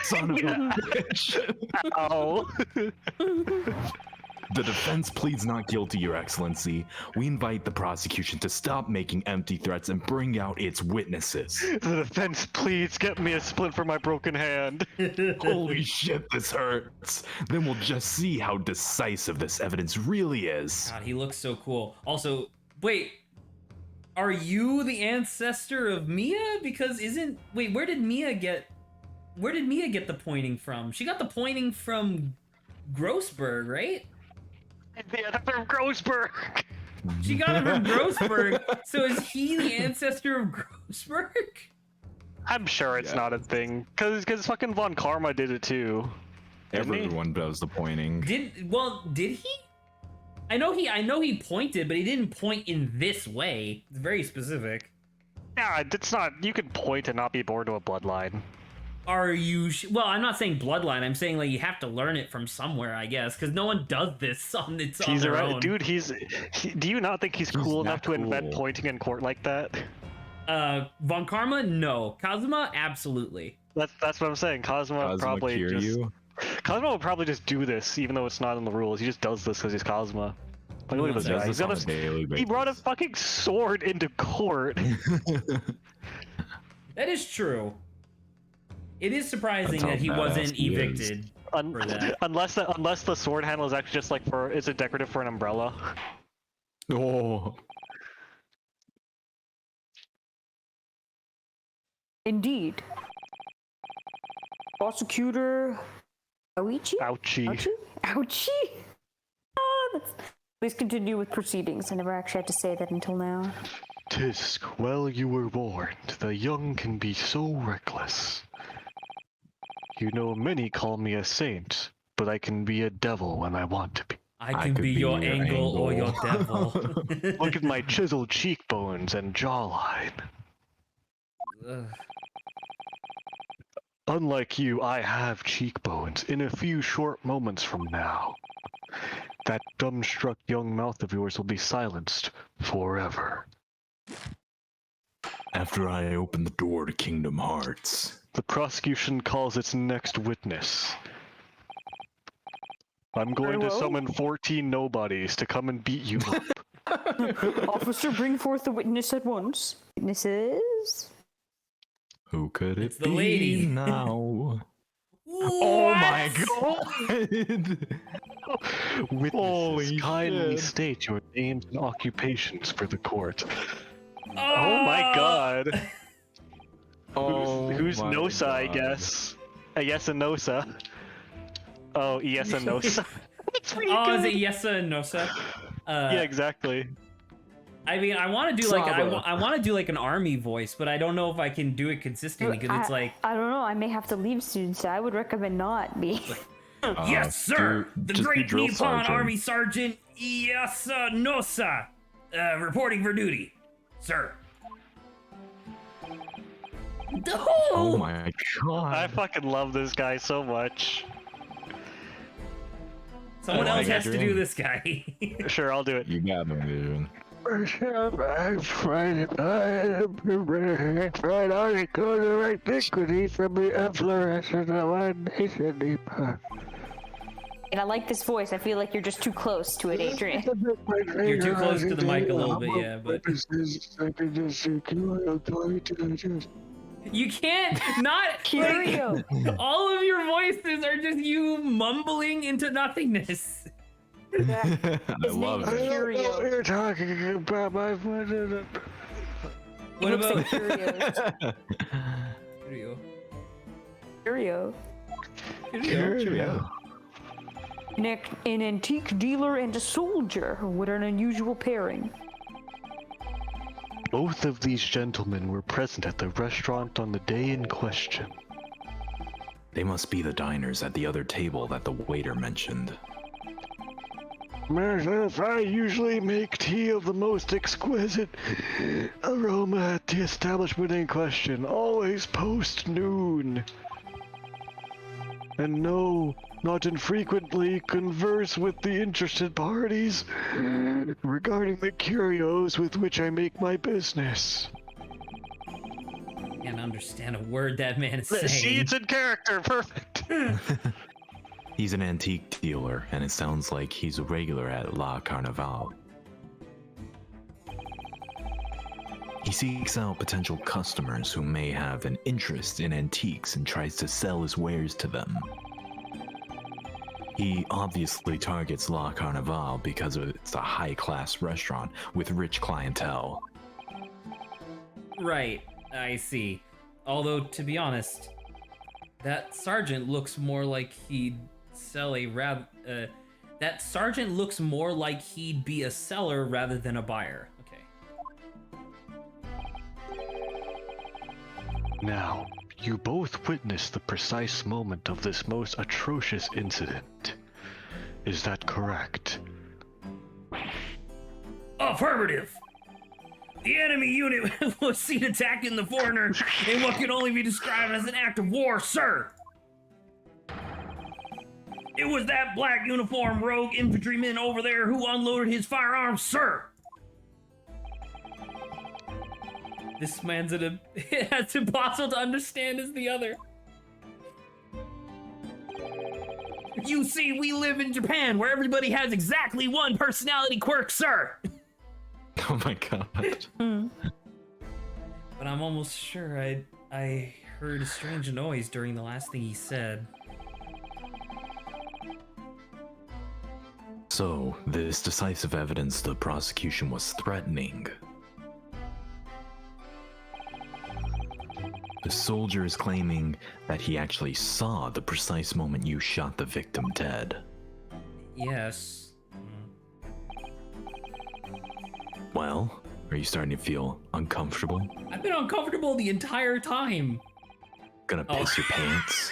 Son of a bitch! Ow. The defense pleads not guilty, Your Excellency. We invite the prosecution to stop making empty threats and bring out its witnesses. The defense, please get me a splint for my broken hand. Holy shit, this hurts. Then we'll just see how decisive this evidence really is. God, he looks so cool. Also, wait. Are you the ancestor of Mia? Because wait, where did Mia get the pointing from? She got the pointing from Grossberg, right? The editor of Grossberg. She got it from Grossberg. So is he the ancestor of Grossberg? I'm sure it's not a thing, cause fucking Von Karma did it too. Didn't he? Everyone does the pointing. Did he? I know he pointed, but he didn't point in this way. It's very specific. Yeah, it's not. You can point and not be born to a bloodline. Are you? Well, I'm not saying bloodline. I'm saying like you have to learn it from somewhere, I guess, because no one does this on their own. Dude, do you not think he's cool enough to invent cool. pointing in court like that? Von Karma, no. Kazuma, absolutely. That's what I'm saying. Cosmo probably Cosmo will probably just do this, even though it's not in the rules. He just does this because he's Cosmo. Like, look at this guy. He's got he brought a fucking sword into court. That is true. It is surprising That's that he how wasn't badass he is. evicted for that. Unless the sword handle is actually just like it's a decorative for an umbrella. Oh. Indeed. Prosecutor Ouichi? Ouchie. Ouchie? Please continue with proceedings. I never actually had to say that until now. Tisk, well you were warned. The young can be so reckless. You know, many call me a saint, but I can be a devil when I want to be. I can be your angel or your devil. Look at my chiseled cheekbones and jawline. Ugh. Unlike you, I have cheekbones. In a few short moments from now, that dumbstruck young mouth of yours will be silenced forever. After I open the door to Kingdom Hearts. The prosecution calls its next witness. I'm going to summon 14 nobodies to come and beat you up. Officer, bring forth the witness at once. Witnesses? Who could it It's the be lady. now? Oh my god! Witnesses, Holy kindly shit. state your names and occupations for the court. Oh, Oh my god. Who's my Nosa, I God. guess. I guess a Nosa. Oh, yes, a Nosa. That's pretty Oh, is good. it Yesa and Nosa? Yeah, exactly. I mean, I want to do like Saba. I want to do like an army voice, but I don't know if I can do it consistently because it's like, I don't know. I may have to leave soon, so I would recommend not be. yes, sir, the just be great drill Nippon sergeant. Army Sergeant Yasa Nosa, reporting for duty, sir. Oh my god. I fucking love this guy so much. Someone Oh my else has to do God. this guy. Sure, I'll do it. You got him, dude. And I like this voice. I feel like you're just too close to it, Adrian. You're too close to the mic a little bit, yeah, but You can't not Curio. all of your voices are just you mumbling into nothingness. I love I it. don't know Curio. what you're talking about. What looks about like Curios. Curio? Curio. Cheerio. An antique dealer and a soldier. What an unusual pairing. Both of these gentlemen were present at the restaurant on the day in question. They must be the diners at the other table that the waiter mentioned. Myself, I usually make tea of the most exquisite aroma at the establishment in question, always post-noon. And no, not infrequently converse with the interested parties regarding the curios with which I make my business. Can't understand a word that man is saying. See, it's in character, perfect. He's an antique dealer, and it sounds like he's a regular at La Carnival. He seeks out potential customers who may have an interest in antiques and tries to sell his wares to them. He obviously targets La Carnival because it's a high-class restaurant with rich clientele. Right, I see. Although, to be honest, that sergeant looks more like he'd sell a that sergeant looks more like he'd be a seller rather than a buyer. Okay. Now, you both witnessed the precise moment of this most atrocious incident. Is that correct? Affirmative! The enemy unit was seen attacking the foreigner in what can only be described as an act of war, sir! It was that black uniform rogue infantryman over there who unloaded his firearms, sir! This man's it's impossible to understand as the other. You see, we live in Japan where everybody has exactly one personality quirk, sir! Oh my god. But I'm almost sure I heard a strange noise during the last thing he said. So, this decisive evidence the prosecution was threatening. The soldier is claiming that he actually saw the precise moment you shot the victim dead. Yes. Well, are you starting to feel uncomfortable? I've been uncomfortable the entire time. Gonna piss your pants?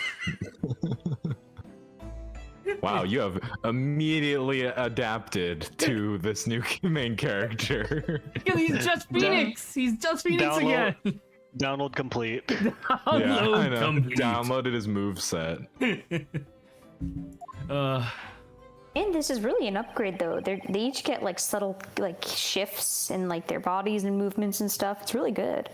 Wow, you have immediately adapted to this new main character. Because he's just Phoenix! He's just Phoenix again! Download complete. Download complete. Downloaded his moveset. And this is really an upgrade, though. They each get like subtle like shifts in like their bodies and movements and stuff. It's really good.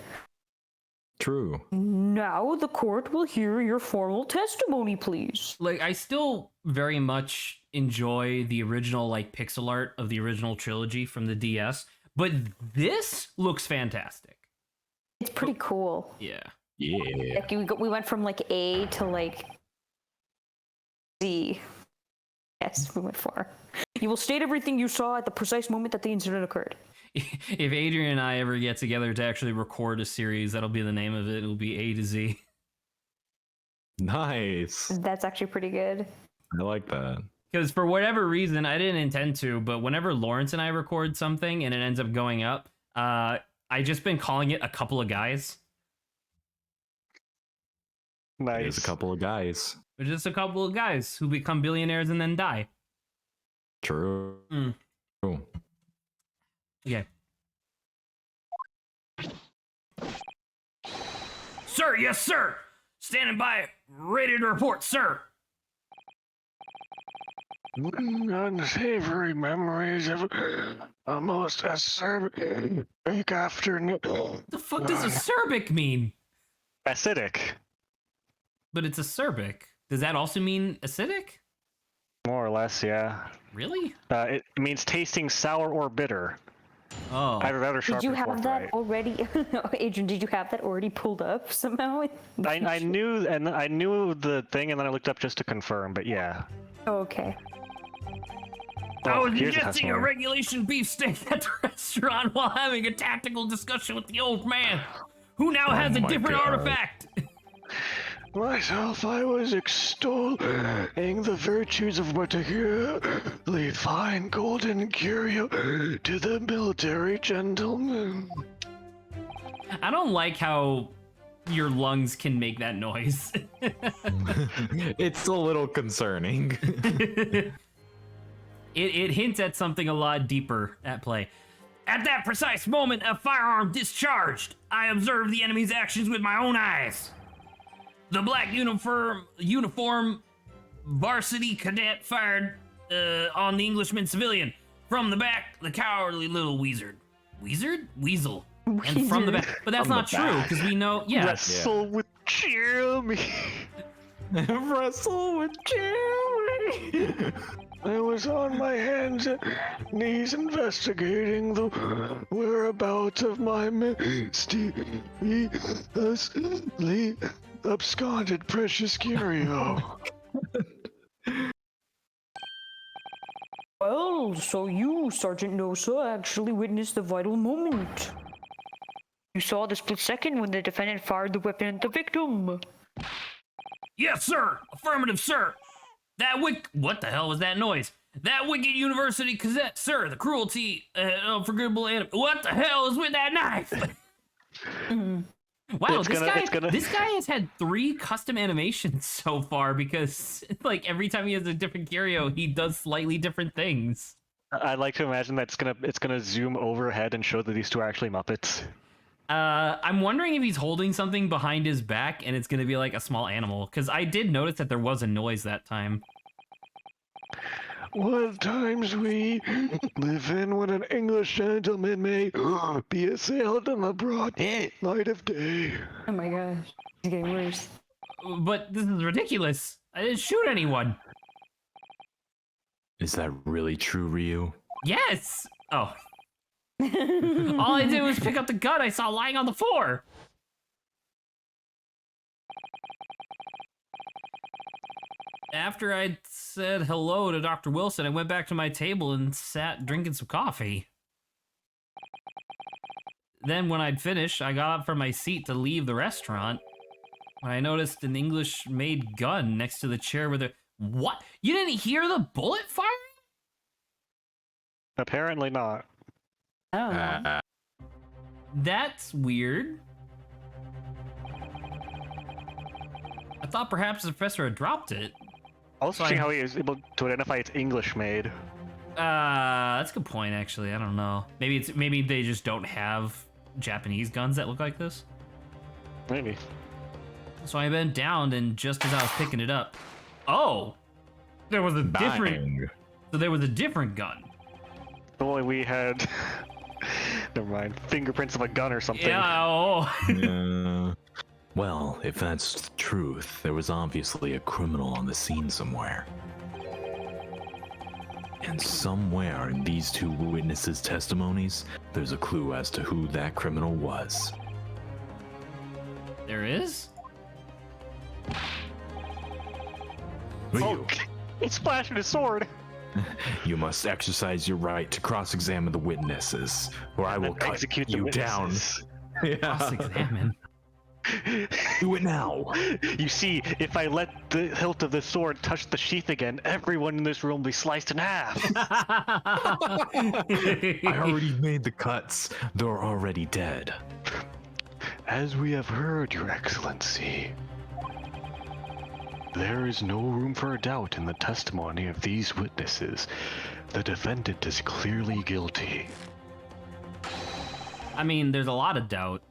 True. Now the court will hear your formal testimony, please. Like, I still very much enjoy the original, like, pixel art of the original trilogy from the DS, but this looks fantastic. It's pretty cool. Yeah. Yeah. Like we went from like A to like Z. Yes, we went far. You will state everything you saw at the precise moment that the incident occurred. If Adrian and I ever get together to actually record a series, that'll be the name of it. It'll be A to Z. Nice. That's actually pretty good. I like that. Because for whatever reason, I didn't intend to, but whenever Lawrence and I record something and it ends up going up, I just been calling it A Couple of Guys. Nice. There's a couple of guys. They're just a couple of guys who become billionaires and then die. True. True. Okay. Sir, yes, sir. Standing by, ready to report, sir. Unsavory memories of a most acerbic afternoon. What the fuck does acerbic mean? Acidic. But it's acerbic. Does that also mean acidic? More or less, yeah. Really? It means tasting sour or bitter. Oh. Either that or Did sharp you and have that forthright. already, Adrian? Did you have that already pulled up somehow? I knew the thing, and then I looked up just to confirm. But yeah. Oh, okay. I was here's the ingesting a testimony. regulation beefsteak at the restaurant while having a tactical discussion with the old man, who now has a my different God. artifact. Myself, I was extolling the virtues of particularly fine golden curio to the military gentleman. I don't like how your lungs can make that noise. It's a little concerning. It hints at something a lot deeper at play. At that precise moment, a firearm discharged. I observed the enemy's actions with my own eyes. The black uniform varsity cadet fired on the Englishman civilian. From the back, the cowardly little weasel. And from the back, but that's From the not true back. because we know. Yeah, Wrestle with Jimmy. Wrestle with Jeremy. I was on my hands and knees investigating the whereabouts of my mysteriously absconded precious curio. Well, so you, Sergeant Nosa, actually witnessed the vital moment. You saw the split second when the defendant fired the weapon at the victim. Yes, sir. Affirmative, sir. What the hell was that noise? That wicked university cadet, sir. The cruelty, unforgivable animal. What the hell is with that knife? Wow, It's this gonna- guy has had 3 custom animations so far because like every time he has a different curio, he does slightly different things. I like to imagine that it's gonna zoom overhead and show that these two are actually Muppets. I'm wondering if he's holding something behind his back and it's gonna be like a small animal because I did notice that there was a noise that time. What times we live in when an English gentleman may be assailed in the broad light of day. Oh my gosh, it's getting worse. But this is ridiculous. I didn't shoot anyone. Is that really true, Ryu? Yes. Oh. All I did was pick up the gun I saw lying on the floor. After I'd said hello to Dr. Wilson, I went back to my table and sat drinking some coffee. Then when I'd finished, I got up from my seat to leave the restaurant. When I noticed an English-made gun next to the chair with a... What? You didn't hear the bullet firing? Apparently not. Oh. That's weird. I thought perhaps the professor had dropped it. Also, So see I- how he is able to identify it's English made. That's a good point, actually. I don't know. Maybe they just don't have Japanese guns that look like this. Maybe. So I bent down, and just as I was picking it up, oh, there was a different. Bang. So there was a different gun. Only we had. Never mind. Fingerprints of a gun or something. Yeah. Oh. Well, if that's the truth, there was obviously a criminal on the scene somewhere. And somewhere in these two witnesses' testimonies, there's a clue as to who that criminal was. There is. Oh, Ryu, he splashed his sword. you must exercise your right to cross-examine the witnesses, or I will And cut execute the you down. witnesses. Cross-examine. Do it now. You see, if I let the hilt of the sword touch the sheath again, everyone in this room will be sliced in half. I already made the cuts. They're already dead. As we have heard, Your Excellency, there is no room for a doubt in the testimony of these witnesses. The defendant is clearly guilty. I mean, there's a lot of doubt.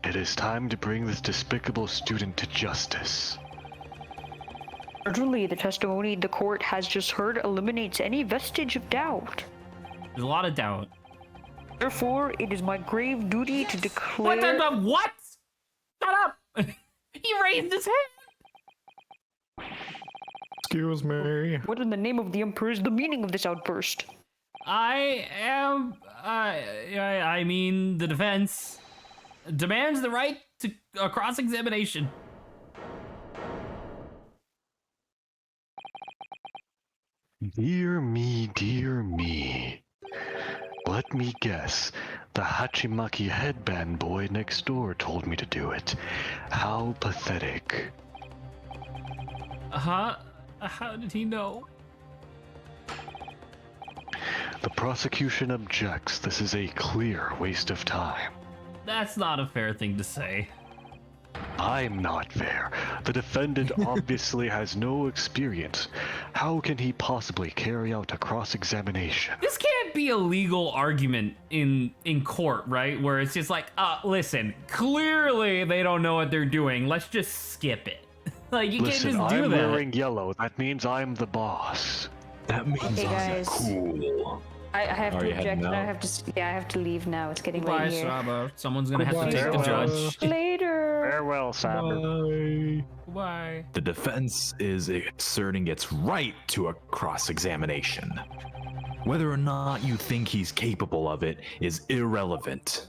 It is time to bring this despicable student to justice. Certainly, the testimony the court has just heard eliminates any vestige of doubt. There's a lot of doubt. Therefore, it is my grave duty to declare... What? Shut up! He raised his hand. Excuse me. What in the name of the Emperor is the meaning of this outburst? I mean, the defense demands the right to a cross-examination. Dear me, dear me. Let me guess. The Hachimaki headband boy next door told me to do it. How pathetic. How did he know? The prosecution objects. This is a clear waste of time. That's not a fair thing to say. I'm not fair. The defendant obviously has no experience. How can he possibly carry out a cross-examination? This can't be a legal argument in court, right? Where it's just like, listen, clearly they don't know what they're doing. Let's just skip it. Like, you Listen, can't just do I'm that. wearing yellow. That means I'm the boss. That means Hey, I'm guys. cool. I have Are to you heading object. And I out? have to. Yeah, I have to leave now. It's getting Goodbye, late here. Saba. Someone's gonna have to Goodbye, take the Saba. judge. Later. Farewell, Sam. Goodbye. The defense is asserting its right to a cross-examination. Whether or not you think he's capable of it is irrelevant.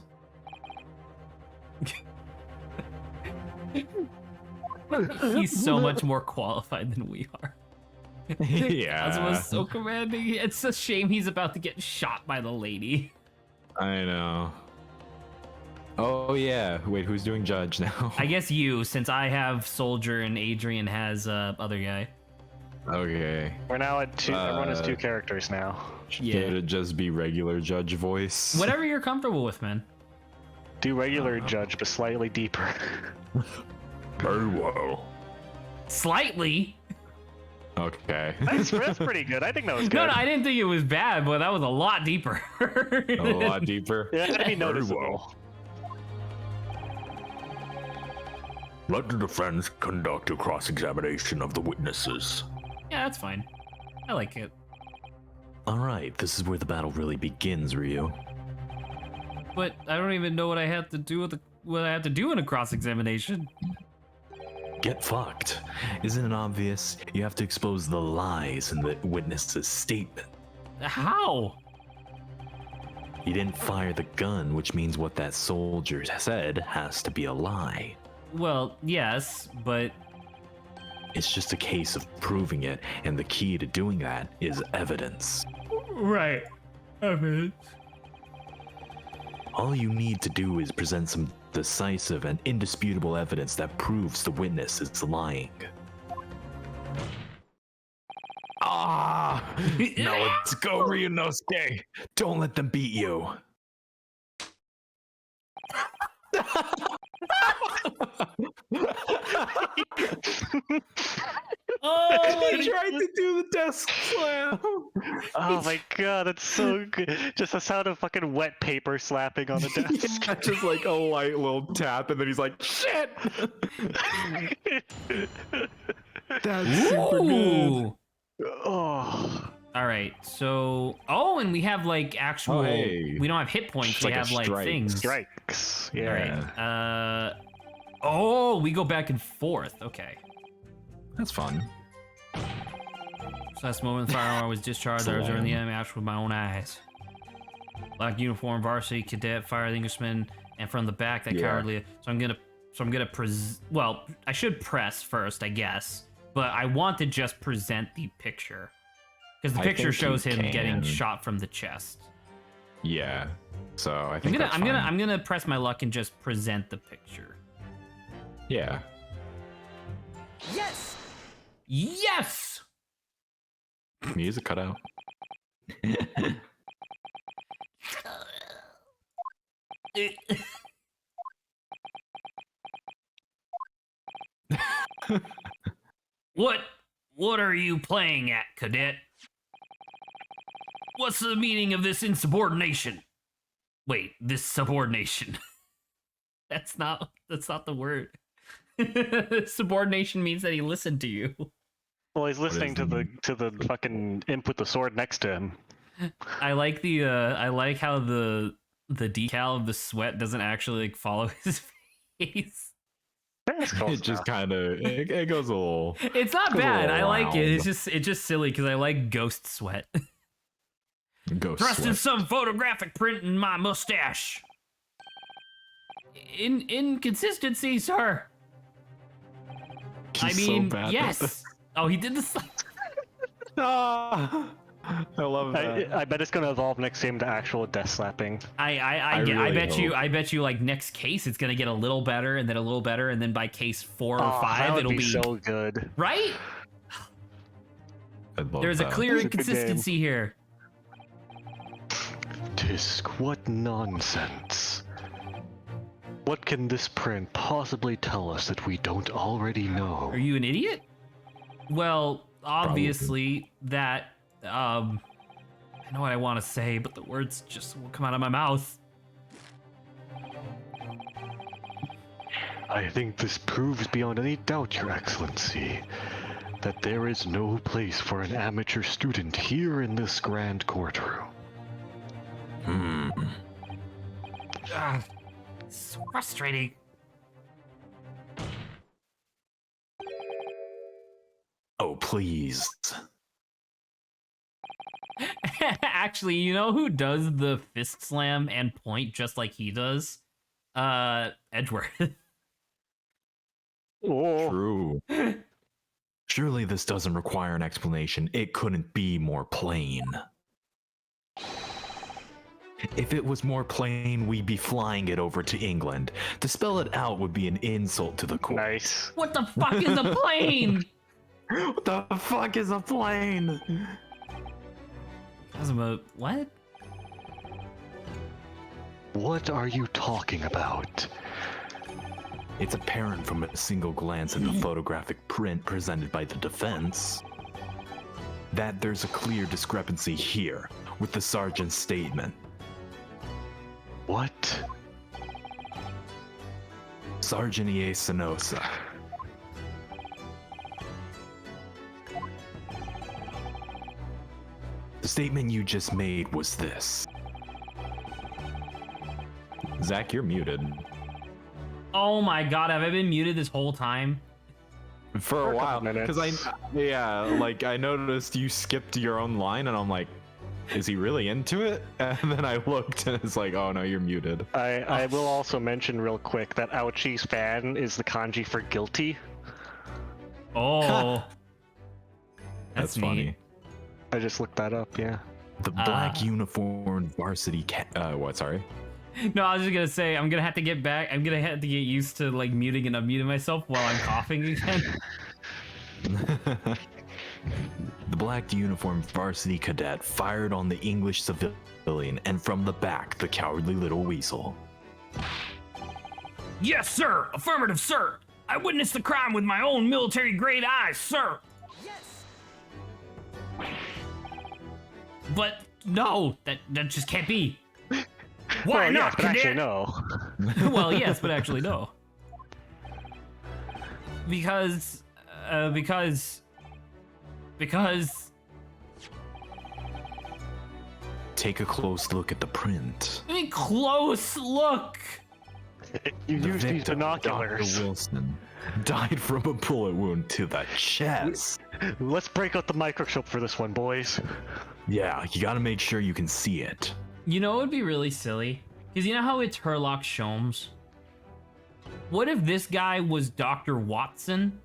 He's so much more qualified than we are. Yeah, That was so commanding. It's a shame he's about to get shot by the lady. I know. Oh yeah, wait, who's doing judge now? I guess you, since I have soldier and Adrian has other guy. Okay. We're now at two. Everyone has two characters now. Should Yeah. it just be regular judge voice? Whatever you're comfortable with, man. Do regular judge, but slightly deeper. Very well. Slightly. Okay. That's pretty good. I think that was good. No, I didn't think it was bad, but that was a lot deeper. A lot deeper. Yeah, that'd be Very noticeable. well. Let the defense conduct a cross-examination of the witnesses. Yeah, that's fine. I like it. All right, this is where the battle really begins, Ryu. But I don't even know what I have to do with what I have to do in a cross-examination. Get fucked. Isn't it obvious? You have to expose the lies in the witness's statement. How? He didn't fire the gun, which means what that soldier said has to be a lie. Well, yes, but It's just a case of proving it, and the key to doing that is evidence. right. Evidence. All you need to do is present some decisive and indisputable evidence that proves the witness is lying. Ah! Now let's go, Ryunosuke! Don't let them beat you! Oh, He tried to do the desk slam! Oh my god, that's so good. Just the sound of fucking wet paper slapping on the desk. Yeah, just like a light little tap, and then he's like, shit! That's super good. Ooh. Oh. All right, so and we have like actual. hey. We don't have hit points. It's We like a have like strike. things. Strikes. All Yeah. right. We go back and forth. Okay. That's fun. So that's the moment the firearm was discharged. I was in the Slam. enemy action with my own eyes. Black uniform, varsity cadet, fire the Englishman, and from the back that Yeah. cowardly. So I'm gonna well, I should press first, I guess, but I want to just present the picture because the I picture think you shows him getting can. shot from the chest. Yeah. So I think that's I'm fine. gonna press my luck and just present the picture. Yeah. Yes. Music cut out. What are you playing at, cadet? What's the meaning of this insubordination? Wait, this subordination. That's not the word. Subordination means that he listened to you. Well, he's listening is to the- the fucking imp with the sword next to him. I like how the decal of the sweat doesn't actually like follow his face. That's close It just enough. kind of it goes a little. It's not Goes a bad. little I like it. wild. It's just silly because I like ghost sweat. Ghost Thrust in sweat. some photographic print in my mustache. Inconsistency, sir. I He's so mean, bad at yes. this. Oh, he did this. Ah, I love that. I bet it's gonna evolve next game to actual death slapping. I really bet you like next case it's gonna get a little better and then a little better and then by case 4 or Oh, 5 that would it'll be be so good. right. I love There's a that. clear This is a good inconsistency here. Tisk, what nonsense. What can this print possibly tell us that we don't already know? Are you an idiot? Well, obviously that I know what I want to say, but the words just won't come out of my mouth. I think this proves beyond any doubt, Your Excellency, that there is no place for an amateur student here in this grand courtroom. So frustrating. Oh, please. Actually, you know who does the fist slam and point just like he does? Edgeworth. Oh, True. Surely this doesn't require an explanation. It couldn't be more plain. If it was more plain, we'd be flying it over to England. To spell it out would be an insult to the court. nice. What the fuck is a plane? What the fuck is a plane? Cosmo, what? What are you talking about? It's apparent from a single glance at the photographic print presented by the defense that there's a clear discrepancy here with the sergeant's statement. What? Sergeant E.A. Sonosa. The statement you just made was this. Zach, you're muted. Oh my god, have I been muted this whole time? For a while, minutes. because I noticed you skipped your own line, and I'm like, is he really into it? And then I looked, and it's like, oh no, you're muted. I will also mention real quick that Ouchie's fan is the kanji for guilty. Oh. That's neat. funny. I just looked that up, yeah. The black uniformed varsity what? Sorry. No, I was just gonna say I'm gonna have to get back. I'm gonna have to get used to like muting and unmuting myself while I'm coughing again. The black uniformed varsity cadet fired on the English civilian, and from the back, the cowardly little weasel. Yes, sir. Affirmative, sir. I witnessed the crime with my own military-grade eyes, sir. But no, that just can't be. Why Well, not, yes, but actually cadet? no. Well, yes, but actually no. Because Take a close look at the print. I mean, close look. You The use these victim, binoculars. Dr. Wilson, died from a bullet wound to the chest. Let's break out the microscope for this one, boys. Yeah, you gotta make sure you can see it. You know, it would be really silly. Because you know how it's Herlock Sholmes? What if this guy was Dr. Watson?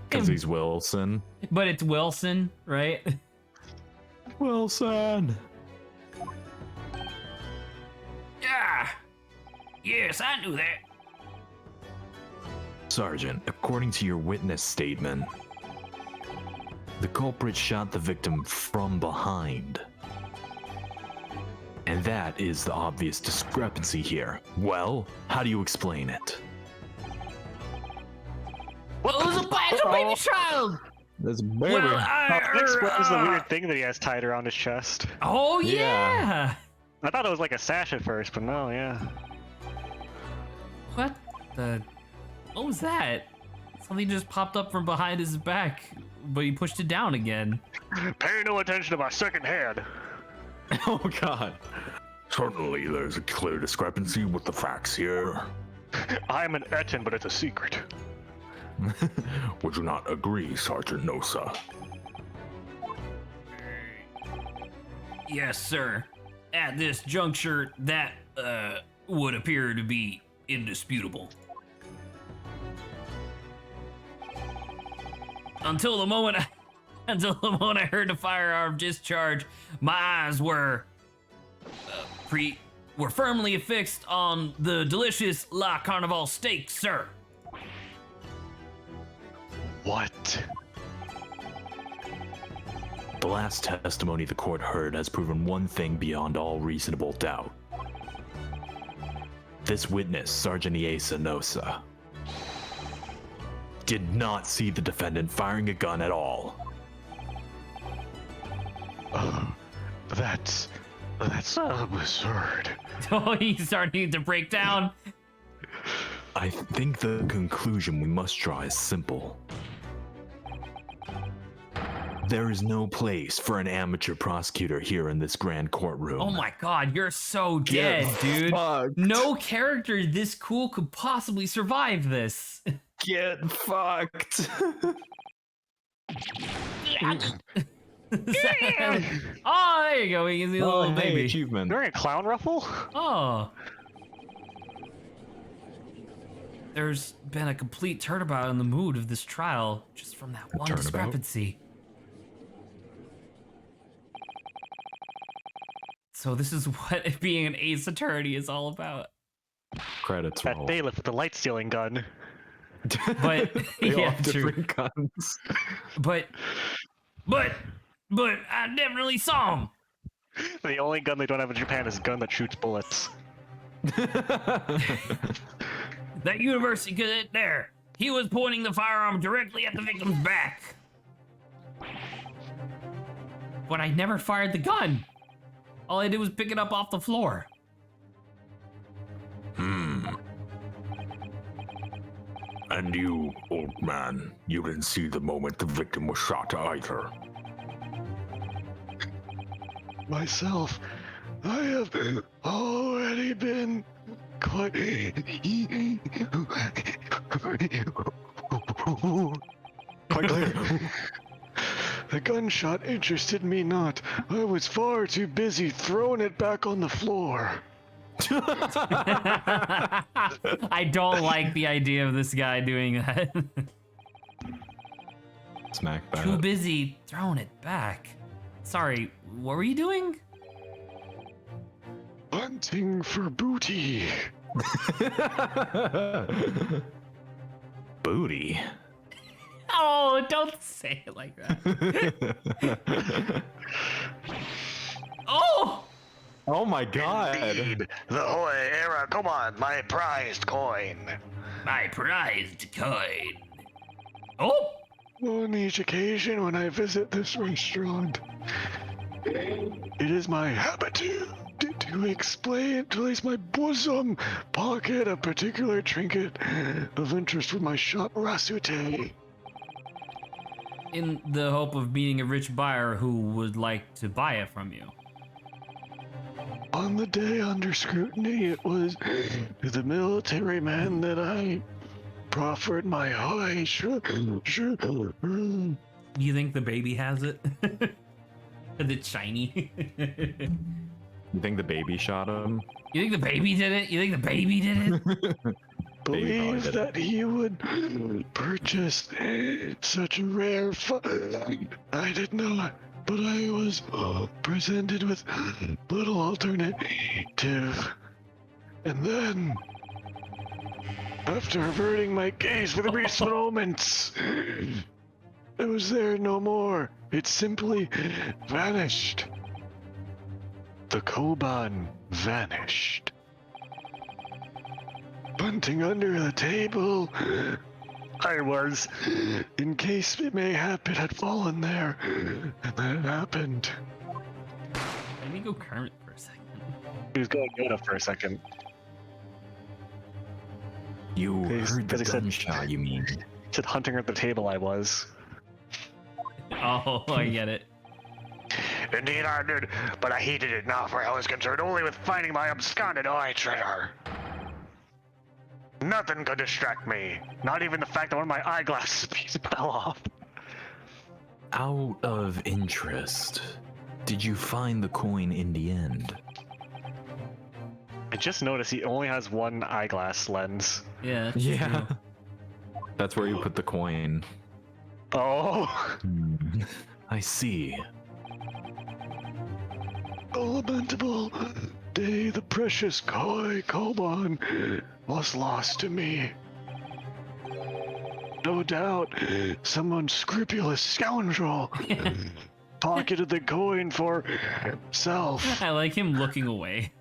Because he's Wilson. But it's Wilson, right? Wilson! Yeah. Yes, I knew that. Sergeant, according to your witness statement, the culprit shot the victim from behind. And that is the obvious discrepancy here. Well, how do you explain it? Well, it was a baby child. This baby. Well, That explains the weird thing that he has tied around his chest. Oh Yeah. yeah. I thought it was like a sash at first, but no, yeah. What the? What was that? Something just popped up from behind his back, but he pushed it down again. Pay no attention to my second hand. Oh god. Certainly, there's a clear discrepancy with the facts here. I'm an Etin, but it's a secret. Would you not agree, Sergeant Nosa? Yes, sir. At this juncture, that would appear to be indisputable. Until the moment I heard the firearm discharge, my eyes were firmly affixed on the delicious La Carnival steak, sir. What? The last testimony the court heard has proven one thing beyond all reasonable doubt. This witness, Sergeant Iesa Nosa, did not see the defendant firing a gun at all. That's absurd. Oh, he's starting to break down. I think the conclusion we must draw is simple. There is no place for an amateur prosecutor here in this grand courtroom. Oh my god, you're so dead, dude. fucked. No character this cool could possibly survive this. Get fucked. Oh, there you go. He's a little Hey, baby. achievement. You're wearing a clown ruffle? Oh. There's been a complete turnabout in the mood of this trial just from that one turnabout? discrepancy. So this is what being an ace attorney is all about. Credits That roll. bailiff with the light stealing gun. But They all yeah, have true. different guns. But I definitely saw him. The only gun they don't have in Japan is a gun that shoots bullets. That university cadet there. He was pointing the firearm directly at the victim's back. But I never fired the gun. All I did was pick it up off the floor. And you, old man, you didn't see the moment the victim was shot either. Myself, I have already been quite clear. The gunshot interested me not. I was far too busy throwing it back on the floor. I don't like the idea of this guy doing that. Smack back. Too busy throwing it back. Sorry, what were you doing? Hunting for booty. Booty. Oh, don't say it like that. Oh! Oh my god. Indeed, the Hoy era, come on, my prized coin. My prized coin. Oh! On each occasion when I visit this restaurant, it is my habit to place my bosom pocket a particular trinket of interest with my shop rasute. In the hope of meeting a rich buyer who would like to buy it from you. On the day under scrutiny, it was to the military man that I proffered my high Do you think the baby has it? Is it shiny? You think the baby shot him? You think the baby did it? You think the baby did it? believe did that he would purchase such a rare I did not, but I was presented with little alternative. And then, after averting my gaze for the brief moments, it was there no more. It simply vanished. The Koban vanished. Bunting under the table, I was, in case it mayhap it had fallen there, and then it happened. Let me go Kermit for a second. He was going Yoda for a second. You heard the because he said- gunshot, you mean? He said hunting at the table I was. Oh, I get it. Indeed I did, but I heeded it not, for I was concerned only with finding my absconded eye treasure. Nothing could distract me, not even the fact that one of my eyeglasses fell off. Out of interest, Did you find the coin in the end? I just noticed he only has one eyeglass lens. Yeah. That's true. That's where you put the coin. Oh. I see. Oh, lamentable day, the precious Koban was lost to me. No doubt, some unscrupulous scoundrel pocketed the coin for himself. I like him looking away.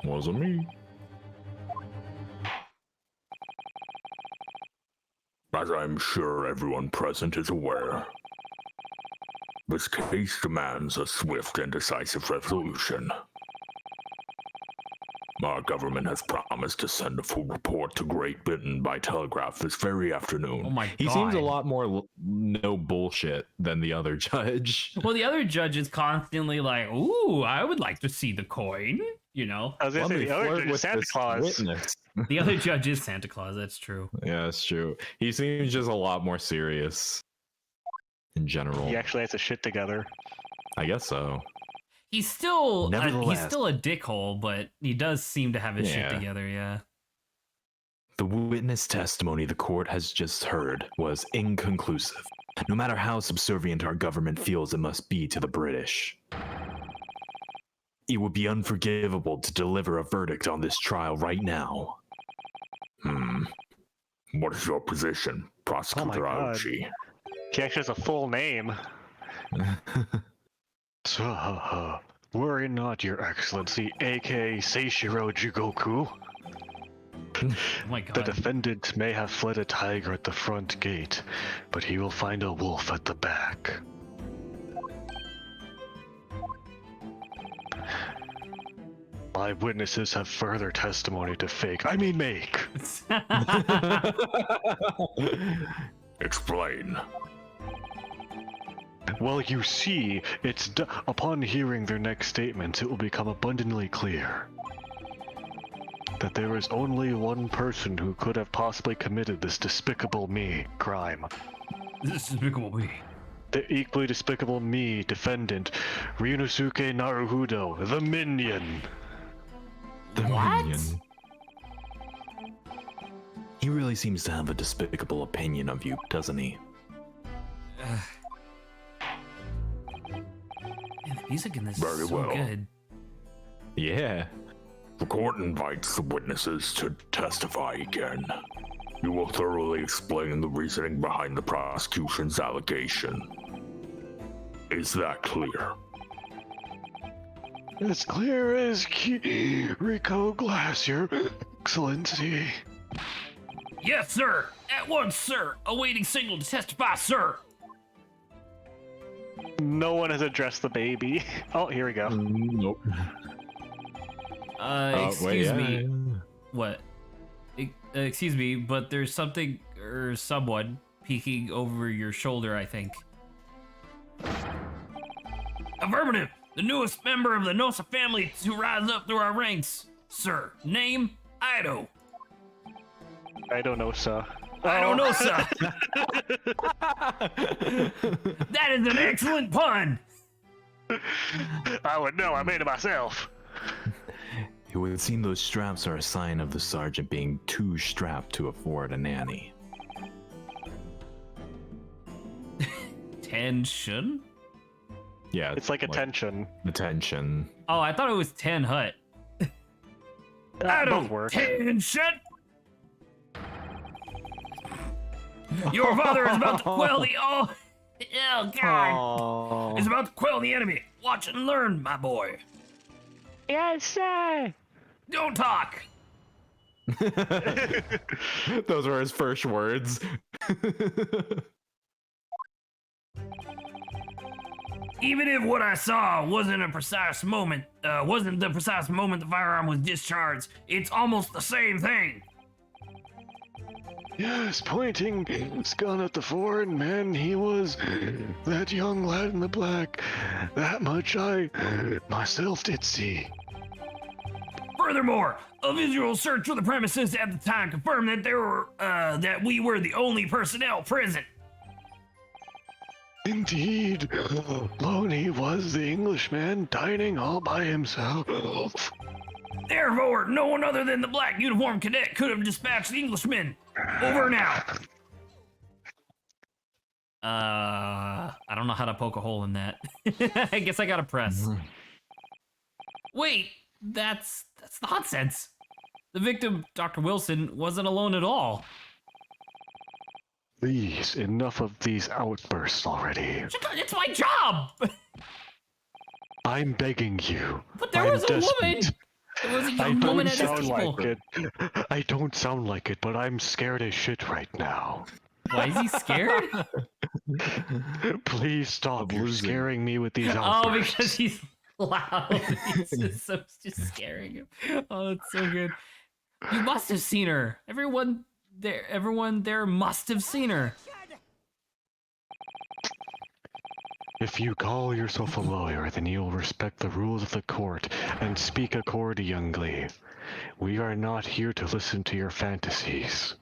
Wasn't me. As I'm sure everyone present is aware, this case demands a swift and decisive resolution. Our government has promised to send a full report to Great Britain by telegraph this very afternoon. Oh my god. He seems a lot more no bullshit than the other judge. Well, the other judge is constantly like, "Ooh, I would like to see the coin." You know, I was gonna Let say me the other flirt dude is with Santa this Claus. witness. the other judge is Santa Claus. That's true. Yeah, that's true. He seems just a lot more serious in general. He actually has his shit together. I guess so. He's still he's Nevertheless. still a dickhole, but he does seem to have his shit Yeah. together. Yeah. The witness testimony the court has just heard was inconclusive, no matter how subservient our government feels it must be to the British. It would be unforgivable to deliver a verdict on this trial right now. What is your position, Prosecutor God. Archie? He actually has a full name. Worry not, Your Excellency, aka Seishiro Jigoku. Oh my The god. defendant may have fled a tiger at the front gate, but he will find a wolf at the back. My witnesses have further testimony to make. Explain. Well, you see, upon hearing their next statements, it will become abundantly clear that there is only one person who could have possibly committed this despicable me crime. This is despicable me. The equally despicable me defendant, Ryunosuke Naruhodo, the minion. The What? minion. He really seems to have a despicable opinion of you, doesn't he? Man, the music in this Very is so well. good. Yeah. The court invites the witnesses to testify again. You will thoroughly explain the reasoning behind the prosecution's allegation. Is that clear? As clear as Rico Glass, Your Excellency. Yes, sir. At once, sir. Awaiting signal to testify, sir. No one has addressed the baby. Oh, here we go. Nope. Excuse me. What? Excuse me, but there's something or someone peeking over your shoulder, I think. Affirmative! The newest member of the Nosa family to rise up through our ranks. Sir, name, Ido. I don't know, sir. I don't know, sir. That is an excellent pun. I would know, I made it myself. It would seem those straps are a sign of the sergeant being too strapped to afford a nanny. Tension? Yeah, It's like attention. Attention. Oh, I thought it was Ten Hut. I Both don't work. tension. Your father is about to quell the oh god. Is about to quell the enemy. Watch and learn, my boy. Yes, sir. Don't talk. Those were his first words. Even if what I saw wasn't the precise moment the firearm was discharged, it's almost the same thing. Yes, pointing his gun at the foreign man, he was that young lad in the black. That much I myself did see. Furthermore, a visual search of the premises at the time confirmed that we were the only personnel present. Indeed, Loney was the Englishman dining all by himself. Therefore, no one other than the black uniformed cadet could have dispatched the Englishman. Over now. I don't know how to poke a hole in that. I guess I gotta press. Wait, that's nonsense. The victim, Dr. Wilson, wasn't alone at all. Please, enough of these outbursts already. It's my job! I'm begging you. But there I'm was a woman! desperate. There was a I young woman don't at his sound table. like it. I don't sound like it, but I'm scared as shit right now. Why is he scared? Please stop. You're losing. scaring me with these Oh, outbursts. because he's loud. It's just scaring him. Oh, it's so good. You must have seen her. Everyone there must have seen her. If you call yourself a lawyer, then you'll respect the rules of the court and speak accordingly. We are not here to listen to your fantasies.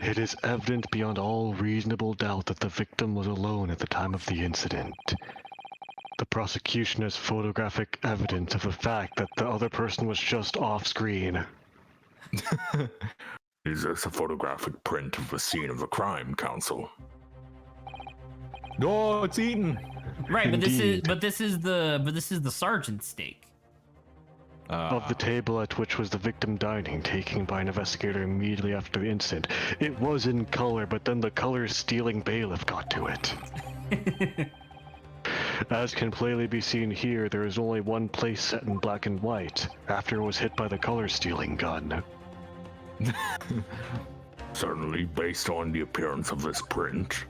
It is evident beyond all reasonable doubt that the victim was alone at the time of the incident. The prosecution has photographic evidence of the fact that the other person was just off screen. Is this a photographic print of the scene of the crime, Counsel? Oh, it's eaten. Right, but Indeed. this is the sergeant's steak. Of the table at which was the victim dining, taken by an investigator immediately after the incident. It was in color, but then the color-stealing bailiff got to it. As can plainly be seen here, there is only one place set in black and white, after it was hit by the color-stealing gun. Certainly, based on the appearance of this print,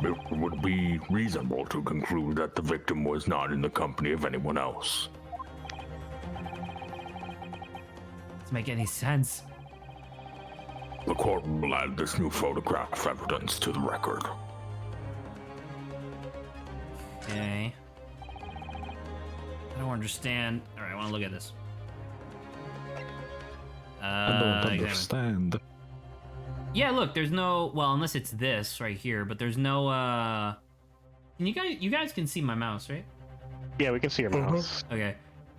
it would be reasonable to conclude that the victim was not in the company of anyone else. Doesn't make any sense. The court will add this new photograph evidence to the record. Okay. I don't understand. All right, I want to look at this. I don't examine. understand. Yeah, look, there's no, well, unless it's this right here, but there's no can you guys can see my mouse, right? Yeah, we can see your mouse. Okay.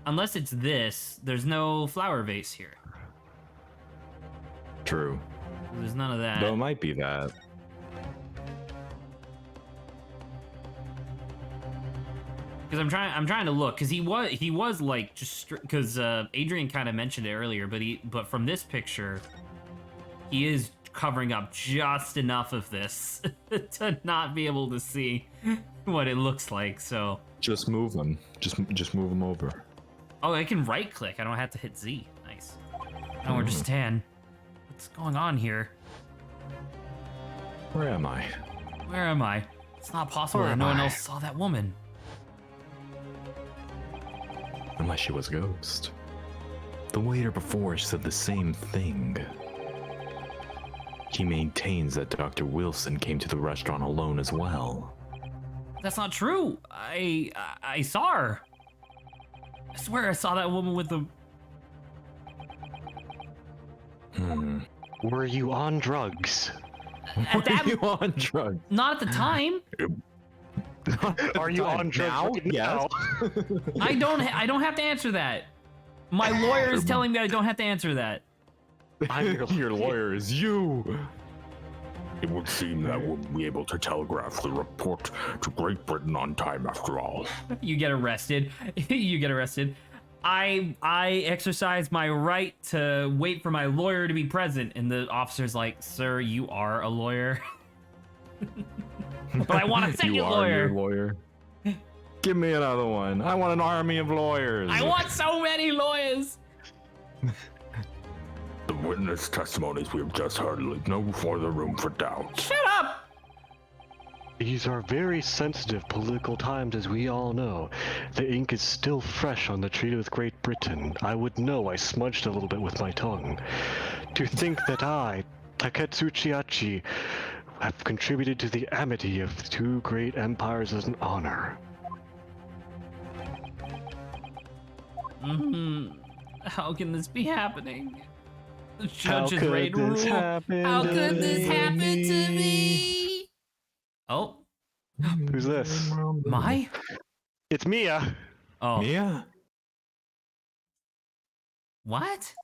Unless it's this, there's no flower vase here. True. There's none of that. Though it might be that. Because I'm trying to look, because he was like just because Adrian kind of mentioned it earlier, but from this picture, he is covering up just enough of this to not be able to see what it looks like. So Just move them. Just move them over. oh, I can right click. I don't have to hit Z. Nice. I don't understand what's going on here. Where am I? Where am I? It's not possible Where that am no one I? else saw that woman. Unless she was a ghost. The waiter before said the same thing. He maintains that Dr. Wilson came to the restaurant alone as well. That's not true. I saw her. I swear I saw that woman with the. Were you on drugs? At that, you on drugs? not at the time. Are you on drugs now? right Yes. now? I don't have to answer that. My lawyer is telling me I don't have to answer that. I'm Your lawyer is you. It would seem that we'll be able to telegraph the report to Great Britain on time after all. You get arrested. You get arrested. I exercise my right to wait for my lawyer to be present, and the officer's like, "Sir, you are a lawyer." But I want a second You are lawyer. your lawyer. Give me another one. I want an army of lawyers. I want so many lawyers. The witness testimonies we have just heard leave no further room for doubt. Shut up. These are very sensitive political times, as we all know. The ink is still fresh on the treaty with Great Britain. I would know I smudged a little bit with my tongue. To think that I, Taketsuchi Achi, have contributed to the amity of two great empires is an honor. How can this be happening? The judge is ready to rule. How could this happen to me? Oh, Who's this? my? It's Mia. Oh, Mia? what?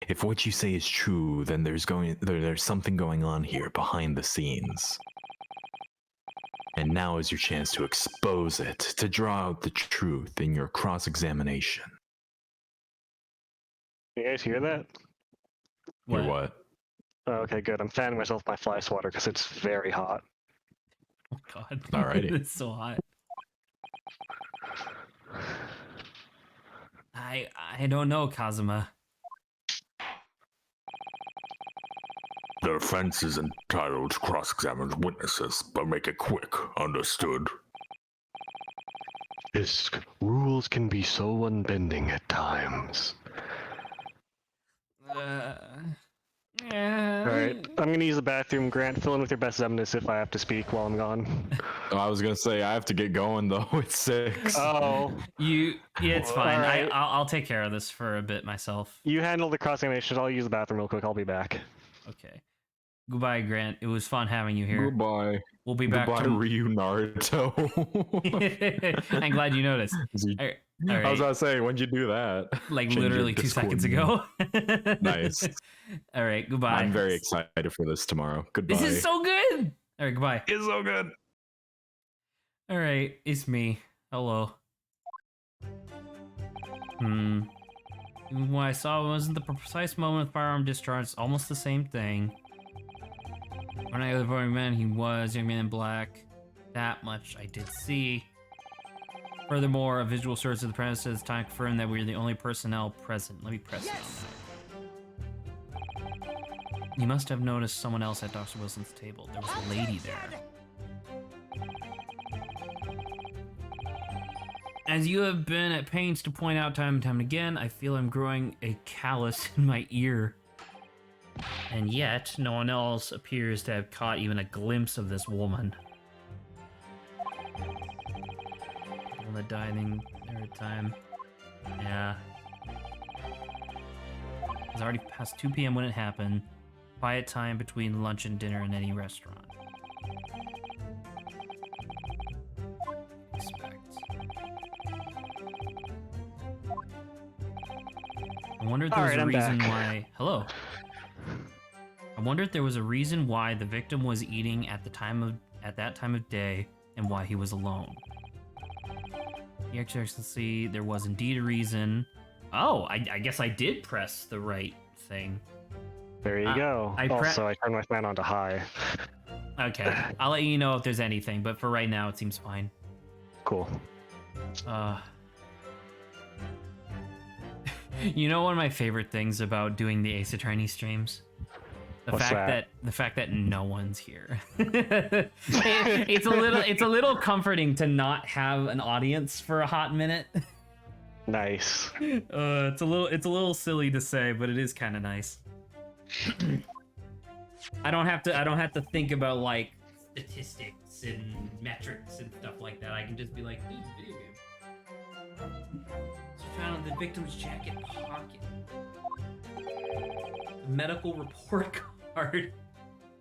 If what you say is true, then there's something going on here behind the scenes. And now is your chance to expose it, to draw out the truth in your cross-examination. You guys hear that? Hear what? Oh, okay, good. I'm fanning myself with my fly swatter because it's very hot. Oh God. Alrighty. It's so hot. I don't know, Kazuma. The defense is entitled to cross-examine witnesses, but make it quick. Understood? Rules can be so unbending at times. Alright, I'm gonna use the bathroom. Grant, fill in with your best evidence if I have to speak while I'm gone. Oh, I was gonna say I have to get going though. It's 6. Oh, Yeah, it's fine. Alright. I'll take care of this for a bit myself. you handle the cross-examination. I'll use the bathroom real quick. I'll be back. Okay. Goodbye, Grant. It was fun having you here. Goodbye. We'll be back. Goodbye, Ryu Naruto. I'm glad you noticed. All right. I was gonna say, when'd you do that? Like Change your literally 2 Discord seconds name. ago. Nice. All right. Goodbye. I'm very excited for this tomorrow. Goodbye. This is so good. All right. Goodbye. It's so good. All right. It's me. Hello. What I saw wasn't the precise moment of firearm discharge. It's almost the same thing. When I the voting man, he was young man in black. That much I did see. Furthermore, a visual search of the premises at this time confirmed that we were the only personnel present. Let me press it on that. You must have noticed someone else at Dr. Wilson's table. There was a lady there. As you have been at pains to point out time and time again, I feel I'm growing a callus in my ear. And yet, no one else appears to have caught even a glimpse of this woman. On the dining every time. Yeah. It's already past 2 p.m. when it happened. Quiet time between lunch and dinner in any restaurant. Expect. I wonder if there was Alright, a I'm reason back. why. Hello. I wonder if there was a reason why the victim was eating at that time of day and why he was alone. Your Excellency, there was indeed a reason. Oh, I guess I did press the right thing. There you go. I Also, I turned my fan on to high. Okay, I'll let you know if there's anything, but for right now, it seems fine. Cool. You know, one of my favorite things about doing the Ace Attorney streams? The fact that no one's here. it's a little comforting to not have an audience for a hot minute. Nice. It's a little silly to say, but it is kind of nice. I don't have to think about like statistics and metrics and stuff like that. I can just be like, "This is a video game." So found the victim's jacket pocket. The medical report card.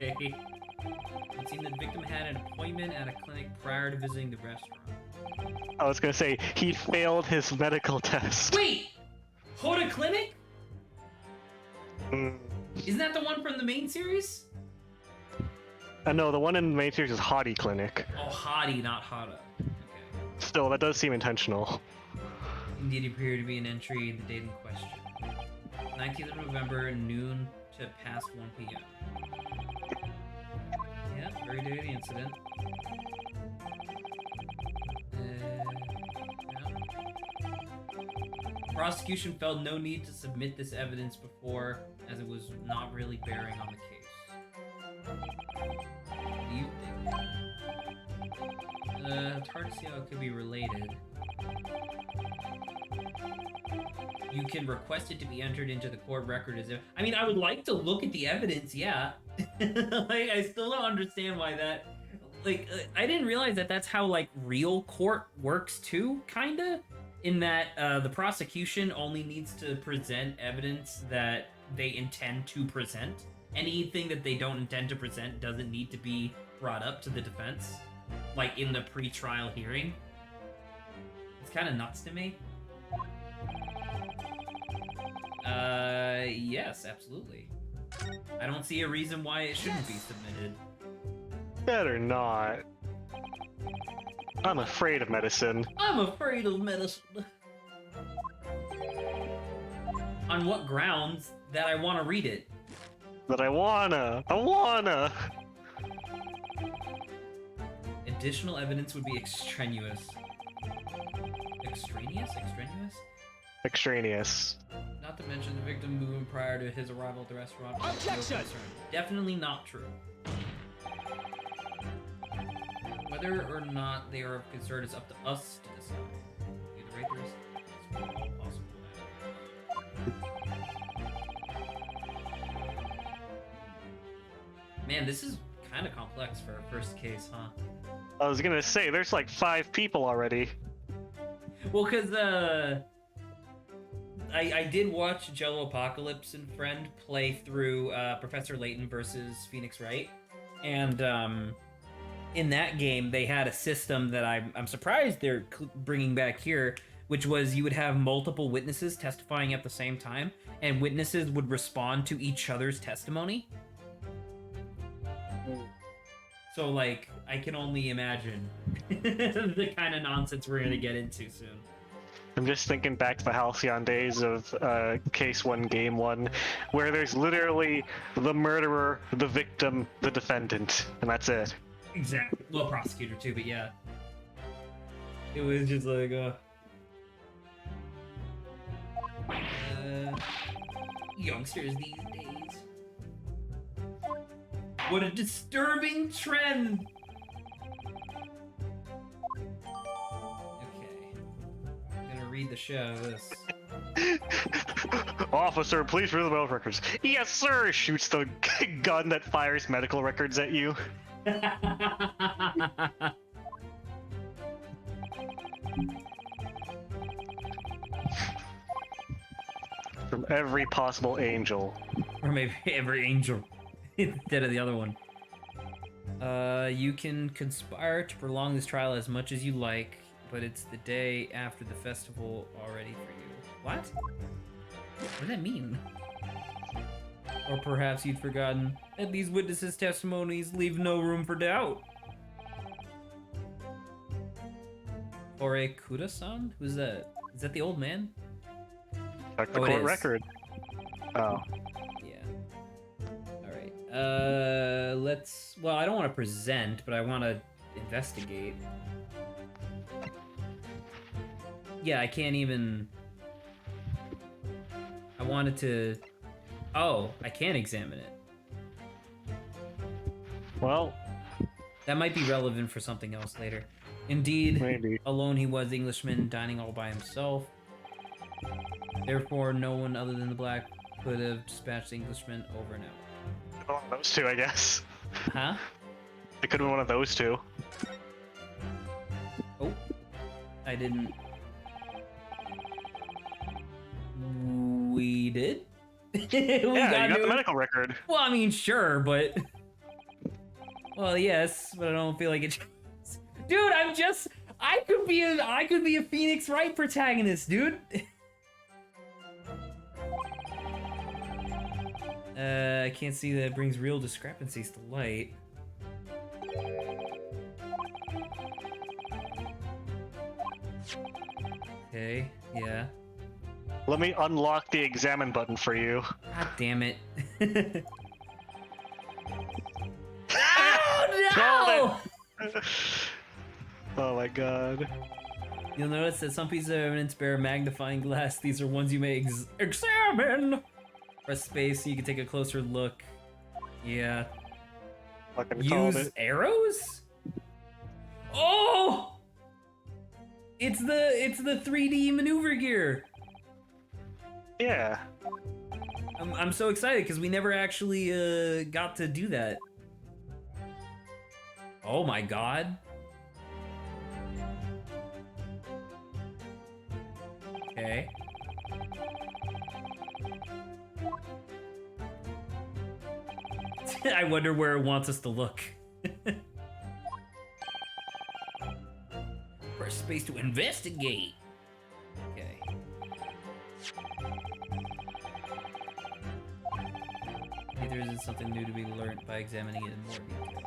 Okay. It seemed the victim had an appointment at a clinic prior to visiting the restaurant. I was gonna say, he failed his medical test. Wait! Hoda Clinic? Mm. Isn't that the one from the main series? No, the one in the main series is Hottie Clinic. Oh, Hottie, not Hada. Okay. Still, that does seem intentional. Indeed appeared to be an entry the date in question. 19th of November, noon to past 1 p.m. Yeah, very day of the incident. Yeah. Prosecution felt no need to submit this evidence before, as it was not really bearing on the case. What do you think? It's hard to see how it could be related. You can request it to be entered into the court record as if... I mean, I would like to look at the evidence, yeah. Like, I still don't understand why that... Like, I didn't realize that that's how, like, real court works, too, kinda? in that the prosecution only needs to present evidence that they intend to present. Anything that they don't intend to present doesn't need to be brought up to the defense, like in the pre-trial hearing. It's kind of nuts to me. Yes, absolutely. I don't see a reason why it shouldn't be submitted. Better not. I'm afraid of medicine. I'm afraid of medicine. On what grounds that I want to read it? But I wanna. Additional evidence would be extraneous. Extraneous? Extraneous. Not to mention the victim moving prior to his arrival at the restaurant. Objection! Definitely not true. Whether or not they are of concern is up to us to decide. The rapers is all possible. Man, this is kind of complex for a first case, huh? I was gonna say, there's like 5 people already. Well, because I did watch Jello Apocalypse and Friend play through Professor Layton versus Phoenix Wright, and in that game they had a system that I'm surprised they're bringing back here, which was you would have multiple witnesses testifying at the same time, and witnesses would respond to each other's testimony. So, like, I can only imagine the kind of nonsense we're gonna get into soon. I'm just thinking back to the Halcyon days of Case 1, Game 1, where there's literally the murderer, the victim, the defendant, and that's it. Exactly. Well, prosecutor too, but yeah. It was just like, youngsters these days. What a disturbing trend! Okay. I'm gonna read the shit out of this. Officer, please read the medical records. Yes, sir! Shoots the gun that fires medical records at you. From every possible angel. Or maybe every angel instead of the other one. You can conspire to prolong this trial as much as you like, but it's the day after the festival already for you. What? What does that mean? Or perhaps you'd forgotten that these witnesses' testimonies leave no room for doubt. Ore Kuda-san? Who's that? Is that the old man? Check the Oh, it court is. record. Oh. Yeah. Alright. Let's... Well, I don't want to present, but I want to investigate. Yeah, I can't even... I wanted to... Oh, I can't examine it. Well, That might be relevant for something else later. Indeed, maybe. alone he was Englishman, dining all by himself. Therefore, no one other than the black could have dispatched the Englishman over and out. One of those two, I guess. Huh? It could have been one of those two. Oh. I didn't... We did? We Yeah, you got the new- medical record. Well, I mean, sure, but... Well, yes, but I don't feel like it... Dude, I'm just... I could be a Phoenix Wright protagonist, dude. I can't see that it brings real discrepancies to light. Okay, yeah. Let me unlock the examine button for you. God damn it. Oh, no! Oh my god. You'll notice that some pieces of evidence bear a magnifying glass. These are ones you may examine! Press space so you can take a closer look. Yeah. Fucking called Use it. arrows? Oh! It's the 3D maneuver gear. Yeah. I'm so excited because we never actually got to do that. Oh my god. I wonder where it wants us to look. Press space to investigate. Okay. Maybe there isn't something new to be learned by examining it in more detail.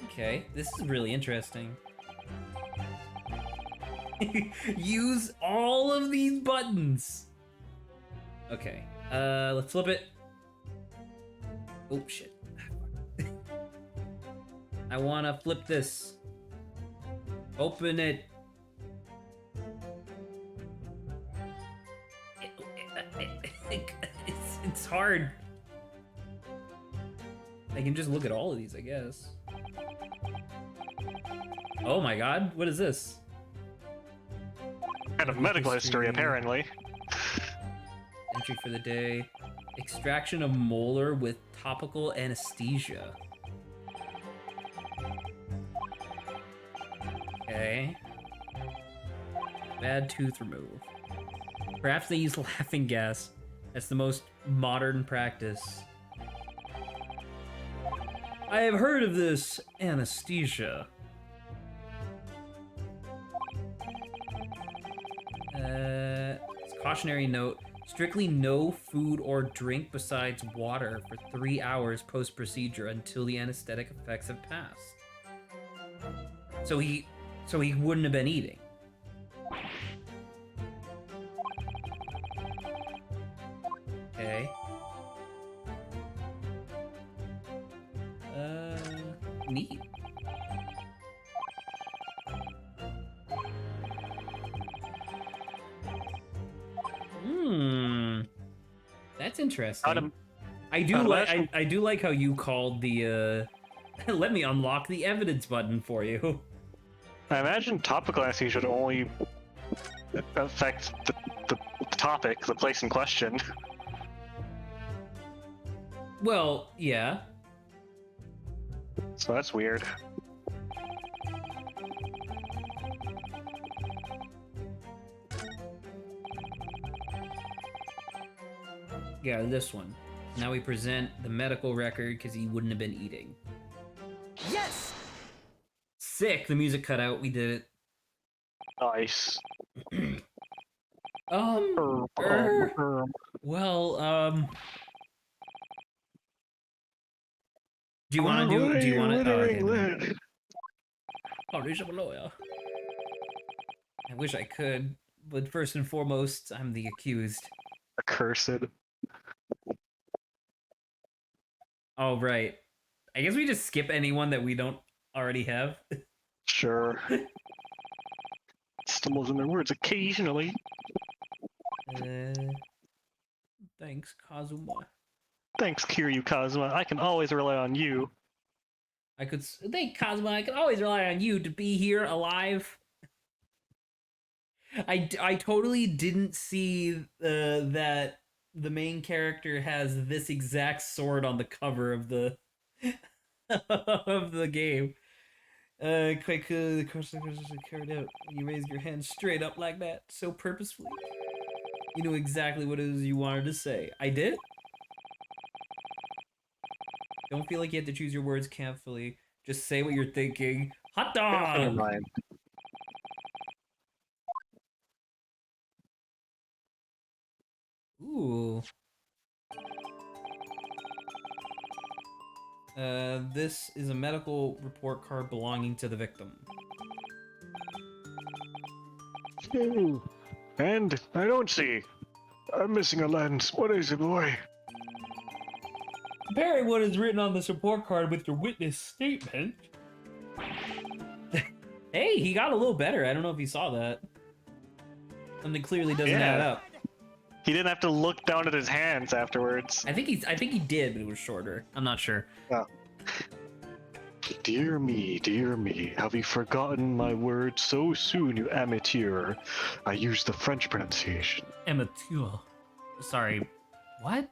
Okay, this is really interesting. Use all of these buttons. Okay, let's flip it. Oh shit. I wanna flip this. Open it. It's hard. I can just look at all of these, I guess. Oh my god, what is this? Kind of medical history, apparently. Entry for the day. Extraction of molar with topical anesthesia. Okay. Bad tooth remove. Perhaps they use laughing gas. That's the most modern practice. I have heard of this anesthesia. Cautionary note. Strictly no food or drink besides water for 3 hours post-procedure until the anesthetic effects have passed. So he wouldn't have been eating. Okay. Neat. That's interesting. I do like how you called the let me unlock the evidence button for you. I imagine topical anesthesia would only affect the topic, the place in question. Well, yeah. So that's weird. Yeah, this one. Now we present the medical record because he wouldn't have been eating. Yes! Sick, the music cut out, we did it. Nice. Well, do you want to do you want to oh, I'm a lawyer. I wish I could, but first and foremost, I'm the accused. Accursed. Oh, right. I guess we just skip anyone that we don't already have. Sure. Stumbles in their words occasionally. Thanks, Kazuma. Thanks, Kiryu Kazuma. I can always rely on you. Thank Kazuma. I can always rely on you to be here alive. I totally didn't see that the main character has this exact sword on the cover of the of the game. Quite clearly, the question was carried out. You raised your hand straight up like that, so purposefully. You knew exactly what it is you wanted to say. I did? Don't feel like you have to choose your words carefully. Just say what you're thinking. Hot dog! Never mind. Ooh. This is a medical report card belonging to the victim. And I don't see. I'm missing a lens. What is it, boy? Comparing what is written on this report card with your witness statement. Hey, he got a little better. I don't know if you saw that. Something clearly doesn't add up. He didn't have to look down at his hands afterwards. I think he did, but it was shorter. I'm not sure. Oh. Dear me, have you forgotten my words so soon, you amateur? I used the French pronunciation. Amateur. Sorry, what?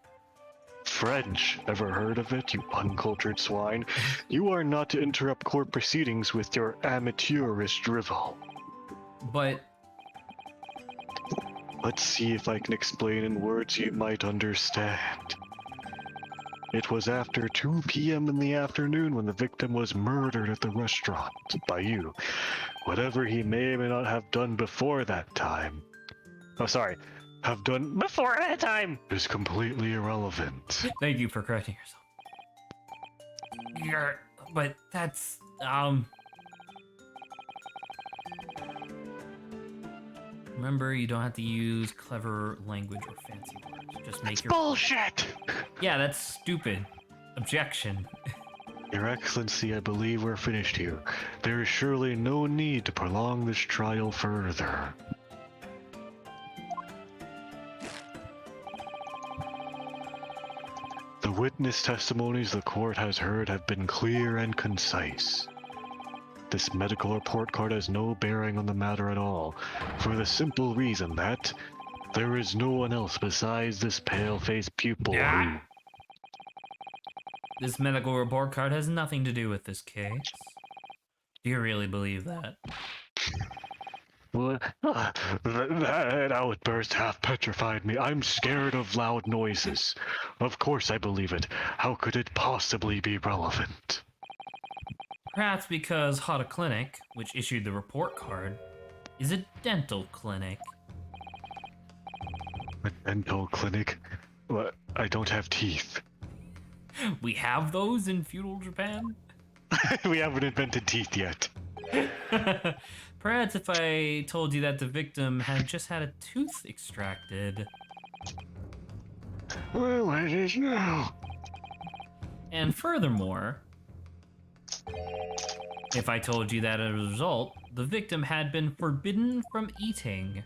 French. Ever heard of it, you uncultured swine? You are not to interrupt court proceedings with your amateurish drivel. But... Let's see if I can explain in words you might understand. It was after 2 p.m. in the afternoon when the victim was murdered at the restaurant by you. Whatever he may or may not have done before that time. Oh, sorry. Have done before that time is completely irrelevant. Thank you for correcting yourself. But that's, Remember, you don't have to use clever language or fancy words. Just make your... Bullshit! Yeah, that's stupid. Objection. Your Excellency, I believe we're finished here. There is surely no need to prolong this trial further. The witness testimonies the court has heard have been clear and concise. This medical report card has no bearing on the matter at all, for the simple reason that there is no one else besides this pale-faced pupil who... This medical report card has nothing to do with this case. Do you really believe that? That outburst half petrified me. I'm scared of loud noises. Of course I believe it. How could it possibly be relevant? Perhaps because Hada Clinic, which issued the report card, is a dental clinic. A dental clinic? What? I don't have teeth. We have those in feudal Japan? We haven't invented teeth yet. Perhaps if I told you that the victim had just had a tooth extracted. Well, it is now. And furthermore, if I told you that as a result, the victim had been forbidden from eating.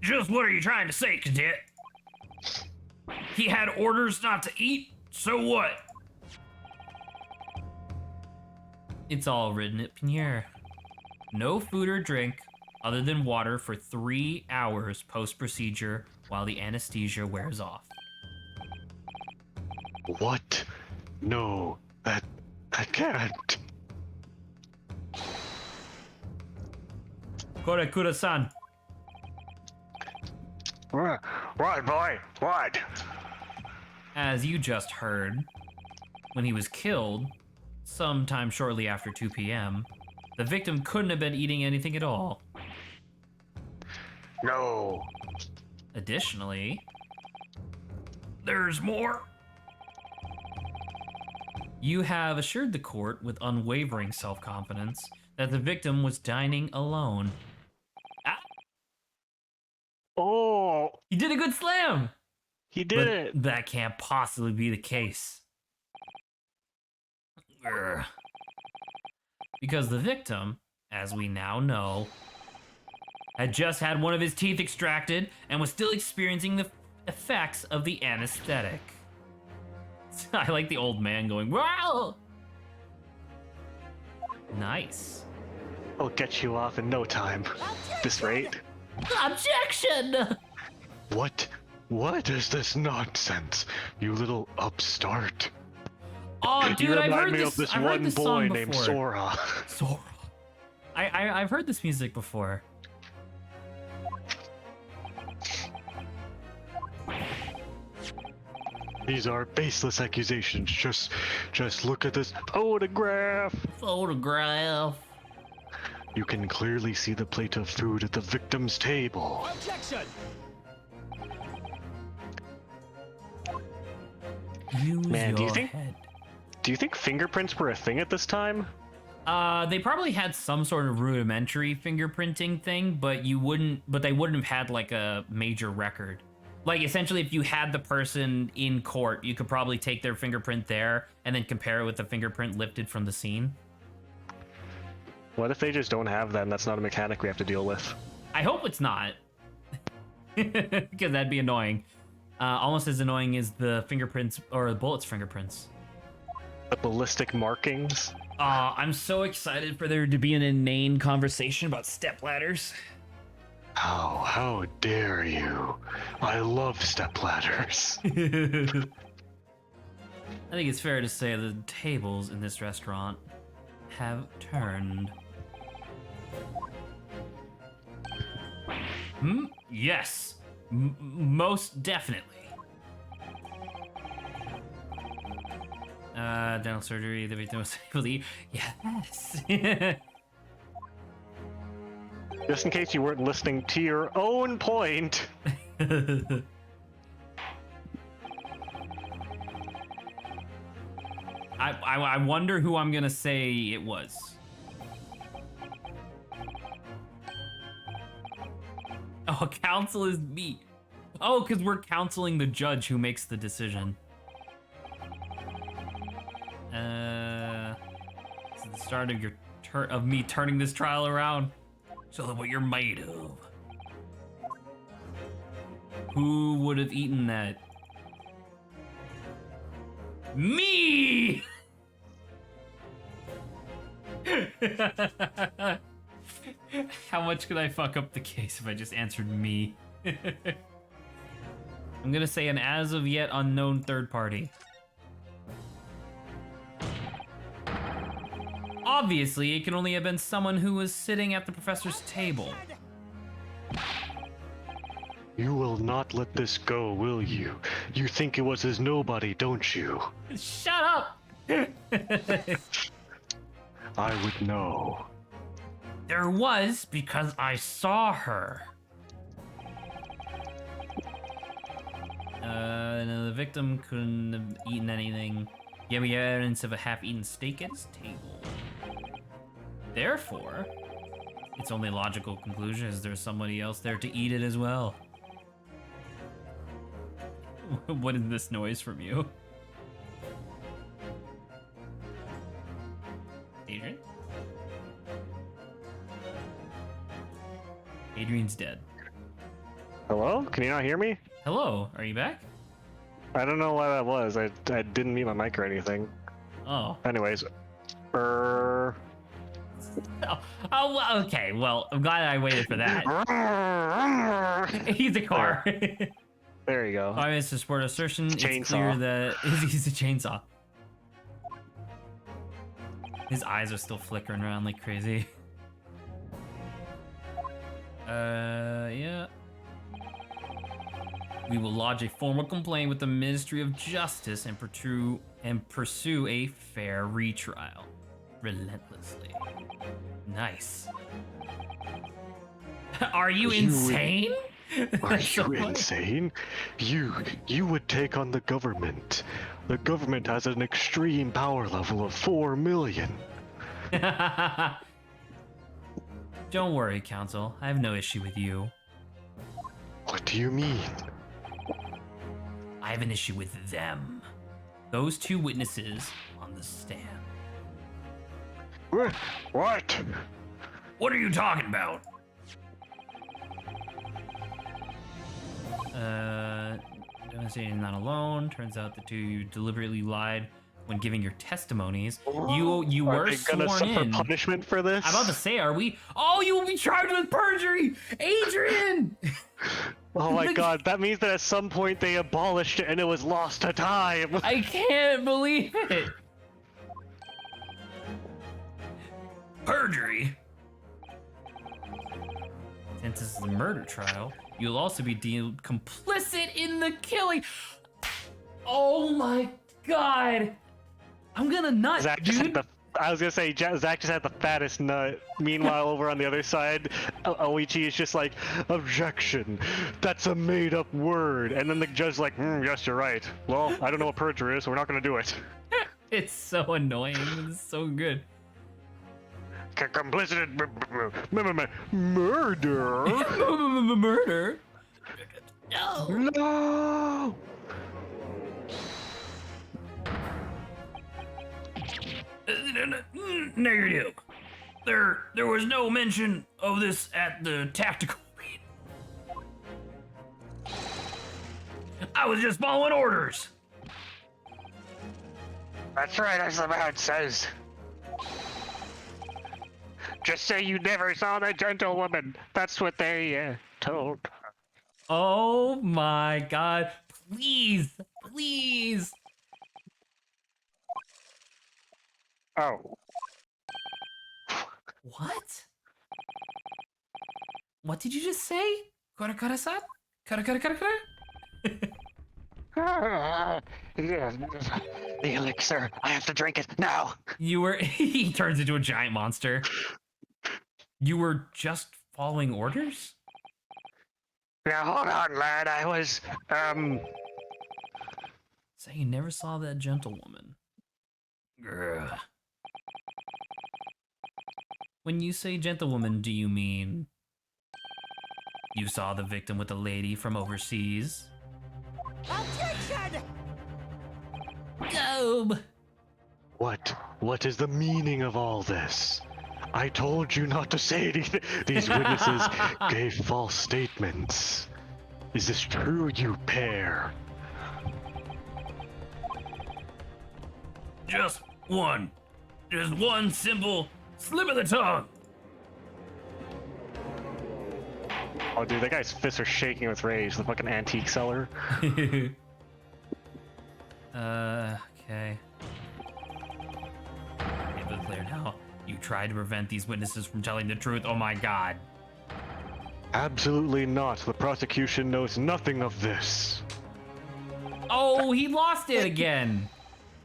Just what are you trying to say, Cadet? He had orders not to eat, so what? It's all written up in here. No food or drink other than water for 3 hours post-procedure while the anesthesia wears off. What? No, that can't. Korekura-san. What, boy? What? As you just heard, when he was killed, sometime shortly after 2 p.m., the victim couldn't have been eating anything at all. No. Additionally, There's more? you have assured the court with unwavering self-confidence that the victim was dining alone. Ah, Oh, you did a good slam! he did But it. that can't possibly be the case. Grr. Because the victim, as we now know, had just had one of his teeth extracted and was still experiencing the effects of the anesthetic. I like the old man going, wow! Nice. I'll get you off in no time. This rate? Objection! What is this nonsense? You little upstart. Oh, You dude, I've remind heard me this. of this I've heard one this boy song named before. Sora. Sora. I've heard this music before. These are baseless accusations. Just look at this photograph. Photograph. You can clearly see the plate of food at the victim's table. Objection! Use Man, do you your think- head. Do you think fingerprints were a thing at this time? They probably had some sort of rudimentary fingerprinting thing, but they wouldn't have had like a major record. Like essentially if you had the person in court, you could probably take their fingerprint there and then compare it with the fingerprint lifted from the scene. What if they just don't have that and that's not a mechanic we have to deal with? I hope it's not. Because that'd be annoying. Almost as annoying as the fingerprints or the bullet's fingerprints. The ballistic markings? I'm so excited for there to be an inane conversation about stepladders. How dare you? I love stepladders. I think it's fair to say the tables in this restaurant have turned. Yes. Most definitely. Dental surgery, the victim was able to eat. Yes. Just in case you weren't listening to your own point. I wonder who I'm gonna say it was. Oh, counsel is me. Oh, because we're counseling the judge who makes the decision. This is the start of me turning this trial around. Show them what you're made of. Who would have eaten that? Me! How much could I fuck up the case if I just answered me? I'm gonna say an as of yet unknown third party. Obviously, it can only have been someone who was sitting at the professor's table. You will not let this go, will you? You think it was his nobody, don't you? Shut up! I would know. There was because I saw her. No, the victim couldn't have eaten anything. Yeah, we have evidence of a half-eaten steak at his table. Therefore, its only logical conclusion is there's somebody else there to eat it as well. What is this noise from you? Adrian? Adrian's dead. Hello? Can you not hear me? Hello, are you back? I don't know why that was. I didn't mute my mic or anything. Oh. Anyways. Oh, well, okay. Well, I'm glad I waited for that. He's a car. There you go. 5 minutes to support assertion. It's Chainsaw. clear that he's a chainsaw. His eyes are still flickering around like crazy. Yeah. We will lodge a formal complaint with the Ministry of Justice and pursue a fair retrial. Relentlessly. Nice. Are you insane? Are you insane? You would take on the government. The government has an extreme power level of 4 million. Don't worry, Counsel. I have no issue with you. What do you mean? I have an issue with them. Those two witnesses on the stand. What? What are you talking about? Demonstrating not alone. Turns out the two you deliberately lied when giving your testimonies. You Are were they gonna sworn suffer in. punishment for this? I'm about to say, are we? Oh, you will be charged with perjury, Adrian. Oh my god, that means that at some point they abolished it and it was lost to time. I can't believe it. Perjury? Since this is a murder trial, you'll also be deemed complicit in the killing. Oh my god. I'm gonna nut, Zach just had dude. the, I was gonna say, Zach just had the fattest nut. Meanwhile, over on the other side, Oichi is just like, objection. That's a made-up word. And then the judge's like, yes, you're right. Well, I don't know what perjury is, so we're not gonna do it. It's so annoying. It's so good. Complicit in Murder? Murder? No! Negative. There was no mention of this at the tactical meeting. I was just following orders. That's right, as the man says. Just say you never saw the gentlewoman. That's what they told. Oh my god. Please. Please. Oh. What? What did you just say? Korakara-san? Cut it. The elixir. I have to drink it now. You were. He turns into a giant monster. You were just following orders? Now hold on, lad. I was Say you never saw that gentlewoman. Grr. When you say gentlewoman, do you mean you saw the victim with a lady from overseas? Objection! Gob! What is the meaning of all this? I told you not to say anything. These witnesses gave false statements. Is this true, you pair? Just one simple slip of the tongue. Oh, dude, that guy's fists are shaking with rage. The fucking antique seller. Okay. Make it clear now. You tried to prevent these witnesses from telling the truth. Oh my god. Absolutely not. The prosecution knows nothing of this. Oh, he lost it again.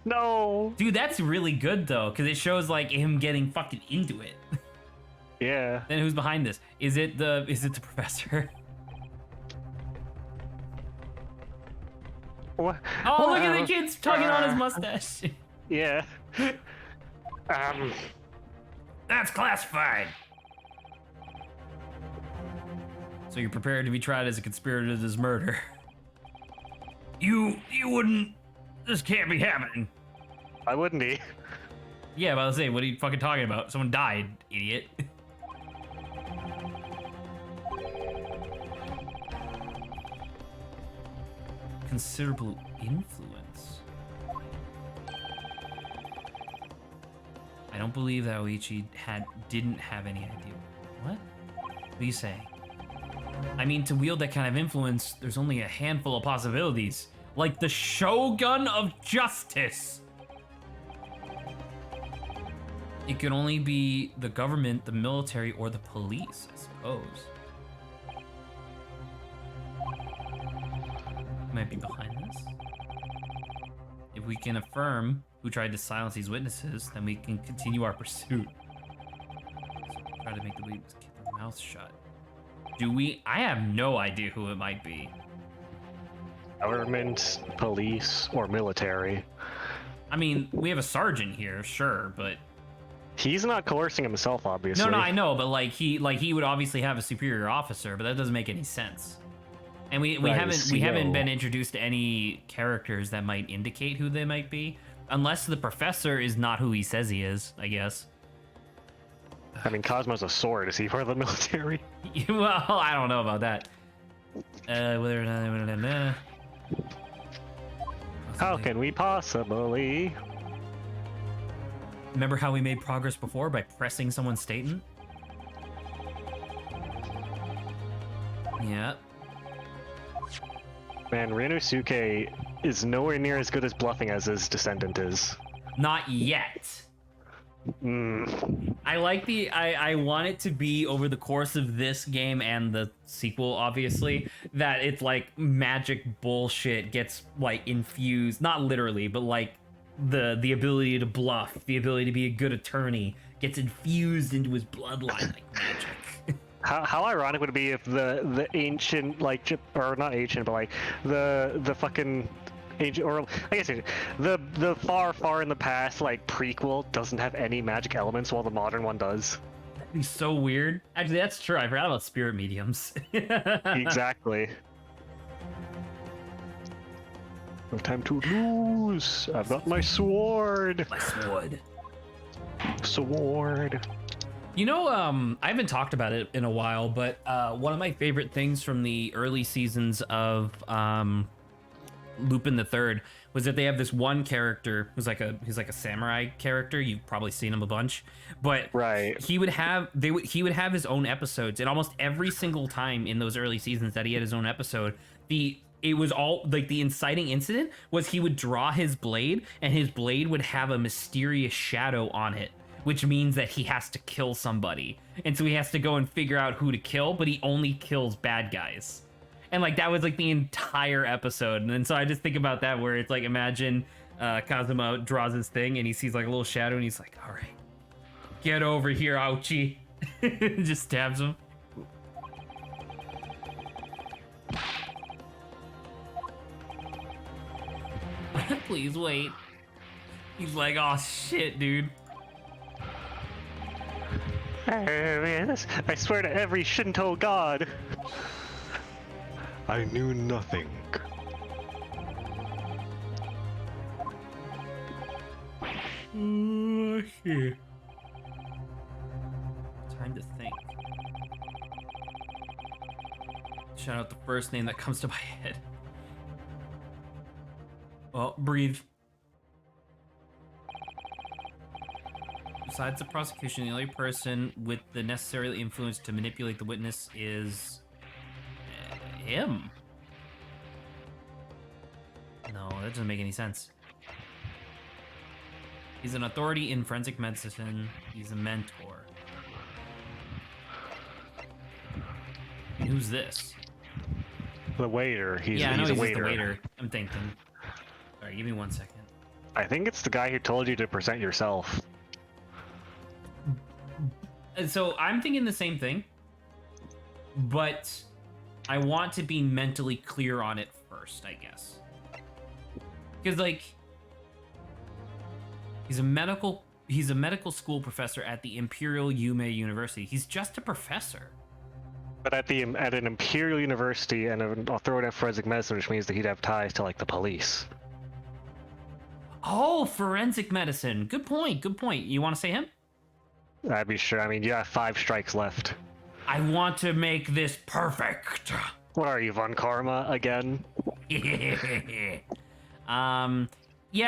No. Dude, that's really good though, because it shows like him getting fucking into it. Yeah. Then who's behind this? Is it the professor? What? Oh, look at the kid's tugging on his mustache. Yeah. That's classified. So you're prepared to be tried as a conspirator to this murder. You wouldn't. This can't be happening. I wouldn't be. Yeah, but I was saying, what are you fucking talking about? Someone died, idiot. Considerable influence. I don't believe that Oichi didn't have any idea. What? What are you saying? I mean, to wield that kind of influence, there's only a handful of possibilities. Like the Shogun of Justice. It could only be the government, the military, or the police, I suppose. Who might be behind this? If we can affirm who tried to silence these witnesses, then we can continue our pursuit. So try to make the witnesses keep their mouths shut. Do we? I have no idea who it might be. Government, police, or military. I mean, we have a sergeant here, sure, but He's not coercing himself, obviously. no, I know, but like he would obviously have a superior officer, but that doesn't make any sense. And we Right, haven't CO. been introduced to any characters that might indicate who they might be, unless the professor is not who he says he is, I guess. I mean, Cosmo's a sword. Is he part of the military? Well, I don't know about that. Whether or not. How can we possibly? Remember how we made progress before by pressing someone's statement? Yeah. Man, Ryunosuke is nowhere near as good as bluffing as his descendant is. Not yet. I like I want it to be over the course of this game and the sequel, obviously, that it's like magic bullshit gets like infused, not literally, but like the ability to bluff, the ability to be a good attorney gets infused into his bloodline like magic. How ironic would it be if the ancient, like, or not ancient, but like the fucking ancient, or I guess the far in the past like prequel doesn't have any magic elements while the modern one does. That'd be so weird. Actually, that's true. I forgot about spirit mediums. Exactly. No time to lose. I've got my sword. My sword. Sword. You know, I haven't talked about it in a while, but one of my favorite things from the early seasons of Lupin the Third was that they have this one character who's he's like a samurai character. You've probably seen him a bunch, but Right. he would have his own episodes, and almost every single time in those early seasons that he had his own episode, it was all like the inciting incident was he would draw his blade, and his blade would have a mysterious shadow on it, which means that he has to kill somebody. And so he has to go and figure out who to kill, but he only kills bad guys. And like that was like the entire episode. And so I just think about that where it's like imagine Kazuma draws his thing and he sees like a little shadow and he's like, all right, get over here, ouchie. Just stabs him. Please wait. He's like, oh shit, dude. I swear to every Shinto god. I knew nothing. Shit. Time to think. Shout out the first name that comes to my head. Well, breathe. Besides the prosecution, the only person with the necessary influence to manipulate the witness is him. No, that doesn't make any sense. He's an authority in forensic medicine. He's a mentor. And who's this? The waiter. Yeah, I know he's he's a just waiter. the waiter. I'm thinking. Alright, give me 1 second. I think it's the guy who told you to present yourself. So I'm thinking the same thing, but I want to be mentally clear on it first, I guess. Because like he's a medical school professor at the Imperial Yume University. He's just a professor. But at an imperial university and an authority of forensic medicine, which means that he'd have ties to like the police. Oh, forensic medicine. Good point. Good point. You want to say him? I'd be sure. I mean, you have 5 strikes left. I want to make this perfect. What are you, Von Karma again? Yeah,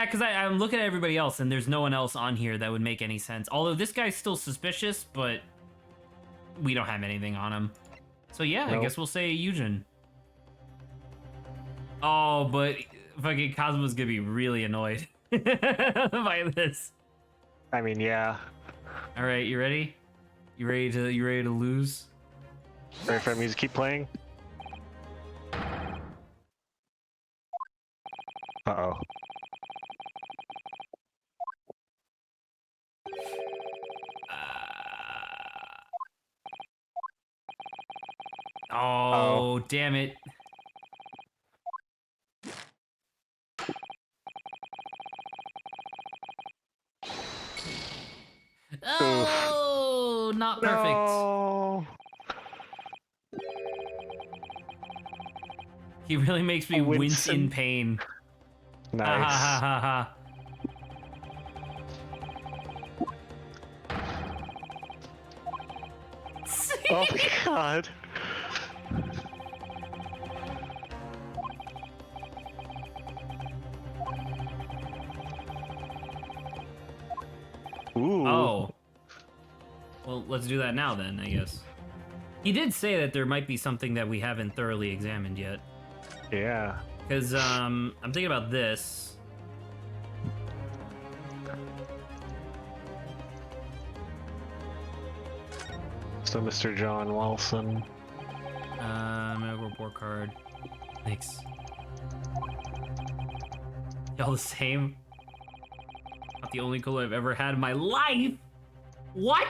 because I'm looking at everybody else, and there's no one else on here that would make any sense. Although this guy's still suspicious, but we don't have anything on him. So yeah, Nope. I guess we'll say Eugen. Oh, but fucking Cosmo's gonna be really annoyed by this. I mean, yeah. All right, you ready? You ready to lose? Ready for the music keep playing? Uh-oh. Oh, damn it. Oh, not perfect. No. He really makes me wince in Winston. pain. Ha Nice. ha ha ha. Oh my god. Ooh. Oh. Well, let's do that now then, I guess. He did say that there might be something that we haven't thoroughly examined yet. Yeah. Because, I'm thinking about this. So, Mr. John Wilson. Medical report card. Thanks. Y'all the same? Not the only cool I've ever had in my life? What?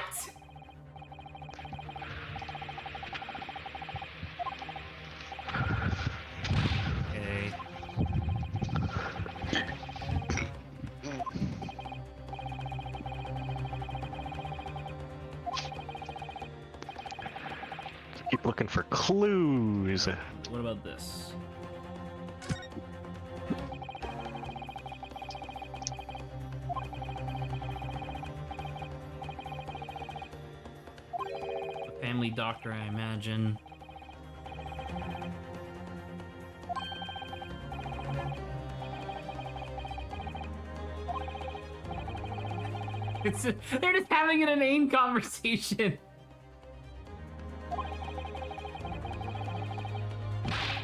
Okay. Keep looking for clues. What about this? A family doctor, I imagine. They're just having an inane conversation.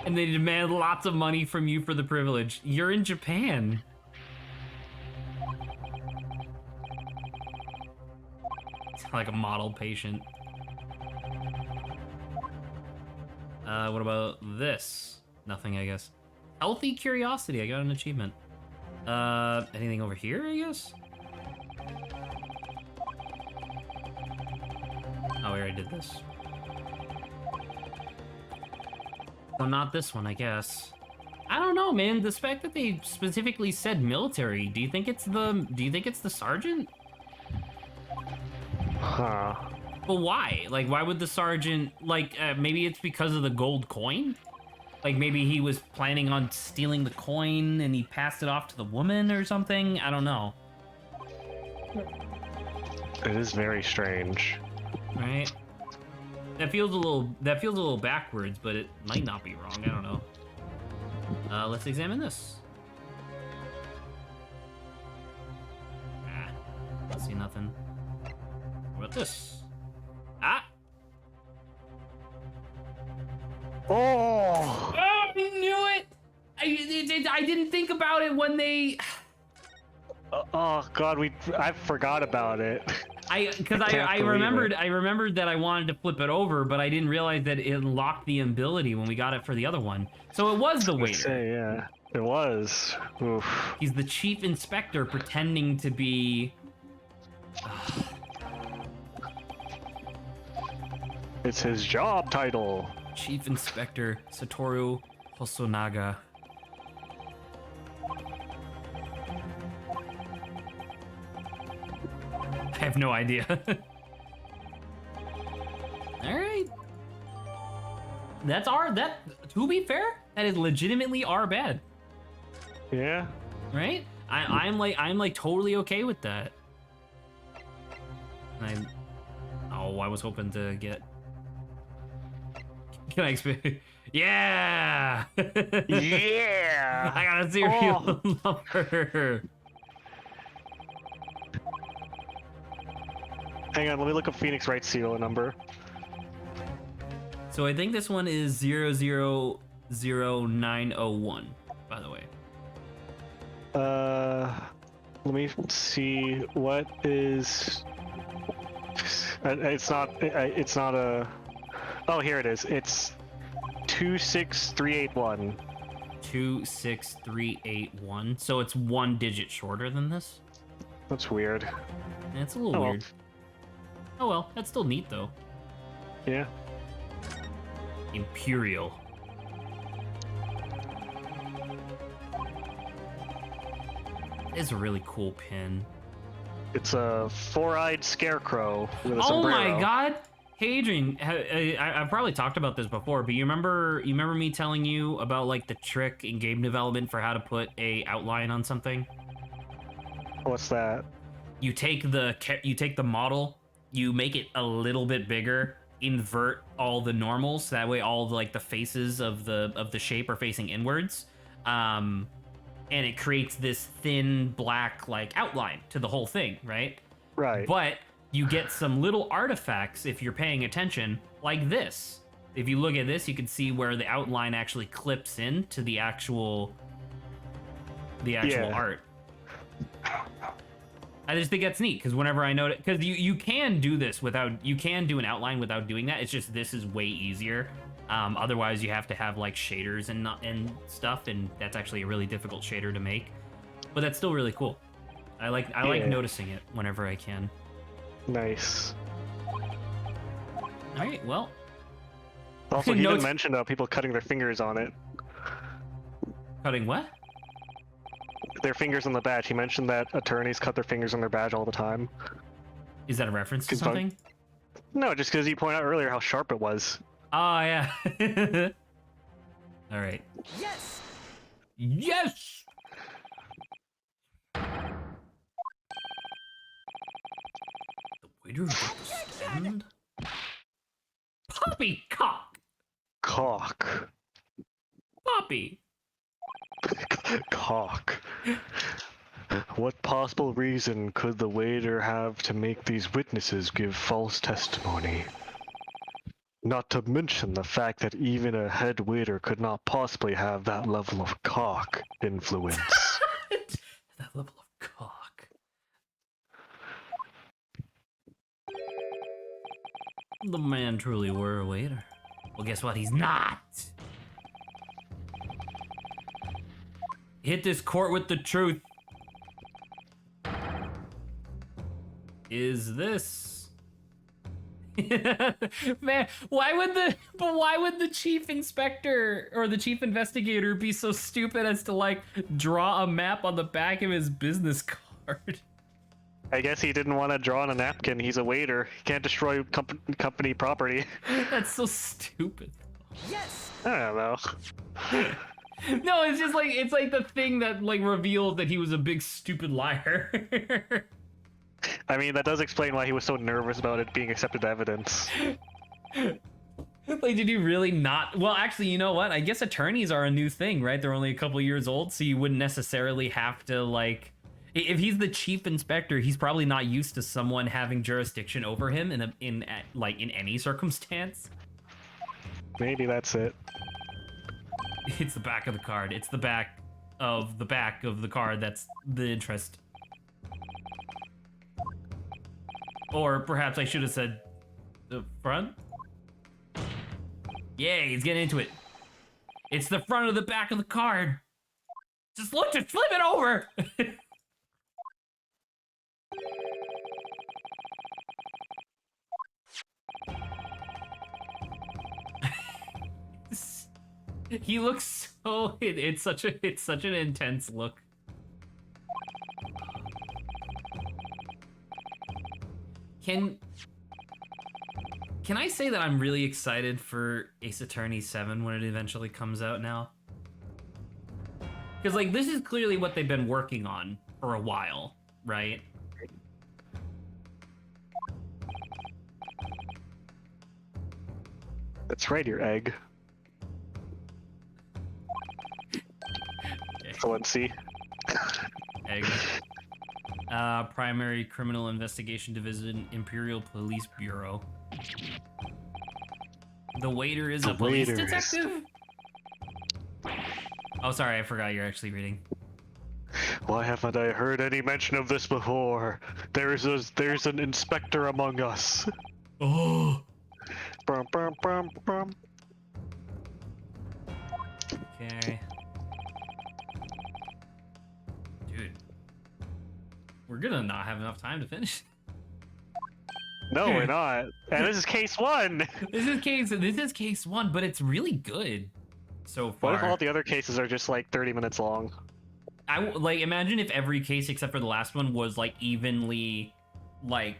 And they demand lots of money from you for the privilege. You're in Japan. It's like a model patient. What about this? Nothing, I guess. Healthy curiosity. I got an achievement. Anything over here, I guess? Oh, we already did this. So not this one, I guess. I don't know, man. The fact that they specifically said military, do you think it's the sergeant? Huh. But why? Like, why would the sergeant, like, maybe it's because of the gold coin? Like, maybe he was planning on stealing the coin and he passed it off to the woman or something? I don't know. It is very strange. Right? That feels a little backwards, but it might not be wrong. I don't know. Let's examine this. Don't see nothing. What about this? Ah! Oh! I knew it! I didn't think about it when they... Oh god, I forgot about it. I believe remembered that I wanted to flip it over, but I didn't realize that it unlocked the ability when we got it for the other one. So it was the waiter. Say, yeah, it was. Oof. He's the chief inspector pretending to be... It's his job title. Chief Inspector Satoru Hosonaga. I have no idea. Alright. To be fair, that is legitimately our bad. Yeah. Right? I'm like totally okay with that. I was hoping to get... Can I expect? Yeah! Yeah! I got a serial number. Hang on, let me look up Phoenix Wright's serial number. So I think this one is 000901, by the way. Let me see what is... It's not a... Oh, here it is. It's 26381. 26381. So it's one digit shorter than this? That's weird. It's a little weird. Oh well, that's still neat though. Yeah. Imperial. It's a really cool pin. It's a four-eyed scarecrow with a Oh sombrero. my god! Hey Adrian, I've probably talked about this before, but you remember me telling you about like the trick in game development for how to put a outline on something? What's that? You take the model, you make it a little bit bigger, invert all the normals, so that way all the faces of the shape are facing inwards. And it creates this thin black outline to the whole thing, right? Right. But you get some little artifacts if you're paying attention, like this. If you look at this, you can see where the outline actually clips into the actual art. I just think that's neat because whenever I notice, because you can do this you can do an outline without doing that. It's just this is way easier. Otherwise, you have to have shaders and stuff, and that's actually a really difficult shader to make. But that's still really cool. I like noticing it whenever I can. Nice. All right, well. Also, he didn't mention people cutting their fingers on it. Cutting what? Their fingers on the badge. He mentioned that attorneys cut their fingers on their badge all the time. Is that a reference to something? No, just because you pointed out earlier how sharp it was. Oh, yeah. All right. Yes! Yes! The waiter got the stand? Poppycock! Cock. Poppy! Cock. What possible reason could the waiter have to make these witnesses give false testimony? Not to mention the fact that even a head waiter could not possibly have that level of cock influence. That level of cock. The man truly were a waiter. Well, guess what? He's not. Hit this court with the truth. Is this? Man, why would the chief inspector or the chief investigator be so stupid as to like draw a map on the back of his business card? I guess he didn't want to draw on a napkin. He's a waiter. He can't destroy company property. That's so stupid. Yes! I don't know. No, it's just like it's like the thing that like reveals that he was a big stupid liar. I mean, that does explain why he was so nervous about it being accepted evidence. Like, did you really not? Well, actually, you know what? I guess attorneys are a new thing, right? They're only a couple years old, so you wouldn't necessarily have to like. If he's the chief inspector, he's probably not used to someone having jurisdiction over him in any circumstance. Maybe that's it. It's the back of the card. It's the back of the card. That's the interest. Or perhaps I should have said the front. Yeah, he's getting into it. It's the front of the back of the card. Just look, just flip it over. He looks so. It's such an intense look. Can I say that I'm really excited for Ace Attorney 7 when it eventually comes out now? Because like this is clearly what they've been working on for a while, right? That's right, your egg. Excellency. Egg. Primary Criminal Investigation Division, Imperial Police Bureau. The waiter is a police detective? Oh, sorry, I forgot you're actually reading. Why haven't I heard any mention of this before? There's an inspector among us. Oh. Brum, brum, brum, brum. Okay. Dude. We're gonna not have enough time to finish. No, we're not. And this is case 1. This is case 1, but it's really good so far. What if all the other cases are just like 30 minutes long? Like imagine if every case except for the last one was like evenly like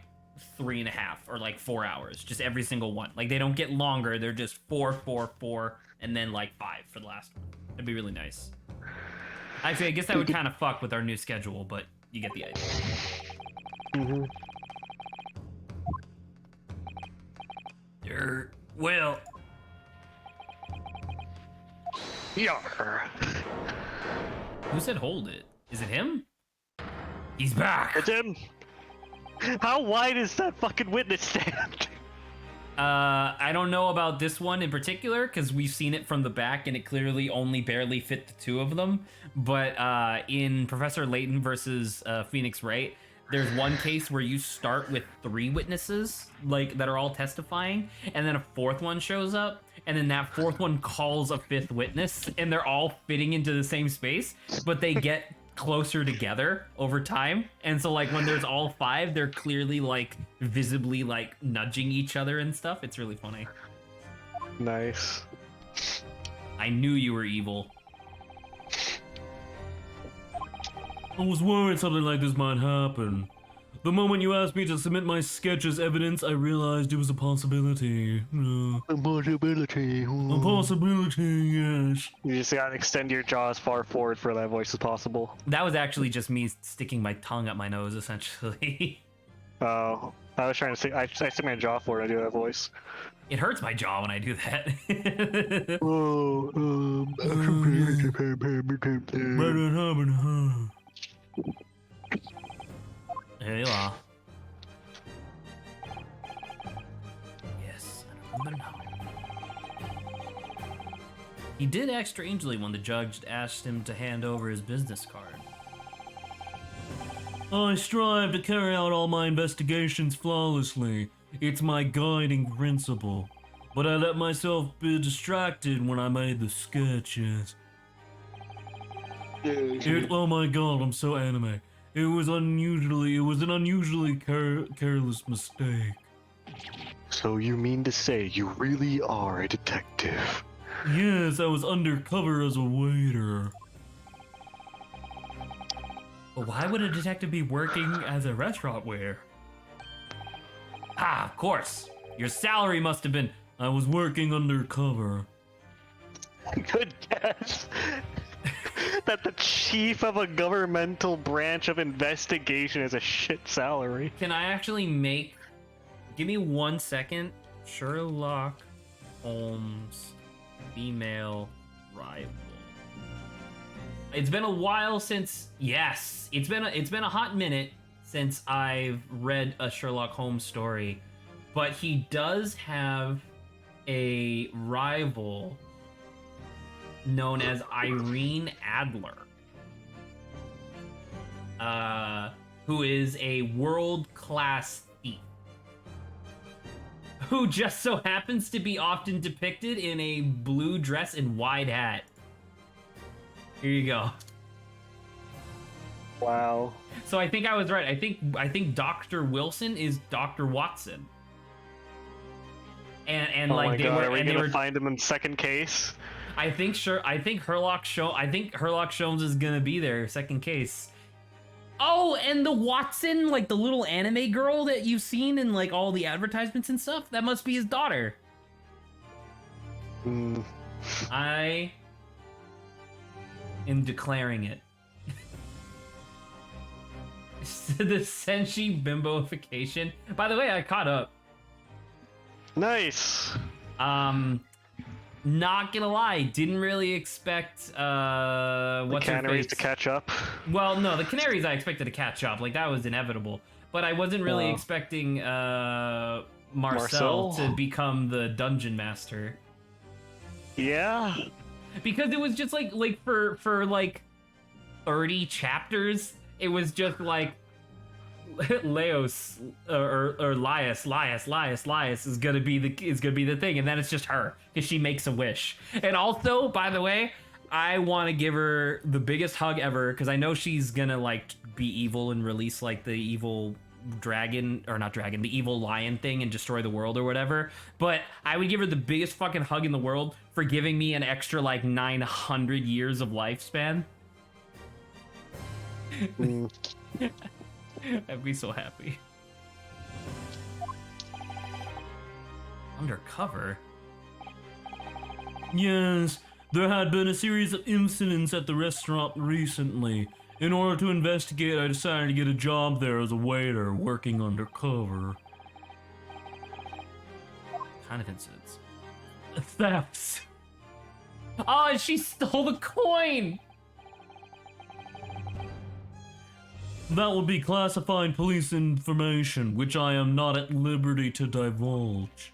3.5 or like 4 hours, just every single one. Like they don't get longer, they're just 4, 4, 4, and then like 5 for the last one. That'd be really nice. Actually, I guess that would kind of fuck with our new schedule, but you get the idea. Mm-hmm. Well. Yarr. Who said hold it? Is it him? He's back. It's him. How wide is that fucking witness stand? I don't know about this one in particular because we've seen it from the back and it clearly only barely fit the two of them. But in Professor Layton versus Phoenix Wright, there's one case where you start with 3 witnesses like that are all testifying, and then a 4th one shows up, and then that 4th one calls a 5th witness, and they're all fitting into the same space, but they get closer together over time. And so like when there's all 5, they're clearly like visibly like nudging each other and stuff. It's really funny. Nice. I knew you were evil. I was worried something like this might happen. The moment you asked me to submit my sketch as evidence, I realized it was a possibility. A possibility. A possibility, yes. You just gotta extend your jaw as far forward for that voice as possible. That was actually just me sticking my tongue up my nose, essentially. Oh, I was trying to say, I stick my jaw forward, I do that voice. It hurts my jaw when I do that. Here you are. Yes, I remember now. He did act strangely when the judge asked him to hand over his business card. I strive to carry out all my investigations flawlessly. It's my guiding principle. but I let myself be distracted when I made the sketches. Oh my god, I'm so anime. It was an unusually careless mistake. So you mean to say you really are a detective? Yes, I was undercover as a waiter. But why would a detective be working as a restaurant waiter? Ah, of course. Your salary must have been. I was working undercover. Good guess. That the chief of a governmental branch of investigation is a shit salary. Can I actually make. Give me 1 second. Sherlock Holmes, female rival. It's been a while since. Yes, it's been a hot minute since I've read a Sherlock Holmes story, but he does have a rival known as Irene Adler, who is a world-class thief, who just so happens to be often depicted in a blue dress and wide hat. Here you go. Wow. So I think I was right. I think Dr. Wilson is Dr. Watson. And Oh like my they god, were are we and they gonna were find him in second case? I think Sherlock Holmes is gonna be there, second case. Oh, and the Watson, like the little anime girl that you've seen in like all the advertisements and stuff, that must be his daughter. I am declaring it. The Senshi bimboification. By the way, I caught up. Nice. Not gonna lie, didn't really expect what's her Canaries face to catch up. Well, no, the Canaries I expected to catch up, like that was inevitable. But I wasn't really expecting Marcel to become the dungeon master. Yeah. Because it was just like for like 30 chapters, it was just like Leos or Lias is gonna be the thing, and then it's just her because she makes a wish. And also, by the way, I want to give her the biggest hug ever because I know she's gonna like be evil and release like the evil dragon or not dragon, the evil lion thing and destroy the world or whatever. But I would give her the biggest fucking hug in the world for giving me an extra like 900 years of lifespan. I'd be so happy. Undercover? Yes, there had been a series of incidents at the restaurant recently. In order to investigate, I decided to get a job there as a waiter, working undercover. What kind of incidents? Thefts. Oh, she stole the coin! That would be classified police information, which I am not at liberty to divulge.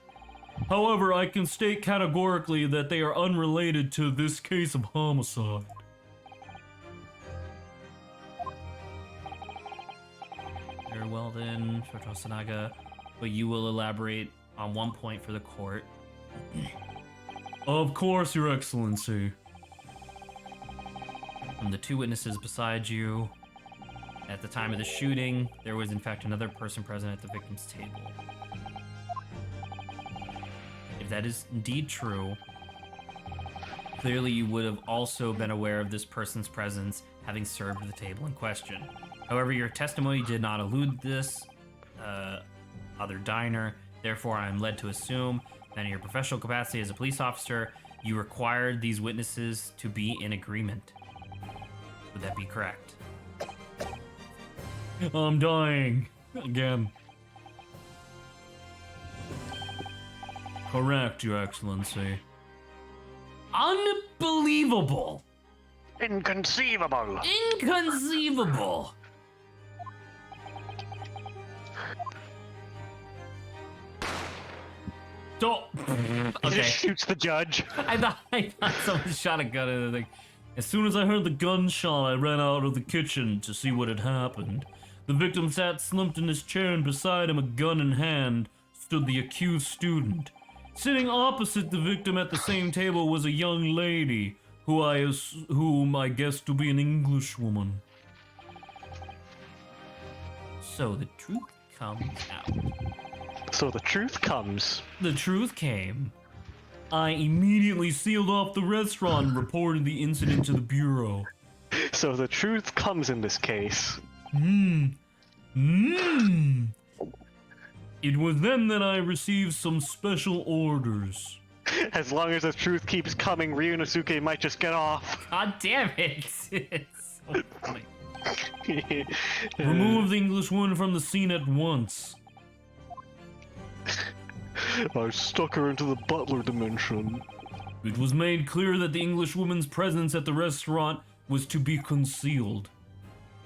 However, I can state categorically that they are unrelated to this case of homicide. Very well then, Shoto Sanaga, but you will elaborate on one point for the court. Of course, Your Excellency. From the two witnesses beside you, at the time of the shooting, there was in fact another person present at the victim's table. If that is indeed true, clearly you would have also been aware of this person's presence having served the table in question. However, your testimony did not allude this other diner, therefore I am led to assume that in your professional capacity as a police officer, you required these witnesses to be in agreement. Would that be correct? I'm dying. Again. Correct, Your Excellency. Unbelievable! Inconceivable. Inconceivable! Don't. He Okay. just shoots the judge. I thought someone shot a gun in the thing. As soon as I heard the gunshot, I ran out of the kitchen to see what had happened. The victim sat slumped in his chair, and beside him, a gun in hand, stood the accused student. Sitting opposite the victim at the same table was a young lady, whom I guessed to be an Englishwoman. So the truth comes out. So the truth comes. The truth came. I immediately sealed off the restaurant and reported the incident to the Bureau. So the truth comes in this case. It was then that I received some special orders. As long as the truth keeps coming, Ryunosuke might just get off. God damn it! It's so funny. Remove the Englishwoman from the scene at once. I stuck her into the butler dimension. It was made clear that the Englishwoman's presence at the restaurant was to be concealed.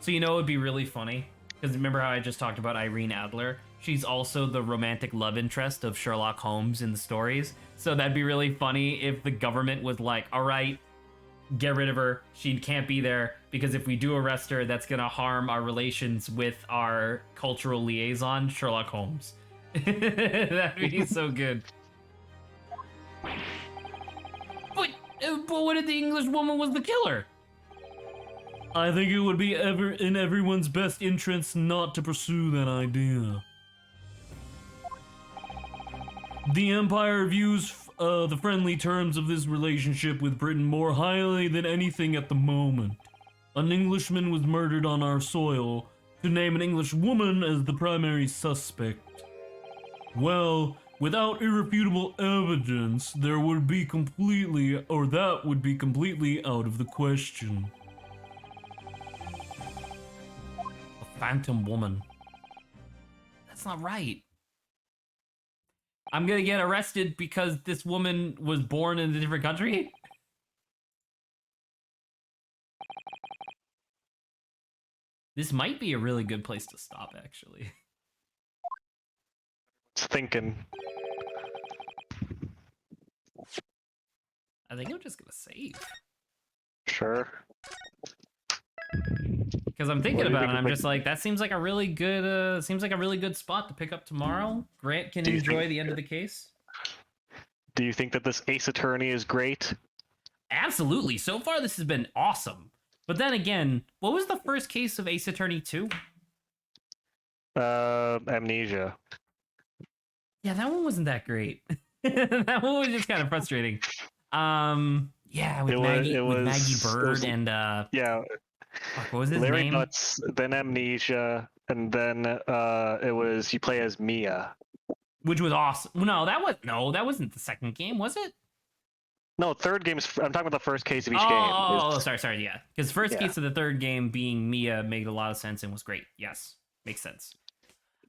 So you know, it'd be really funny because remember how I just talked about Irene Adler? She's also the romantic love interest of Sherlock Holmes in the stories. So that'd be really funny if the government was like, all right, get rid of her. She can't be there because if we do arrest her, that's going to harm our relations with our cultural liaison, Sherlock Holmes. That'd be so good. But what if the English woman was the killer? I think it would be in everyone's best interest not to pursue that idea. The Empire views the friendly terms of this relationship with Britain more highly than anything at the moment. An Englishman was murdered on our soil. To name an English woman as the primary suspect, well, without irrefutable evidence, that would be completely out of the question. A phantom woman. That's not right. I'm gonna get arrested because this woman was born in a different country? This might be a really good place to stop, actually. It's thinking. I think I'm just gonna save. Sure. Because I'm thinking What do you about it, think and I'm of just like, that seems like a really good, spot to pick up tomorrow. Grant can Do you enjoy think- the end of the case. Do you think that this Ace Attorney is great? Absolutely. So far, this has been awesome. But then again, what was the first case of Ace Attorney 2? Amnesia. Yeah, that one wasn't that great. That one was just kind of frustrating. Yeah, with Maggie Bird and Yeah, fuck, what was his Larry name? Nuts, then Amnesia, and then it was you play as Mia. Which was awesome. That wasn't the second game, was it? No, third game is. I'm talking about the first case of each game. Oh, sorry, yeah. Because first Yeah. case of the third game being Mia made a lot of sense and was great. Yes, makes sense.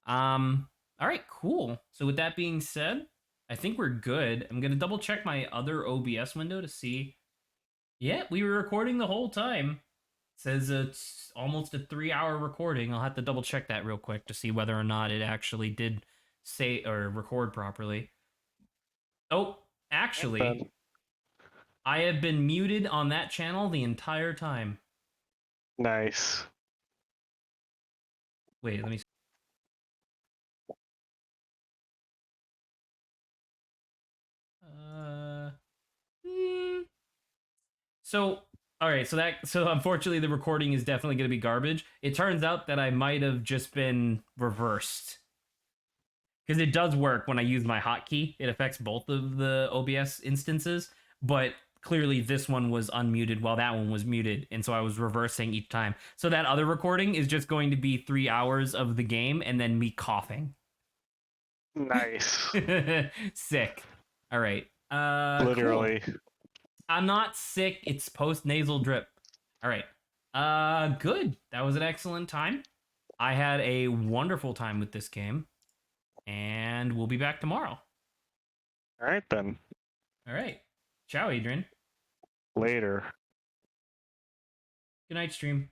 All right, cool. So with that being said, I think we're good. I'm gonna double check my other OBS window to see. Yeah, we were recording the whole time. It says it's almost a 3-hour recording. I'll have to double check that real quick to see whether or not it actually did say or record properly. Oh, actually, I have been muted on that channel the entire time. Nice. Wait, let me. So, all right. So unfortunately, the recording is definitely going to be garbage. It turns out that I might have just been reversed because it does work when I use my hotkey. It affects both of the OBS instances, but clearly this one was unmuted while that one was muted, and so I was reversing each time. So that other recording is just going to be 3 hours of the game and then me coughing. Nice. Sick. All right. Literally. Cool. I'm not sick. It's post nasal drip. All right. Good. That was an excellent time. I had a wonderful time with this game, and we'll be back tomorrow. All right then. All right. Ciao, Adrian. Later. Good night, stream.